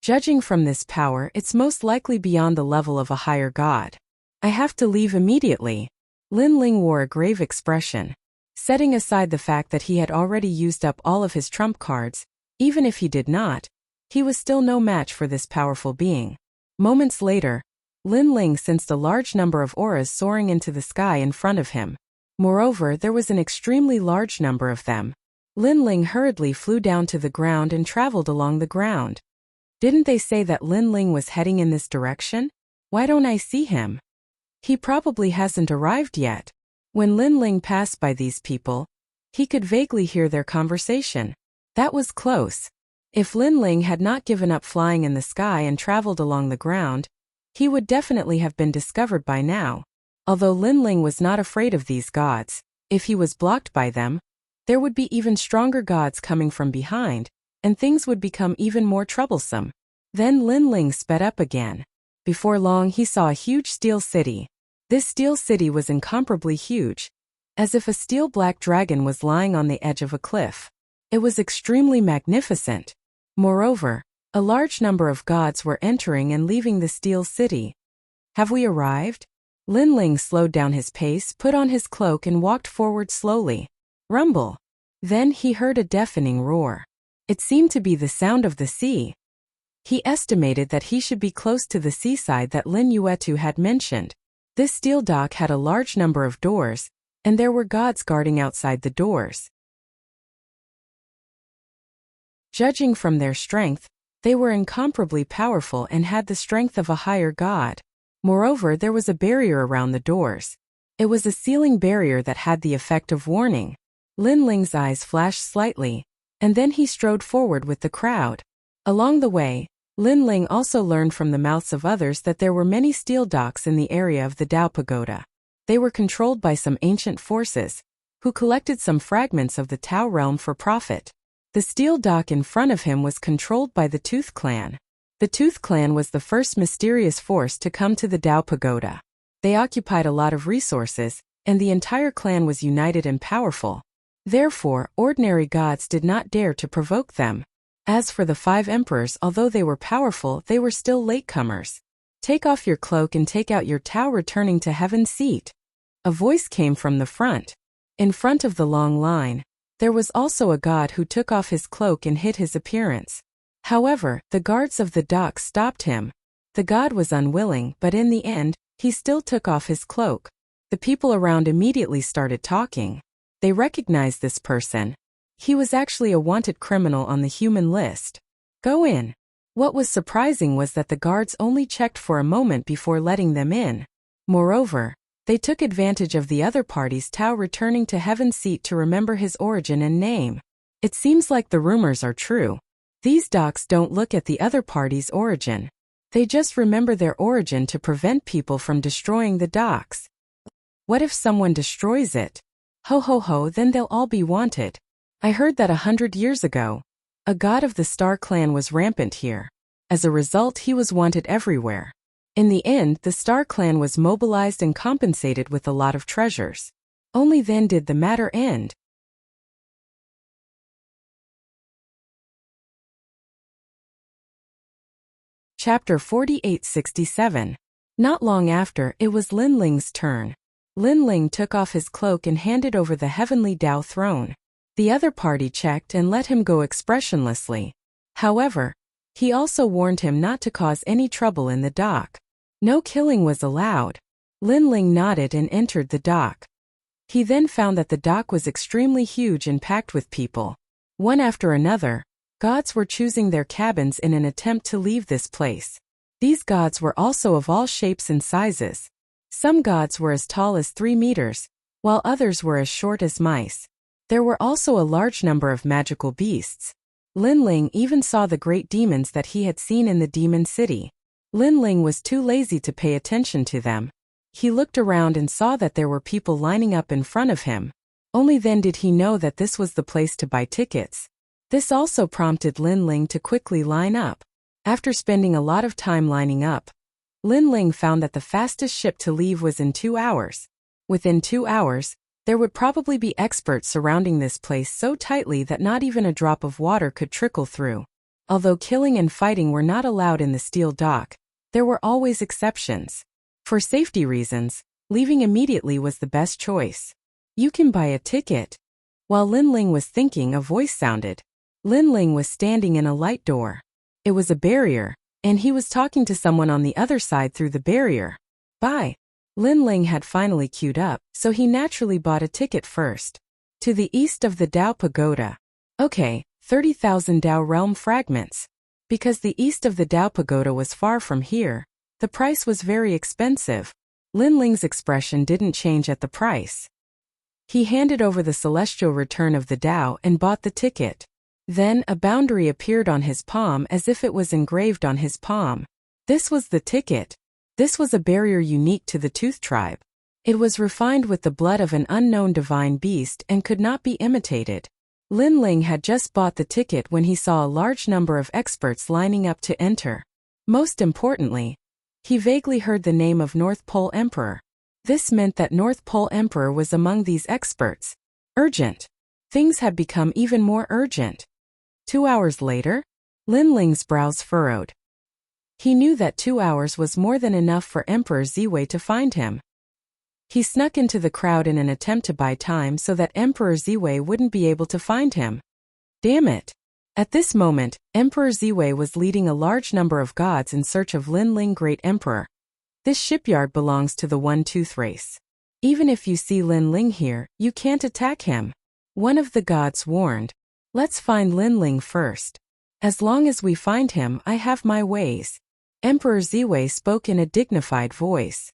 Judging from this power, it's most likely beyond the level of a higher god. I have to leave immediately. Lin Ling wore a grave expression. Setting aside the fact that he had already used up all of his trump cards, even if he did not, he was still no match for this powerful being. Moments later, Lin Ling sensed a large number of auras soaring into the sky in front of him. Moreover, there was an extremely large number of them. Lin Ling hurriedly flew down to the ground and traveled along the ground. Didn't they say that Lin Ling was heading in this direction? Why don't I see him? He probably hasn't arrived yet. When Lin Ling passed by these people, he could vaguely hear their conversation. That was close. If Lin Ling had not given up flying in the sky and traveled along the ground, he would definitely have been discovered by now. Although Lin Ling was not afraid of these gods, if he was blocked by them, there would be even stronger gods coming from behind, and things would become even more troublesome. Then Lin Ling sped up again. Before long he saw a huge steel city. This steel city was incomparably huge, as if a steel-black dragon was lying on the edge of a cliff. It was extremely magnificent. Moreover, a large number of gods were entering and leaving the steel city. Have we arrived? Lin Ling slowed down his pace, put on his cloak and walked forward slowly. Rumble. Then he heard a deafening roar. It seemed to be the sound of the sea. He estimated that he should be close to the seaside that Lin Yuetu had mentioned. This steel dock had a large number of doors, and there were gods guarding outside the doors. Judging from their strength, they were incomparably powerful and had the strength of a higher god. Moreover, there was a barrier around the doors. It was a sealing barrier that had the effect of warning. Lin Ling's eyes flashed slightly, and then he strode forward with the crowd. Along the way, Lin Ling also learned from the mouths of others that there were many steel docks in the area of the Dao Pagoda. They were controlled by some ancient forces, who collected some fragments of the Tao realm for profit. The steel dock in front of him was controlled by the Tooth Clan. The Tooth Clan was the first mysterious force to come to the Dao Pagoda. They occupied a lot of resources, and the entire clan was united and powerful. Therefore, ordinary gods did not dare to provoke them. As for the 5 emperors, although they were powerful, they were still latecomers. Take off your cloak and take out your Tao, returning to heaven's seat. A voice came from the front. In front of the long line, there was also a god who took off his cloak and hid his appearance. However, the guards of the dock stopped him. The god was unwilling, but in the end, he still took off his cloak. The people around immediately started talking. They recognized this person. He was actually a wanted criminal on the human list. Go in. What was surprising was that the guards only checked for a moment before letting them in. Moreover, they took advantage of the other party's Tao returning to heaven's seat to remember his origin and name. It seems like the rumors are true. These docks don't look at the other party's origin. They just remember their origin to prevent people from destroying the docks. What if someone destroys it? Ho ho ho, then they'll all be wanted. I heard that 100 years ago, a god of the Star Clan was rampant here. As a result, he was wanted everywhere. In the end, the Star Clan was mobilized and compensated with a lot of treasures. Only then did the matter end. Chapter 4867. Not long after, it was Lin Ling's turn. Lin Ling took off his cloak and handed over the heavenly Dao throne. The other party checked and let him go expressionlessly. However, He also warned him not to cause any trouble in the dock. No killing was allowed. Lin Ling nodded and entered the dock. He then found that the dock was extremely huge and packed with people. One after another, gods were choosing their cabins in an attempt to leave this place. These gods were also of all shapes and sizes. Some gods were as tall as 3 meters, while others were as short as mice. There were also a large number of magical beasts. Lin Ling even saw the great demons that he had seen in the demon city. Lin Ling was too lazy to pay attention to them. He looked around and saw that there were people lining up in front of him. Only then did he know that this was the place to buy tickets. This also prompted Lin Ling to quickly line up. After spending a lot of time lining up, Lin Ling found that the fastest ship to leave was in 2 hours. Within 2 hours, there would probably be experts surrounding this place so tightly that not even a drop of water could trickle through. Although killing and fighting were not allowed in the steel dock, there were always exceptions. For safety reasons, leaving immediately was the best choice. You can buy a ticket. While Lin Ling was thinking, a voice sounded. Lin Ling was standing in a light door. It was a barrier, and he was talking to someone on the other side through the barrier. Buy. Lin Ling had finally queued up, so he naturally bought a ticket first. To the east of the Dao Pagoda. Okay, 30,000 Dao realm fragments. Because the east of the Dao Pagoda was far from here, the price was very expensive. Lin Ling's expression didn't change at the price. He handed over the celestial return of the Dao and bought the ticket. Then a boundary appeared on his palm as if it was engraved on his palm. This was the ticket. This was a barrier unique to the Tooth tribe. It was refined with the blood of an unknown divine beast and could not be imitated. Lin Ling had just bought the ticket when he saw a large number of experts lining up to enter. Most importantly, he vaguely heard the name of North Pole Emperor. This meant that North Pole Emperor was among these experts. Urgent. Things had become even more urgent. 2 hours later, Lin Ling's brows furrowed. He knew that 2 hours was more than enough for Emperor Ziwei to find him. He snuck into the crowd in an attempt to buy time so that Emperor Ziwei wouldn't be able to find him. Damn it! At this moment, Emperor Ziwei was leading a large number of gods in search of Lin Ling Great Emperor. This shipyard belongs to the One-Tooth race. Even if you see Lin Ling here, you can't attack him. One of the gods warned. Let's find Lin Ling first. As long as we find him, I have my ways. Emperor Ziwei spoke in a dignified voice.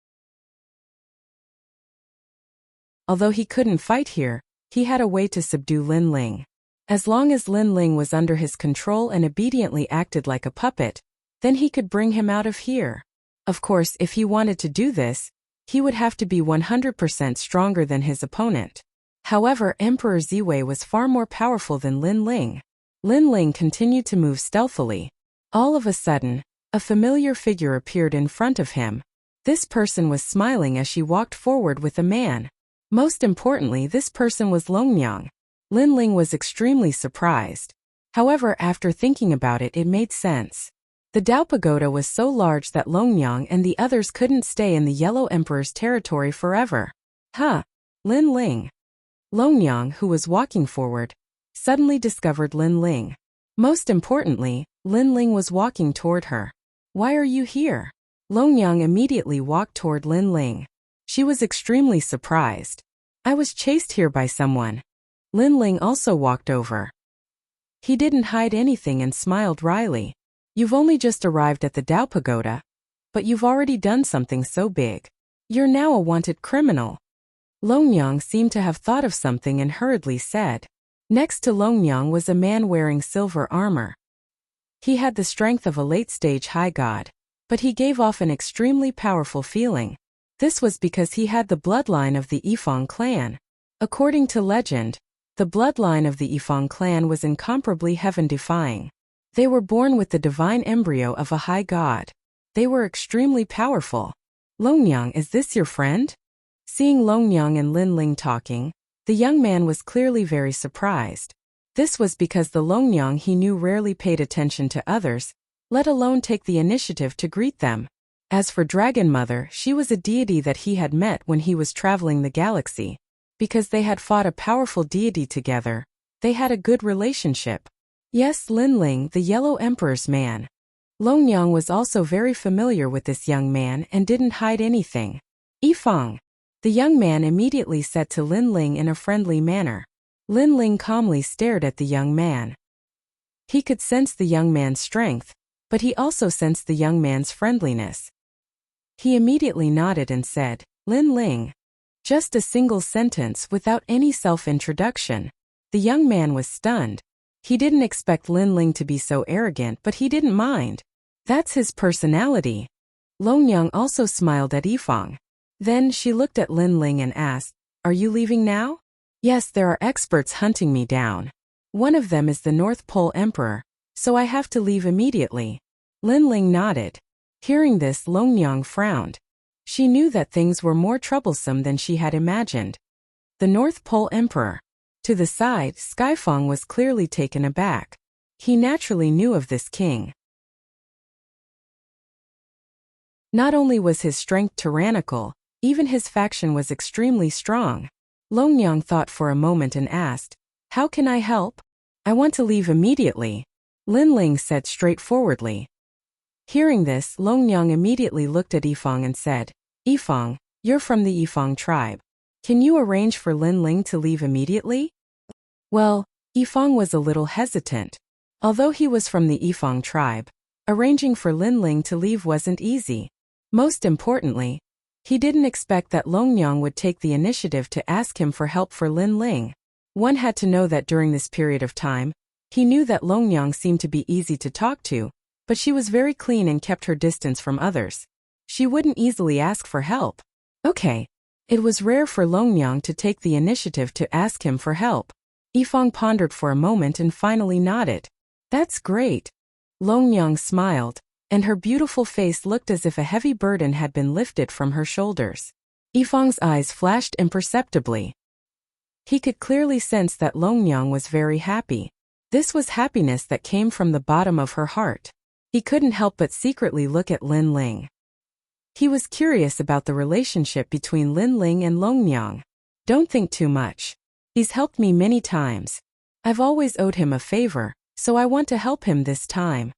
Although he couldn't fight here, he had a way to subdue Lin Ling. As long as Lin Ling was under his control and obediently acted like a puppet, then he could bring him out of here. Of course, if he wanted to do this, he would have to be 100% stronger than his opponent. However, Emperor Ziwei was far more powerful than Lin Ling. Lin Ling continued to move stealthily. All of a sudden, a familiar figure appeared in front of him. This person was smiling as she walked forward with a man. Most importantly, this person was Longyang. Lin Ling was extremely surprised. However, after thinking about it, it made sense. The Dao Pagoda was so large that Longyang and the others couldn't stay in the Yellow Emperor's territory forever. Huh. Lin Ling. Longyang, who was walking forward, suddenly discovered Lin Ling. Most importantly, Lin Ling was walking toward her. Why are you here? Longyang immediately walked toward Lin Ling. She was extremely surprised. I was chased here by someone. Lin Ling also walked over. He didn't hide anything and smiled wryly. You've only just arrived at the Dao Pagoda, but you've already done something so big. You're now a wanted criminal. Longyang seemed to have thought of something and hurriedly said. Next to Longyang was a man wearing silver armor. He had the strength of a late-stage high god, but he gave off an extremely powerful feeling. This was because he had the bloodline of the Yifeng clan. According to legend, the bloodline of the Yifeng clan was incomparably heaven-defying. They were born with the divine embryo of a high god. They were extremely powerful. Longyang, is this your friend? Seeing Longyang and Lin Ling talking, the young man was clearly very surprised. This was because the Longyang he knew rarely paid attention to others, let alone take the initiative to greet them. As for Dragon Mother, she was a deity that he had met when he was traveling the galaxy. Because they had fought a powerful deity together, they had a good relationship. Yes, Lin Ling, the Yellow Emperor's man. Long Yang was also very familiar with this young man and didn't hide anything. Yifang. The young man immediately said to Lin Ling in a friendly manner. Lin Ling calmly stared at the young man. He could sense the young man's strength, but he also sensed the young man's friendliness. He immediately nodded and said, Lin Ling. Just a single sentence without any self-introduction. The young man was stunned. He didn't expect Lin Ling to be so arrogant, but he didn't mind. That's his personality. Long Yang also smiled at Yifang. Then she looked at Lin Ling and asked, Are you leaving now? Yes, there are experts hunting me down. One of them is the North Pole Emperor, so I have to leave immediately. Lin Ling nodded. Hearing this, Long Yang frowned. She knew that things were more troublesome than she had imagined. The North Pole Emperor. To the side, Skyfang was clearly taken aback. He naturally knew of this king. Not only was his strength tyrannical, even his faction was extremely strong. Long Yang thought for a moment and asked, How can I help? I want to leave immediately. Lin Ling said straightforwardly. Hearing this, Long Yang immediately looked at Yifang and said, Yifang, you're from the Yifang tribe. Can you arrange for Lin Ling to leave immediately? Well, Yifang was a little hesitant. Although he was from the Yifang tribe, arranging for Lin Ling to leave wasn't easy. Most importantly, he didn't expect that Long Yang would take the initiative to ask him for help for Lin Ling. One had to know that during this period of time, he knew that Long Yang seemed to be easy to talk to, but she was very clean and kept her distance from others. She wouldn't easily ask for help. Okay. It was rare for Long Yang to take the initiative to ask him for help. Yifang pondered for a moment and finally nodded. That's great. Long Yang smiled, and her beautiful face looked as if a heavy burden had been lifted from her shoulders. Yifang's eyes flashed imperceptibly. He could clearly sense that Long Yang was very happy. This was happiness that came from the bottom of her heart. He couldn't help but secretly look at Lin Ling. He was curious about the relationship between Lin Ling and Long Yang. Don't think too much. He's helped me many times. I've always owed him a favor, so I want to help him this time.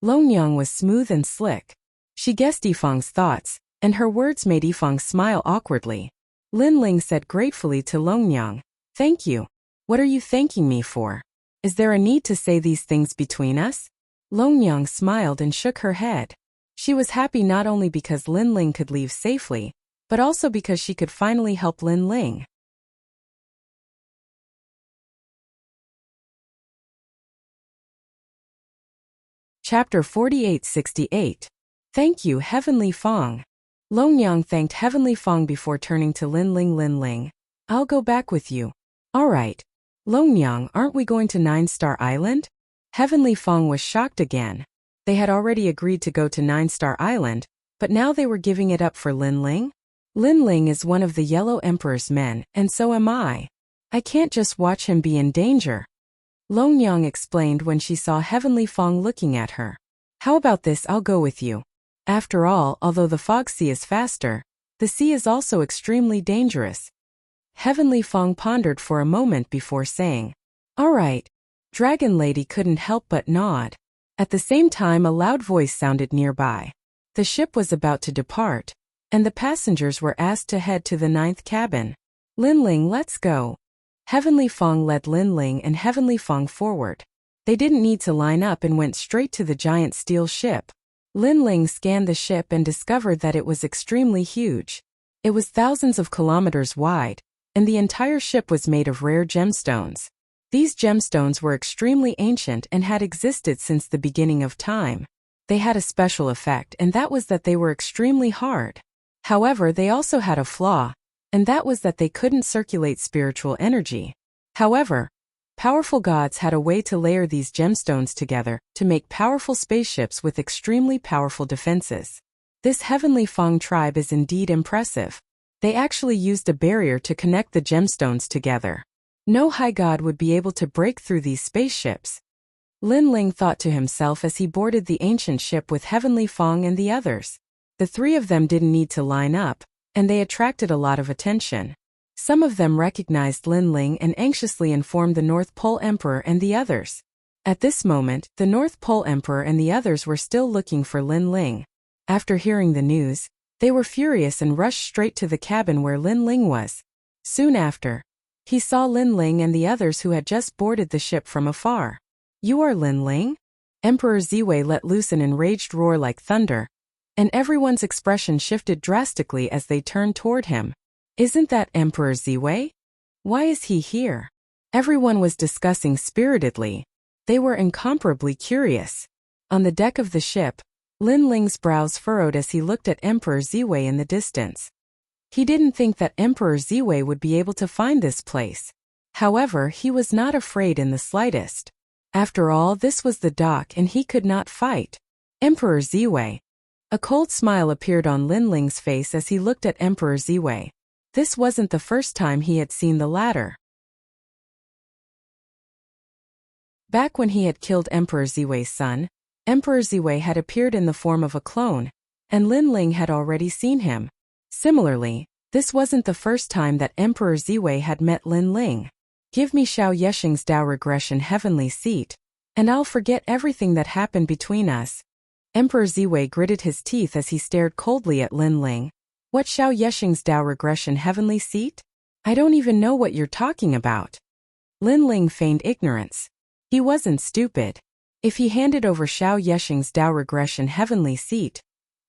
Long Yang was smooth and slick. She guessed Yifang's thoughts, and her words made Yifang smile awkwardly. Lin Ling said gratefully to Long Yang, Thank you. What are you thanking me for? Is there a need to say these things between us? Long Yang smiled and shook her head. She was happy not only because Lin Ling could leave safely, but also because she could finally help Lin Ling. Chapter 4868. Thank you, Heavenly Fong. Long Yang thanked Heavenly Fong before turning to Lin Ling. Lin Ling, I'll go back with you. All right. Long Yang, aren't we going to 9-Star Island? Heavenly Fong was shocked again. They had already agreed to go to 9-Star Island, but now they were giving it up for Lin Ling? Lin Ling is one of the Yellow Emperor's men, and so am I. I can't just watch him be in danger. Long Yang explained when she saw Heavenly Fong looking at her. How about this, I'll go with you. After all, although the fog sea is faster, the sea is also extremely dangerous. Heavenly Fong pondered for a moment before saying, All right. Dragon Lady couldn't help but nod. At the same time, a loud voice sounded nearby. The ship was about to depart, and the passengers were asked to head to the 9th cabin. Lin Ling, let's go. Heavenly Fong led Lin Ling and Heavenly Fong forward. They didn't need to line up and went straight to the giant steel ship. Lin Ling scanned the ship and discovered that it was extremely huge. It was thousands of kilometers wide, and the entire ship was made of rare gemstones. These gemstones were extremely ancient and had existed since the beginning of time. They had a special effect, and that was that they were extremely hard. However, they also had a flaw, and that was that they couldn't circulate spiritual energy. However, powerful gods had a way to layer these gemstones together to make powerful spaceships with extremely powerful defenses. This Heavenly Fong tribe is indeed impressive. They actually used a barrier to connect the gemstones together. No high god would be able to break through these spaceships. Lin Ling thought to himself as he boarded the ancient ship with Heavenly Fong and the others. The three of them didn't need to line up, and they attracted a lot of attention. Some of them recognized Lin Ling and anxiously informed the North Pole Emperor and the others. At this moment, the North Pole Emperor and the others were still looking for Lin Ling. After hearing the news, they were furious and rushed straight to the cabin where Lin Ling was. Soon after, he saw Lin Ling and the others who had just boarded the ship from afar. "You are Lin Ling?" Emperor Ziwei let loose an enraged roar like thunder, and everyone's expression shifted drastically as they turned toward him. "Isn't that Emperor Ziwei? Why is he here?" Everyone was discussing spiritedly. They were incomparably curious. On the deck of the ship, Lin Ling's brows furrowed as he looked at Emperor Ziwei in the distance. He didn't think that Emperor Ziwei would be able to find this place. However, he was not afraid in the slightest. After all, this was the dock and he could not fight Emperor Ziwei. A cold smile appeared on Lin Ling's face as he looked at Emperor Ziwei. This wasn't the first time he had seen the latter. Back when he had killed Emperor Ziwei's son, Emperor Ziwei had appeared in the form of a clone, and Lin Ling had already seen him. Similarly, this wasn't the first time that Emperor Ziwei had met Lin Ling. "Give me Xiao Yexing's Dao Regression Heavenly Seat, and I'll forget everything that happened between us." Emperor Ziwei gritted his teeth as he stared coldly at Lin Ling. "What Xiao Yexing's Dao Regression Heavenly Seat? I don't even know what you're talking about." Lin Ling feigned ignorance. He wasn't stupid. If he handed over Xiao Yexing's Dao Regression Heavenly Seat,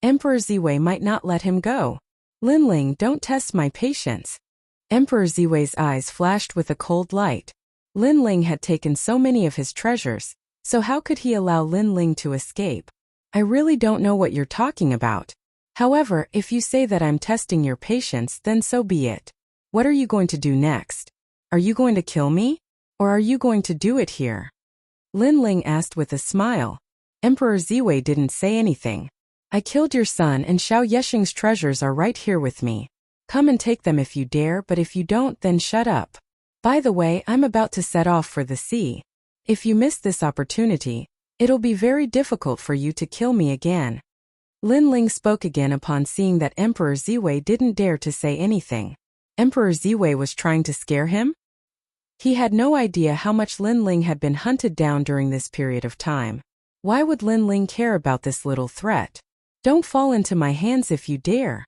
Emperor Ziwei might not let him go. "Lin Ling, don't test my patience." Emperor Ziwei's eyes flashed with a cold light. Lin Ling had taken so many of his treasures, so how could he allow Lin Ling to escape? "I really don't know what you're talking about. However, if you say that I'm testing your patience, then so be it. What are you going to do next? Are you going to kill me? Or are you going to do it here?" Lin Ling asked with a smile. Emperor Ziwei didn't say anything. "I killed your son and Xiao Yexing's treasures are right here with me. Come and take them if you dare, but if you don't, then shut up. By the way, I'm about to set off for the sea. If you miss this opportunity, it'll be very difficult for you to kill me again." Lin Ling spoke again upon seeing that Emperor Ziwei didn't dare to say anything. Emperor Ziwei was trying to scare him? He had no idea how much Lin Ling had been hunted down during this period of time. Why would Lin Ling care about this little threat? "Don't fall into my hands if you dare."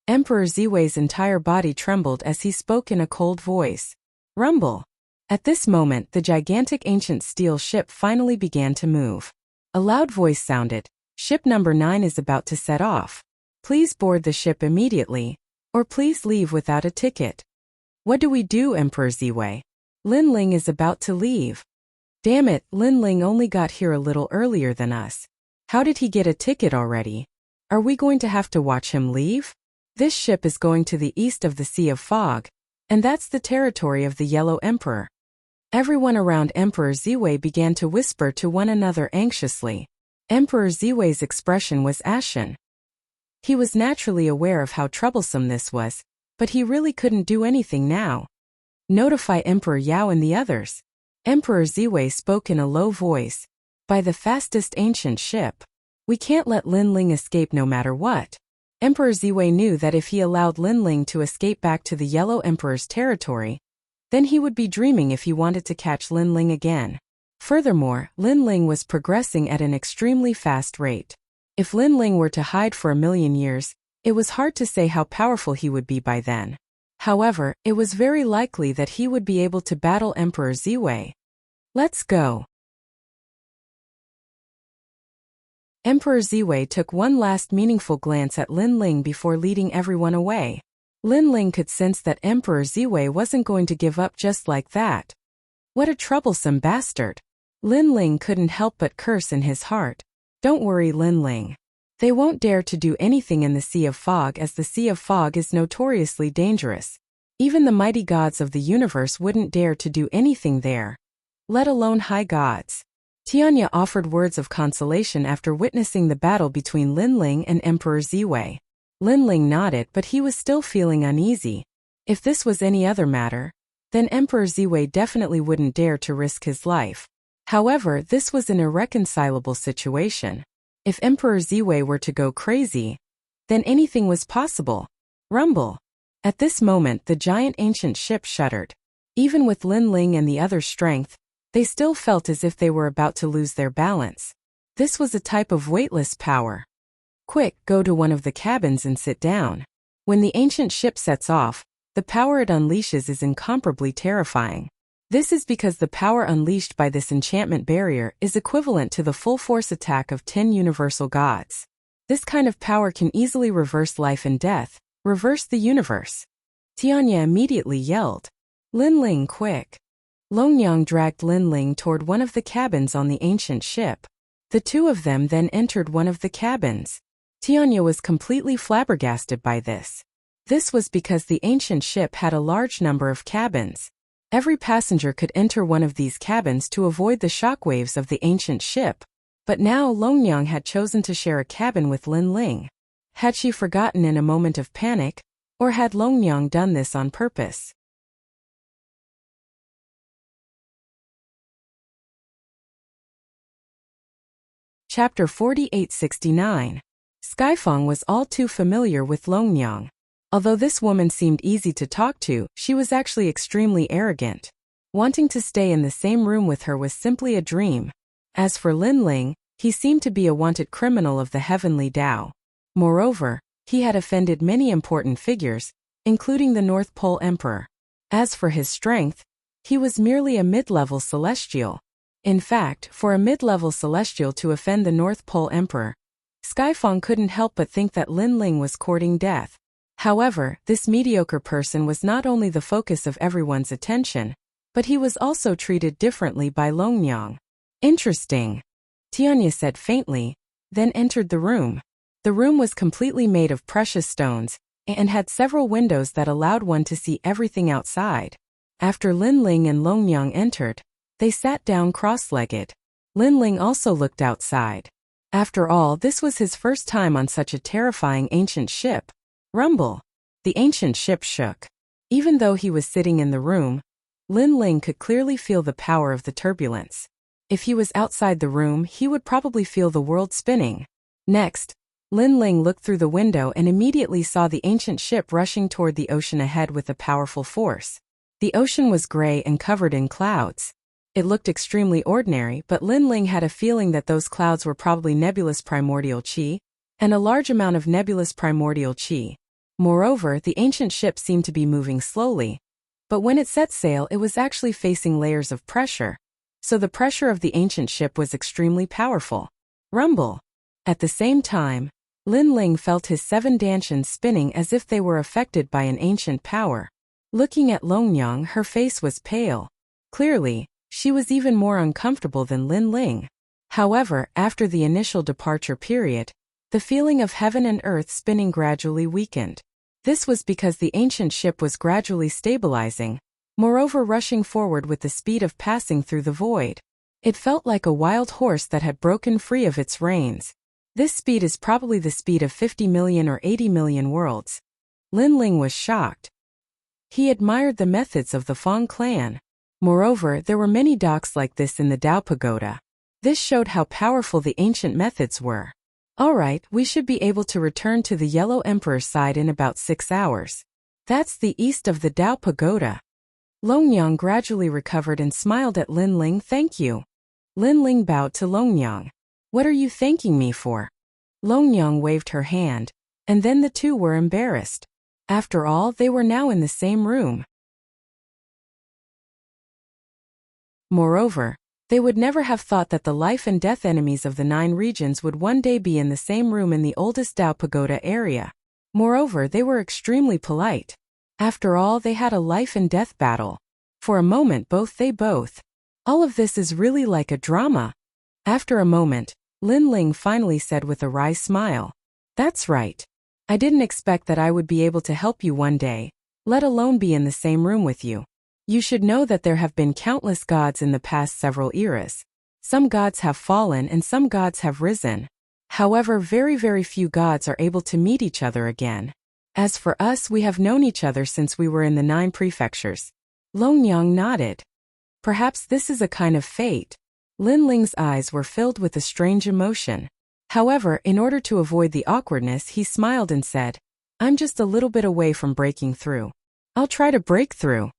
Emperor Ziwei's entire body trembled as he spoke in a cold voice. Rumble. At this moment, the gigantic ancient steel ship finally began to move. A loud voice sounded. "Ship number 9 is about to set off. Please board the ship immediately, or please leave without a ticket." "What do we do, Emperor Ziwei? Lin Ling is about to leave." "Damn it, Lin Ling only got here a little earlier than us. How did he get a ticket already? Are we going to have to watch him leave? This ship is going to the east of the Sea of Fog, and that's the territory of the Yellow Emperor." Everyone around Emperor Ziwei began to whisper to one another anxiously. Emperor Ziwei's expression was ashen. He was naturally aware of how troublesome this was, but he really couldn't do anything now. "Notify Emperor Yao and the others." Emperor Ziwei spoke in a low voice. "By the fastest ancient ship. We can't let Lin Ling escape no matter what." Emperor Ziwei knew that if he allowed Lin Ling to escape back to the Yellow Emperor's territory, then he would be dreaming if he wanted to catch Lin Ling again. Furthermore, Lin Ling was progressing at an extremely fast rate. If Lin Ling were to hide for 1,000,000 years, it was hard to say how powerful he would be by then. However, it was very likely that he would be able to battle Emperor Ziwei. "Let's go." Emperor Ziwei took one last meaningful glance at Lin Ling before leading everyone away. Lin Ling could sense that Emperor Ziwei wasn't going to give up just like that. What a troublesome bastard. Lin Ling couldn't help but curse in his heart. "Don't worry, Lin Ling. They won't dare to do anything in the Sea of Fog, as the Sea of Fog is notoriously dangerous. Even the mighty gods of the universe wouldn't dare to do anything there, let alone high gods." Tianya offered words of consolation after witnessing the battle between Lin Ling and Emperor Ziwei. Lin Ling nodded, but he was still feeling uneasy. If this was any other matter, then Emperor Ziwei definitely wouldn't dare to risk his life. However, this was an irreconcilable situation. If Emperor Ziwei were to go crazy, then anything was possible. Rumble. At this moment, the giant ancient ship shuddered. Even with Lin Ling and the other's strength, They still felt as if they were about to lose their balance. This was a type of weightless power. Quick, go to one of the cabins and sit down. When the ancient ship sets off, the power it unleashes is incomparably terrifying. This is because the power unleashed by this enchantment barrier is equivalent to the full force attack of 10 universal gods. This kind of power can easily reverse life and death, reverse the universe. Tianya immediately yelled, "Lin Ling, quick!" Longyang dragged Lin Ling toward one of the cabins on the ancient ship. The two of them then entered one of the cabins. Tianya was completely flabbergasted by this. This was because the ancient ship had a large number of cabins. Every passenger could enter one of these cabins to avoid the shockwaves of the ancient ship. But now Longyang had chosen to share a cabin with Lin Ling. Had she forgotten in a moment of panic, or had Longyang done this on purpose? Chapter 4869. Skyfang was all too familiar with Longyang. Although this woman seemed easy to talk to, she was actually extremely arrogant. Wanting to stay in the same room with her was simply a dream. As for Lin Ling, he seemed to be a wanted criminal of the heavenly Tao. Moreover, he had offended many important figures, including the North Pole Emperor. As for his strength, he was merely a mid-level celestial. In fact, for a mid-level celestial to offend the North Pole Emperor, Skyfang couldn't help but think that Lin Ling was courting death. However, this mediocre person was not only the focus of everyone's attention, but he was also treated differently by Longyang. Interesting, Tianya said faintly, then entered the room. The room was completely made of precious stones, and had several windows that allowed one to see everything outside. After Lin Ling and Longyang entered, they sat down cross-legged. Lin Ling also looked outside. After all, this was his first time on such a terrifying ancient ship. Rumble. The ancient ship shook. Even though he was sitting in the room, Lin Ling could clearly feel the power of the turbulence. If he was outside the room, he would probably feel the world spinning. Next, Lin Ling looked through the window and immediately saw the ancient ship rushing toward the ocean ahead with a powerful force. The ocean was gray and covered in clouds. It looked extremely ordinary, but Lin Ling had a feeling that those clouds were probably nebulous primordial qi, and a large amount of nebulous primordial qi. Moreover, the ancient ship seemed to be moving slowly, but when it set sail it was actually facing layers of pressure, so the pressure of the ancient ship was extremely powerful. Rumble. At the same time, Lin Ling felt his 7 dantians spinning as if they were affected by an ancient power. Looking at Longyang, her face was pale. Clearly, she was even more uncomfortable than Lin Ling. However, after the initial departure period, the feeling of heaven and earth spinning gradually weakened. This was because the ancient ship was gradually stabilizing, moreover rushing forward with the speed of passing through the void. It felt like a wild horse that had broken free of its reins. This speed is probably the speed of 50 million or 80 million worlds. Lin Ling was shocked. He admired the methods of the Fang clan. Moreover, there were many docks like this in the Tao Pagoda. This showed how powerful the ancient methods were. Alright, we should be able to return to the Yellow Emperor's side in about 6 hours. That's the east of the Tao Pagoda. Longyang gradually recovered and smiled at Lin Ling. Thank you. Lin Ling bowed to Longyang. What are you thanking me for? Longyang waved her hand, and then the two were embarrassed. After all, they were now in the same room. Moreover, they would never have thought that the life and death enemies of the 9 regions would one day be in the same room in the oldest Tao Pagoda area. Moreover, they were extremely polite. After all, they had a life and death battle. For a moment both. All of this is really like a drama. After a moment, Lin Ling finally said with a wry smile. That's right. I didn't expect that I would be able to help you one day, let alone be in the same room with you. You should know that there have been countless gods in the past several eras. Some gods have fallen and some gods have risen. However, very few gods are able to meet each other again. As for us, we have known each other since we were in the 9 prefectures. Longyang nodded. Perhaps this is a kind of fate. Lin Ling's eyes were filled with a strange emotion. However, in order to avoid the awkwardness, he smiled and said, I'm just a little bit away from breaking through. I'll try to break through.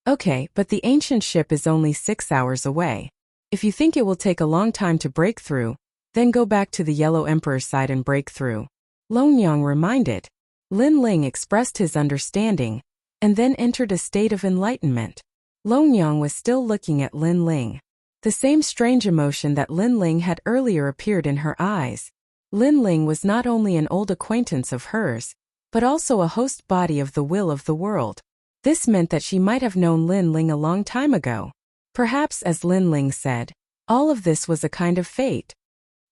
Okay, but the ancient ship is only 6 hours away. If you think it will take a long time to break through, then go back to the Yellow Emperor's side and break through. Longyang reminded. Lin Ling expressed his understanding, and then entered a state of enlightenment. Longyang was still looking at Lin Ling. The same strange emotion that Lin Ling had earlier appeared in her eyes. Lin Ling was not only an old acquaintance of hers, but also a host body of the will of the world. This meant that she might have known Lin Ling a long time ago. Perhaps, as Lin Ling said, all of this was a kind of fate.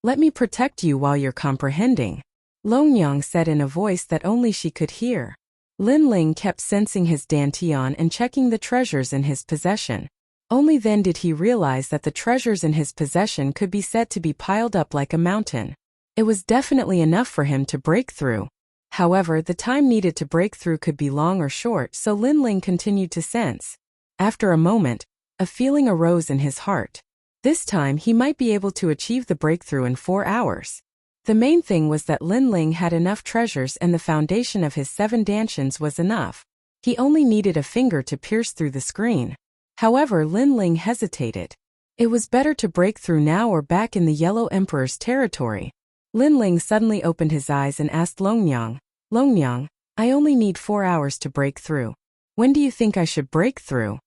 Let me protect you while you're comprehending, Longyang said in a voice that only she could hear. Lin Ling kept sensing his dantian and checking the treasures in his possession. Only then did he realize that the treasures in his possession could be said to be piled up like a mountain. It was definitely enough for him to break through. However, the time needed to break through could be long or short, so Lin Ling continued to sense. After a moment, a feeling arose in his heart. This time he might be able to achieve the breakthrough in 4 hours. The main thing was that Lin Ling had enough treasures and the foundation of his 7 dantians was enough. He only needed a finger to pierce through the screen. However, Lin Ling hesitated. It was better to break through now or back in the Yellow Emperor's territory. Lin Ling suddenly opened his eyes and asked Longyang, Longyang, I only need 4 hours to break through. When do you think I should break through?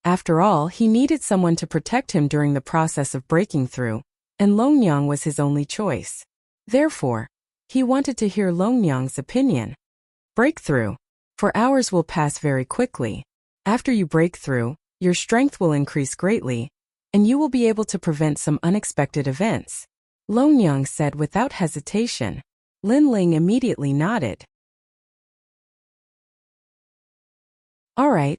After all, he needed someone to protect him during the process of breaking through, and Longyang was his only choice. Therefore, he wanted to hear Longyang's opinion. Breakthrough. 4 hours will pass very quickly. After you break through, your strength will increase greatly, and you will be able to prevent some unexpected events, Longyang said without hesitation. Lin Ling immediately nodded. All right.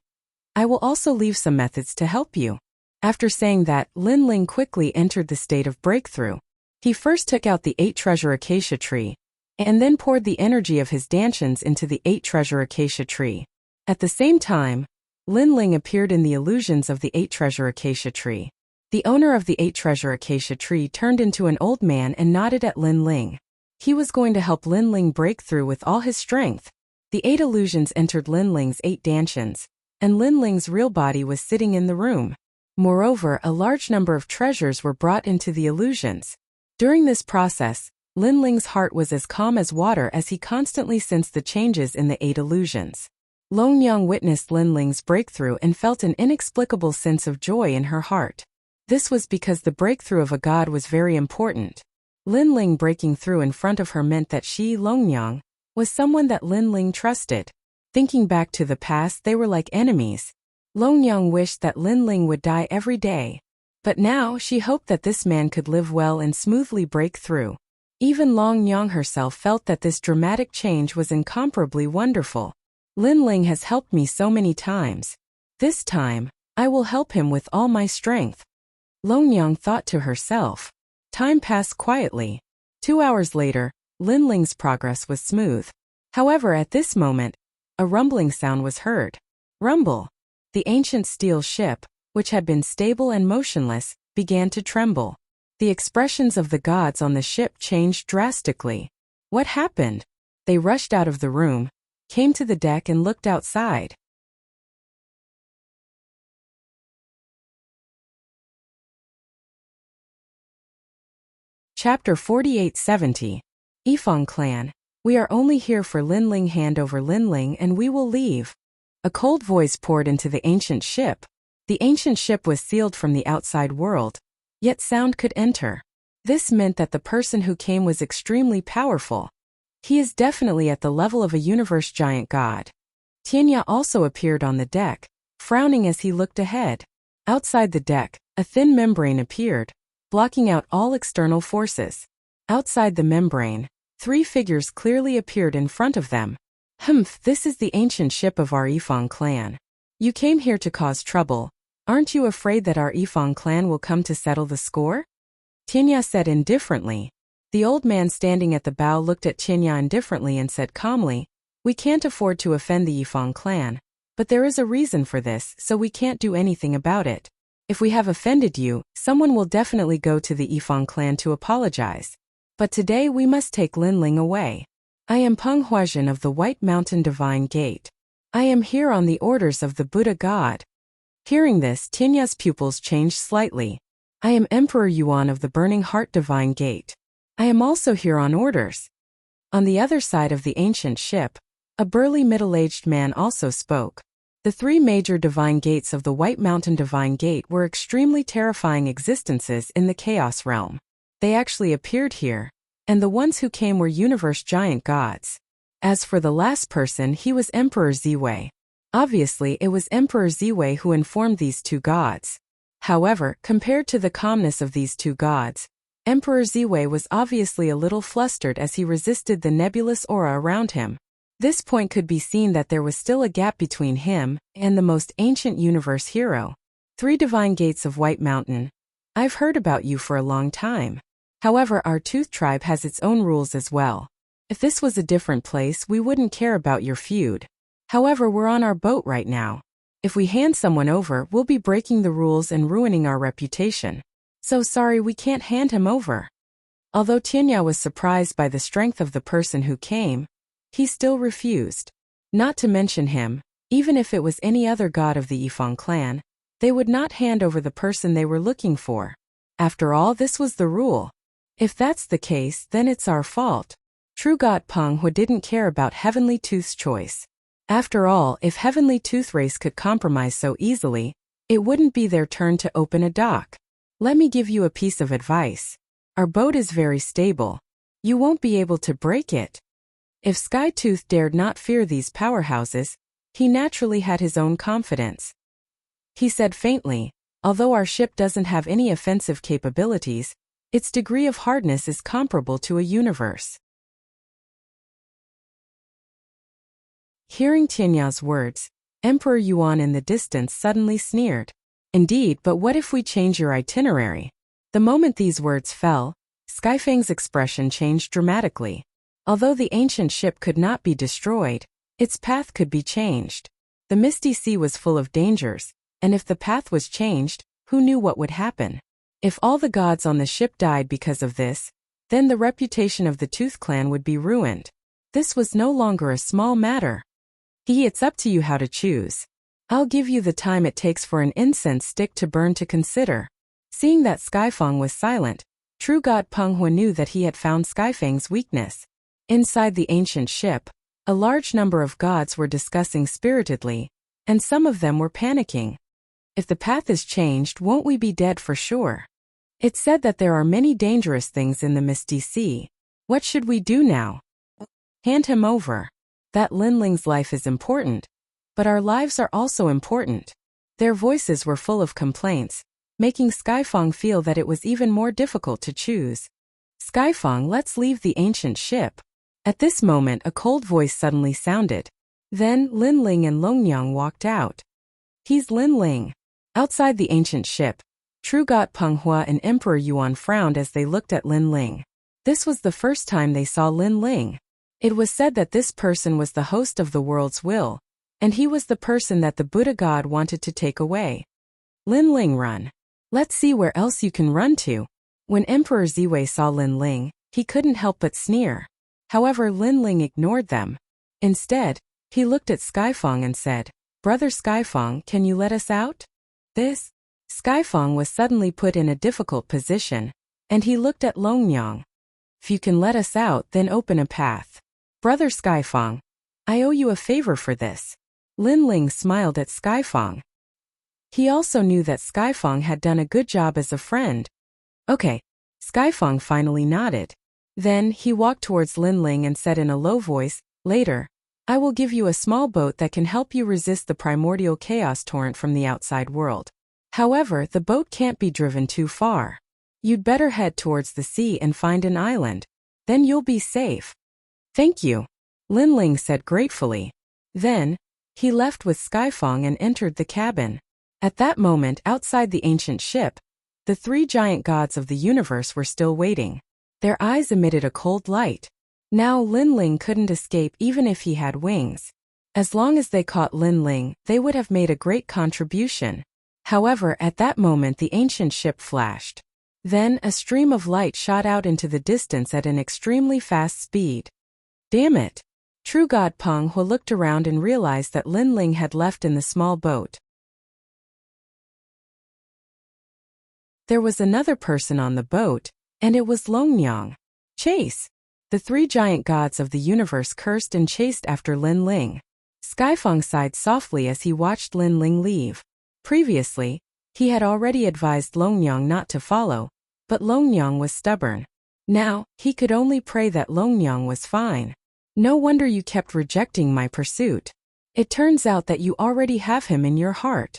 I will also leave some methods to help you. After saying that, Lin Ling quickly entered the state of breakthrough. He first took out the 8-treasure acacia tree, and then poured the energy of his dantians into the 8-treasure acacia tree. At the same time, Lin Ling appeared in the illusions of the 8-treasure acacia tree. The owner of the 8-treasure acacia tree turned into an old man and nodded at Lin Ling. He was going to help Lin Ling break through with all his strength. The 8 illusions entered Lin Ling's 8 dantians, and Lin Ling's real body was sitting in the room. Moreover, a large number of treasures were brought into the illusions. During this process, Lin Ling's heart was as calm as water as he constantly sensed the changes in the 8 illusions. Longyang witnessed Lin Ling's breakthrough and felt an inexplicable sense of joy in her heart. This was because the breakthrough of a god was very important. Lin Ling breaking through in front of her meant that she, Longyang, was someone that Lin Ling trusted. Thinking back to the past, they were like enemies. Longyang wished that Lin Ling would die every day. But now she hoped that this man could live well and smoothly break through. Even Longyang herself felt that this dramatic change was incomparably wonderful. Lin Ling has helped me so many times. This time, I will help him with all my strength, Longyang thought to herself. Time passed quietly. 2 hours later, Lin Ling's progress was smooth. However, at this moment, a rumbling sound was heard. Rumble. The ancient steel ship, which had been stable and motionless, began to tremble. The expressions of the gods on the ship changed drastically. What happened? They rushed out of the room, came to the deck and looked outside. Chapter 4870. Yifeng Clan. We are only here for Lin Ling. Hand over Lin Ling and we will leave. A cold voice poured into the ancient ship. The ancient ship was sealed from the outside world, yet sound could enter. This meant that the person who came was extremely powerful. He is definitely at the level of a universe giant god. Tianya also appeared on the deck, frowning as he looked ahead. Outside the deck, a thin membrane appeared, blocking out all external forces. Outside the membrane, 3 figures clearly appeared in front of them. Humph, this is the ancient ship of our Yifeng clan. You came here to cause trouble. Aren't you afraid that our Yifeng clan will come to settle the score? Tianya said indifferently. The old man standing at the bow looked at Tianya indifferently and said calmly, We can't afford to offend the Yifeng clan, but there is a reason for this, so we can't do anything about it. If we have offended you, someone will definitely go to the Yifeng clan to apologize. But today we must take Lin Ling away. I am Peng Huajin of the White Mountain Divine Gate. I am here on the orders of the Buddha God. Hearing this, Tianya's pupils changed slightly. I am Emperor Yuan of the Burning Heart Divine Gate. I am also here on orders. On the other side of the ancient ship, a burly middle-aged man also spoke. The three major divine gates of the White Mountain Divine Gate were extremely terrifying existences in the Chaos Realm. They actually appeared here, and the ones who came were universe giant gods. As for the last person, he was Emperor Ziwei. Obviously, it was Emperor Ziwei who informed these two gods. However, compared to the calmness of these two gods, Emperor Ziwei was obviously a little flustered as he resisted the nebulous aura around him. This point could be seen that there was still a gap between him and the most ancient universe hero. Three divine gates of White Mountain. I've heard about you for a long time. However, our Tooth Tribe has its own rules as well. If this was a different place, we wouldn't care about your feud. However, we're on our boat right now. If we hand someone over, we'll be breaking the rules and ruining our reputation. So sorry, we can't hand him over. Although Tianya was surprised by the strength of the person who came, he still refused. Not to mention him, even if it was any other god of the Yifeng clan, they would not hand over the person they were looking for. After all, this was the rule. If that's the case, then it's our fault. True God Peng Hu didn't care about Heavenly Tooth's choice. After all, if Heavenly Tooth race could compromise so easily, it wouldn't be their turn to open a dock. Let me give you a piece of advice. Our boat is very stable. You won't be able to break it. If Sky Tooth dared not fear these powerhouses, he naturally had his own confidence. He said faintly, although our ship doesn't have any offensive capabilities, its degree of hardness is comparable to a universe. Hearing Tianya's words, Emperor Yuan in the distance suddenly sneered. Indeed, but what if we change your itinerary? The moment these words fell, Skyfang's expression changed dramatically. Although the ancient ship could not be destroyed, its path could be changed. The misty sea was full of dangers, and if the path was changed, who knew what would happen? If all the gods on the ship died because of this, then the reputation of the Tooth Clan would be ruined. This was no longer a small matter. It's up to you how to choose. I'll give you the time it takes for an incense stick to burn to consider. Seeing that Skyfang was silent, True God Peng Hu knew that he had found Skyfang's weakness. Inside the ancient ship, a large number of gods were discussing spiritedly, and some of them were panicking. If the path is changed, won't we be dead for sure? It's said that there are many dangerous things in the misty sea. What should we do now? Hand him over. That Linling's life is important, but our lives are also important. Their voices were full of complaints, making Skyfang feel that it was even more difficult to choose. Skyfang, let's leave the ancient ship. At this moment, a cold voice suddenly sounded. Then, Linling and Longyang walked out. He's Linling. Outside the ancient ship, True God Peng Hu and Emperor Yuan frowned as they looked at Linling. This was the first time they saw Linling. It was said that this person was the host of the world's will, and he was the person that the Buddha God wanted to take away. Linling, run. Let's see where else you can run to. When Emperor Ziwei saw Linling, he couldn't help but sneer. However, Linling ignored them. Instead, he looked at Skyfang and said, "Brother Skyfang, can you let us out?" Skyfang was suddenly put in a difficult position, and he looked at Longyang. "If you can let us out, then open a path. Brother Skyfang, I owe you a favor for this." Linling smiled at Skyfang. He also knew that Skyfang had done a good job as a friend. Okay, Skyfang finally nodded. Then, he walked towards Linling and said in a low voice, "Later, I will give you a small boat that can help you resist the primordial chaos torrent from the outside world. However, the boat can't be driven too far. You'd better head towards the sea and find an island. Then you'll be safe." "Thank you," Linling said gratefully. Then, he left with Skyfang and entered the cabin. At that moment, outside the ancient ship, the three giant gods of the universe were still waiting. Their eyes emitted a cold light. Now Linling couldn't escape even if he had wings. As long as they caught Linling, they would have made a great contribution. However, at that moment the ancient ship flashed. Then a stream of light shot out into the distance at an extremely fast speed. Damn it! True God Peng Hu looked around and realized that Linling had left in the small boat. There was another person on the boat, and it was Longyang. Chase! The three giant gods of the universe cursed and chased after Lin Ling. Skyfang sighed softly as he watched Lin Ling leave. Previously, he had already advised Longyang not to follow, but Longyang was stubborn. Now, he could only pray that Longyang was fine. No wonder you kept rejecting my pursuit. It turns out that you already have him in your heart.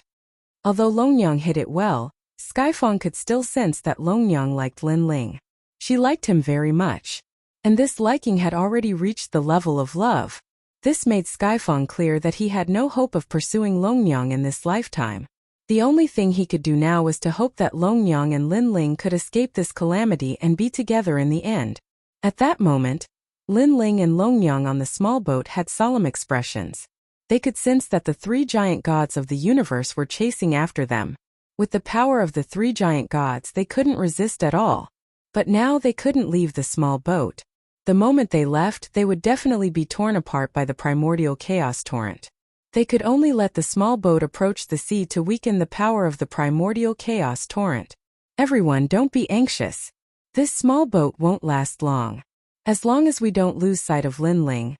Although Longyang hid it well, Skyfang could still sense that Longyang liked Lin Ling. She liked him very much. And this liking had already reached the level of love. This made Skyfang clear that he had no hope of pursuing Longyang in this lifetime. The only thing he could do now was to hope that Longyang and Lin Ling could escape this calamity and be together in the end. At that moment, Lin Ling and Longyang on the small boat had solemn expressions. They could sense that the three giant gods of the universe were chasing after them. With the power of the three giant gods, they couldn't resist at all. But now they couldn't leave the small boat. The moment they left, they would definitely be torn apart by the primordial chaos torrent. They could only let the small boat approach the sea to weaken the power of the primordial chaos torrent. Everyone, don't be anxious. This small boat won't last long. As long as we don't lose sight of Lin Ling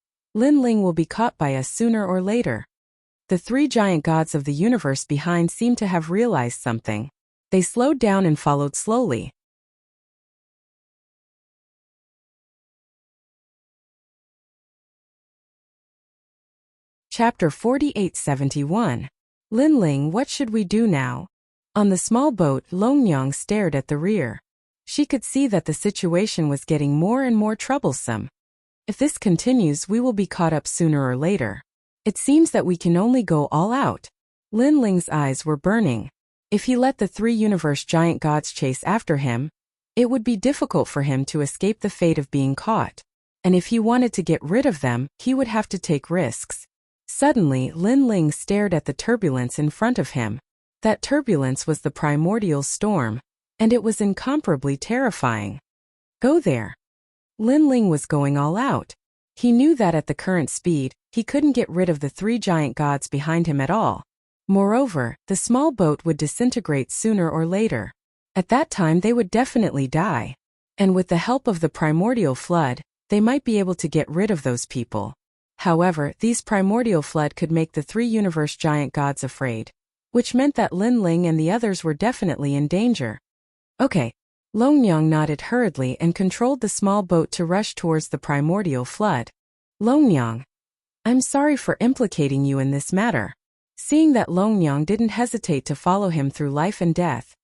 will be caught by us sooner or later. The three giant gods of the universe behind seemed to have realized something. They slowed down and followed slowly. Chapter 4871. Lin Ling, what should we do now? On the small boat, Longyang stared at the rear. She could see that the situation was getting more and more troublesome. If this continues, we will be caught up sooner or later. It seems that we can only go all out. Lin Ling's eyes were burning. If he let the three universe giant gods chase after him, it would be difficult for him to escape the fate of being caught. And if he wanted to get rid of them, he would have to take risks. Suddenly, Lin Ling stared at the turbulence in front of him. That turbulence was the primordial storm, and it was incomparably terrifying. Go there. Lin Ling was going all out. He knew that at the current speed, he couldn't get rid of the three giant gods behind him at all. Moreover, the small boat would disintegrate sooner or later. At that time they would definitely die. And with the help of the primordial flood, they might be able to get rid of those people. However, these primordial flood could make the three universe giant gods afraid, which meant that Lin Ling and the others were definitely in danger. Okay. Longyang nodded hurriedly and controlled the small boat to rush towards the primordial flood. Longyang, I'm sorry for implicating you in this matter. Seeing that Longyang didn't hesitate to follow him through life and death,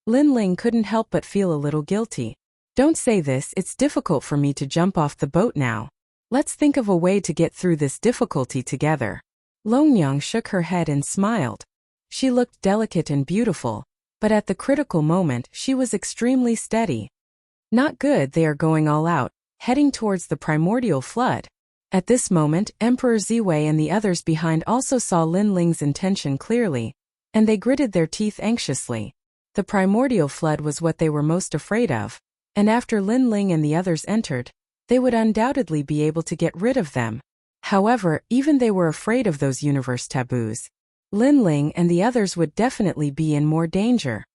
Lin Ling couldn't help but feel a little guilty. Don't say this, it's difficult for me to jump off the boat now. Let's think of a way to get through this difficulty together. Longyang shook her head and smiled. She looked delicate and beautiful, but at the critical moment, she was extremely steady. Not good, they are going all out, heading towards the primordial flood. At this moment, Emperor Ziwei and the others behind also saw Lin Ling's intention clearly, and they gritted their teeth anxiously. The primordial flood was what they were most afraid of, and after Lin Ling and the others entered, they would undoubtedly be able to get rid of them. However, even they were afraid of those universe taboos. Lin Ling and the others would definitely be in more danger.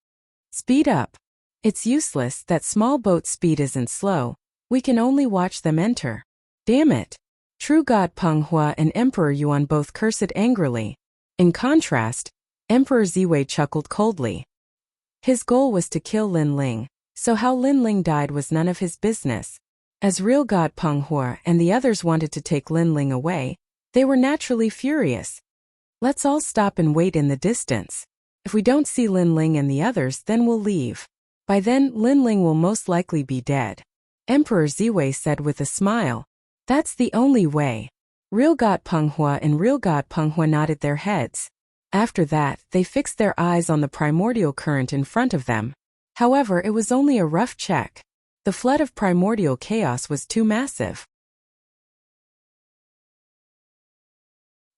Speed up. It's useless, that small boat speed isn't slow. We can only watch them enter. Damn it. True God Peng Hua and Emperor Yuan both cursed angrily. In contrast, Emperor Ziwei chuckled coldly. His goal was to kill Lin Ling, so how Lin Ling died was none of his business. As real God Peng Hua and the others wanted to take Lin Ling away, they were naturally furious. Let's all stop and wait in the distance. If we don't see Lin Ling and the others, then we'll leave. By then, Lin Ling will most likely be dead. Emperor Ziwei said with a smile. That's the only way. Real God Peng Hua and Real God Peng Hua nodded their heads. After that, they fixed their eyes on the primordial current in front of them. However, it was only a rough check. The flood of primordial chaos was too massive.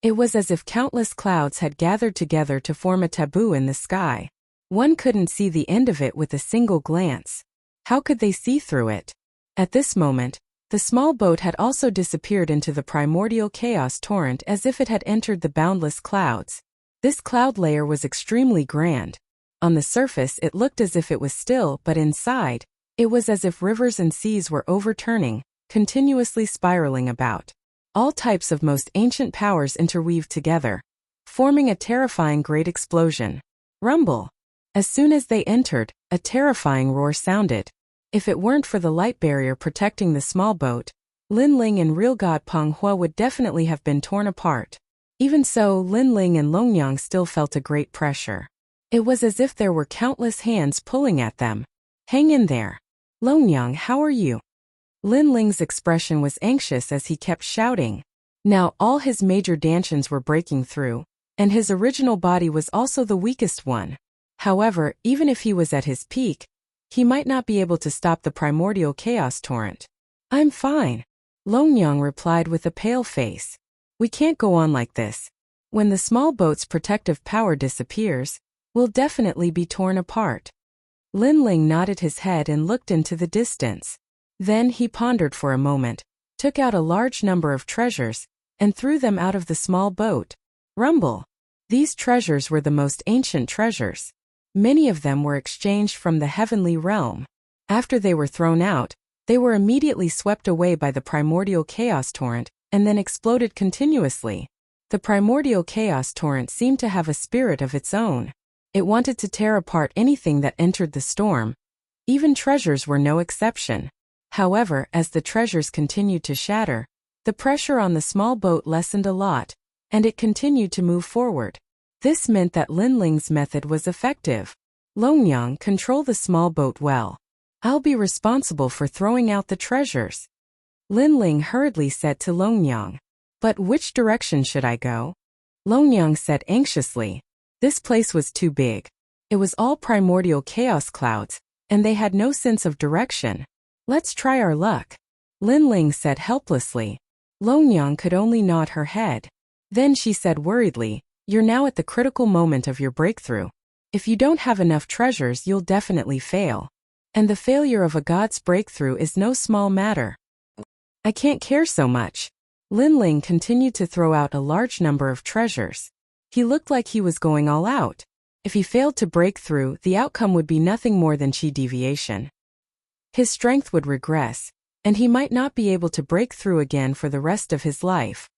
It was as if countless clouds had gathered together to form a taboo in the sky. One couldn't see the end of it with a single glance. How could they see through it? At this moment, the small boat had also disappeared into the primordial chaos torrent as if it had entered the boundless clouds. This cloud layer was extremely grand. On the surface it looked as if it was still, but inside, it was as if rivers and seas were overturning, continuously spiraling about. All types of most ancient powers interweaved together, forming a terrifying great explosion. Rumble. As soon as they entered, a terrifying roar sounded. If it weren't for the light barrier protecting the small boat, Lin Ling and real god Peng Hua would definitely have been torn apart. Even so, Lin Ling and Longyang still felt a great pressure. It was as if there were countless hands pulling at them. Hang in there. Longyang, how are you? Lin Ling's expression was anxious as he kept shouting. Now all his major dantians were breaking through, and his original body was also the weakest one. However, even if he was at his peak, he might not be able to stop the primordial chaos torrent. I'm fine. Longyang replied with a pale face. We can't go on like this. When the small boat's protective power disappears, we'll definitely be torn apart. Lin Ling nodded his head and looked into the distance. Then he pondered for a moment, took out a large number of treasures, and threw them out of the small boat. Rumble. These treasures were the most ancient treasures. Many of them were exchanged from the heavenly realm. After they were thrown out, they were immediately swept away by the primordial chaos torrent, and then exploded continuously. The primordial chaos torrent seemed to have a spirit of its own. It wanted to tear apart anything that entered the storm. Even treasures were no exception. However, as the treasures continued to shatter, the pressure on the small boat lessened a lot, and it continued to move forward. This meant that Lin Ling's method was effective. Longyang, control the small boat well. I'll be responsible for throwing out the treasures. Lin Ling hurriedly said to Longyang. But which direction should I go? Longyang said anxiously. This place was too big. It was all primordial chaos clouds, and they had no sense of direction. Let's try our luck. Lin Ling said helplessly. Longyang could only nod her head. Then she said worriedly, You're now at the critical moment of your breakthrough. If you don't have enough treasures, you'll definitely fail. And the failure of a god's breakthrough is no small matter. I can't care so much. Lin Ling continued to throw out a large number of treasures. He looked like he was going all out. If he failed to break through, the outcome would be nothing more than chi deviation. His strength would regress, and he might not be able to break through again for the rest of his life.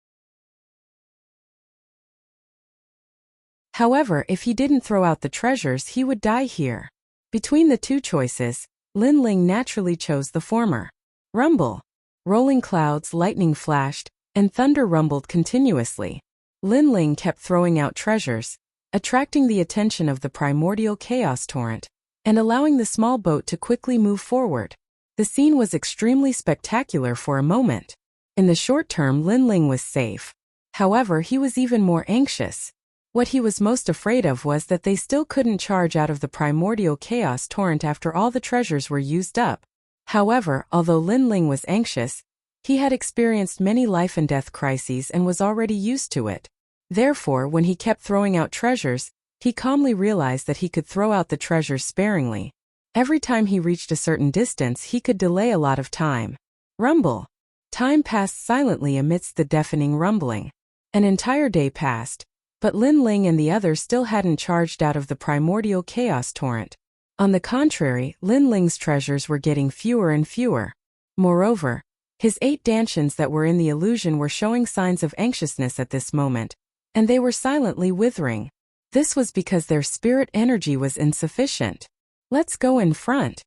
However, if he didn't throw out the treasures, he would die here. Between the two choices, Lin Ling naturally chose the former. Rumble. Rolling clouds, lightning flashed, and thunder rumbled continuously. Lin Ling kept throwing out treasures, attracting the attention of the primordial chaos torrent, and allowing the small boat to quickly move forward. The scene was extremely spectacular for a moment. In the short term, Lin Ling was safe. However, he was even more anxious. What he was most afraid of was that they still couldn't charge out of the primordial chaos torrent after all the treasures were used up. However, although Lin Ling was anxious, he had experienced many life and death crises and was already used to it. Therefore, when he kept throwing out treasures, he calmly realized that he could throw out the treasures sparingly. Every time he reached a certain distance, he could delay a lot of time. Rumble. Time passed silently amidst the deafening rumbling. An entire day passed, but Lin Ling and the others still hadn't charged out of the primordial chaos torrent. On the contrary, Lin Ling's treasures were getting fewer and fewer. Moreover, his 8 dantians that were in the illusion were showing signs of anxiousness at this moment, and they were silently withering. This was because their spirit energy was insufficient. Let's go in front.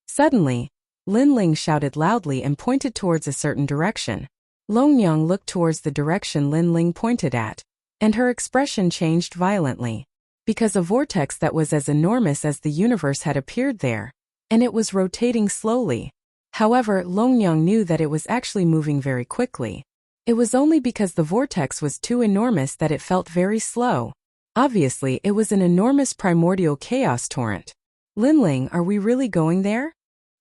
Suddenly, Lin Ling shouted loudly and pointed towards a certain direction. Longyang looked towards the direction Lin Ling pointed at, and her expression changed violently, because a vortex that was as enormous as the universe had appeared there, and it was rotating slowly. However, Longyang knew that it was actually moving very quickly. It was only because the vortex was too enormous that it felt very slow. Obviously, it was an enormous primordial chaos torrent. Lin Ling, are we really going there?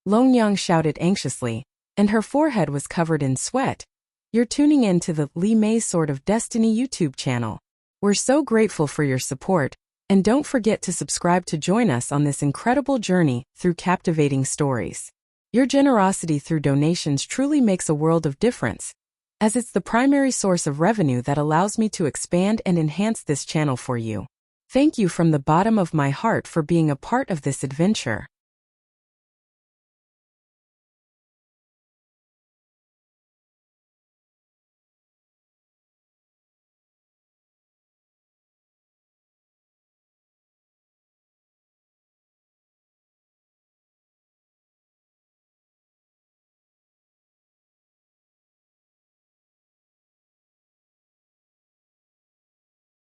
Longyang shouted anxiously, and her forehead was covered in sweat. You're tuning in to the Li Mei's Sword of Destiny YouTube channel. We're so grateful for your support, and don't forget to subscribe to join us on this incredible journey through captivating stories. Your generosity through donations truly makes a world of difference, as it's the primary source of revenue that allows me to expand and enhance this channel for you. Thank you from the bottom of my heart for being a part of this adventure.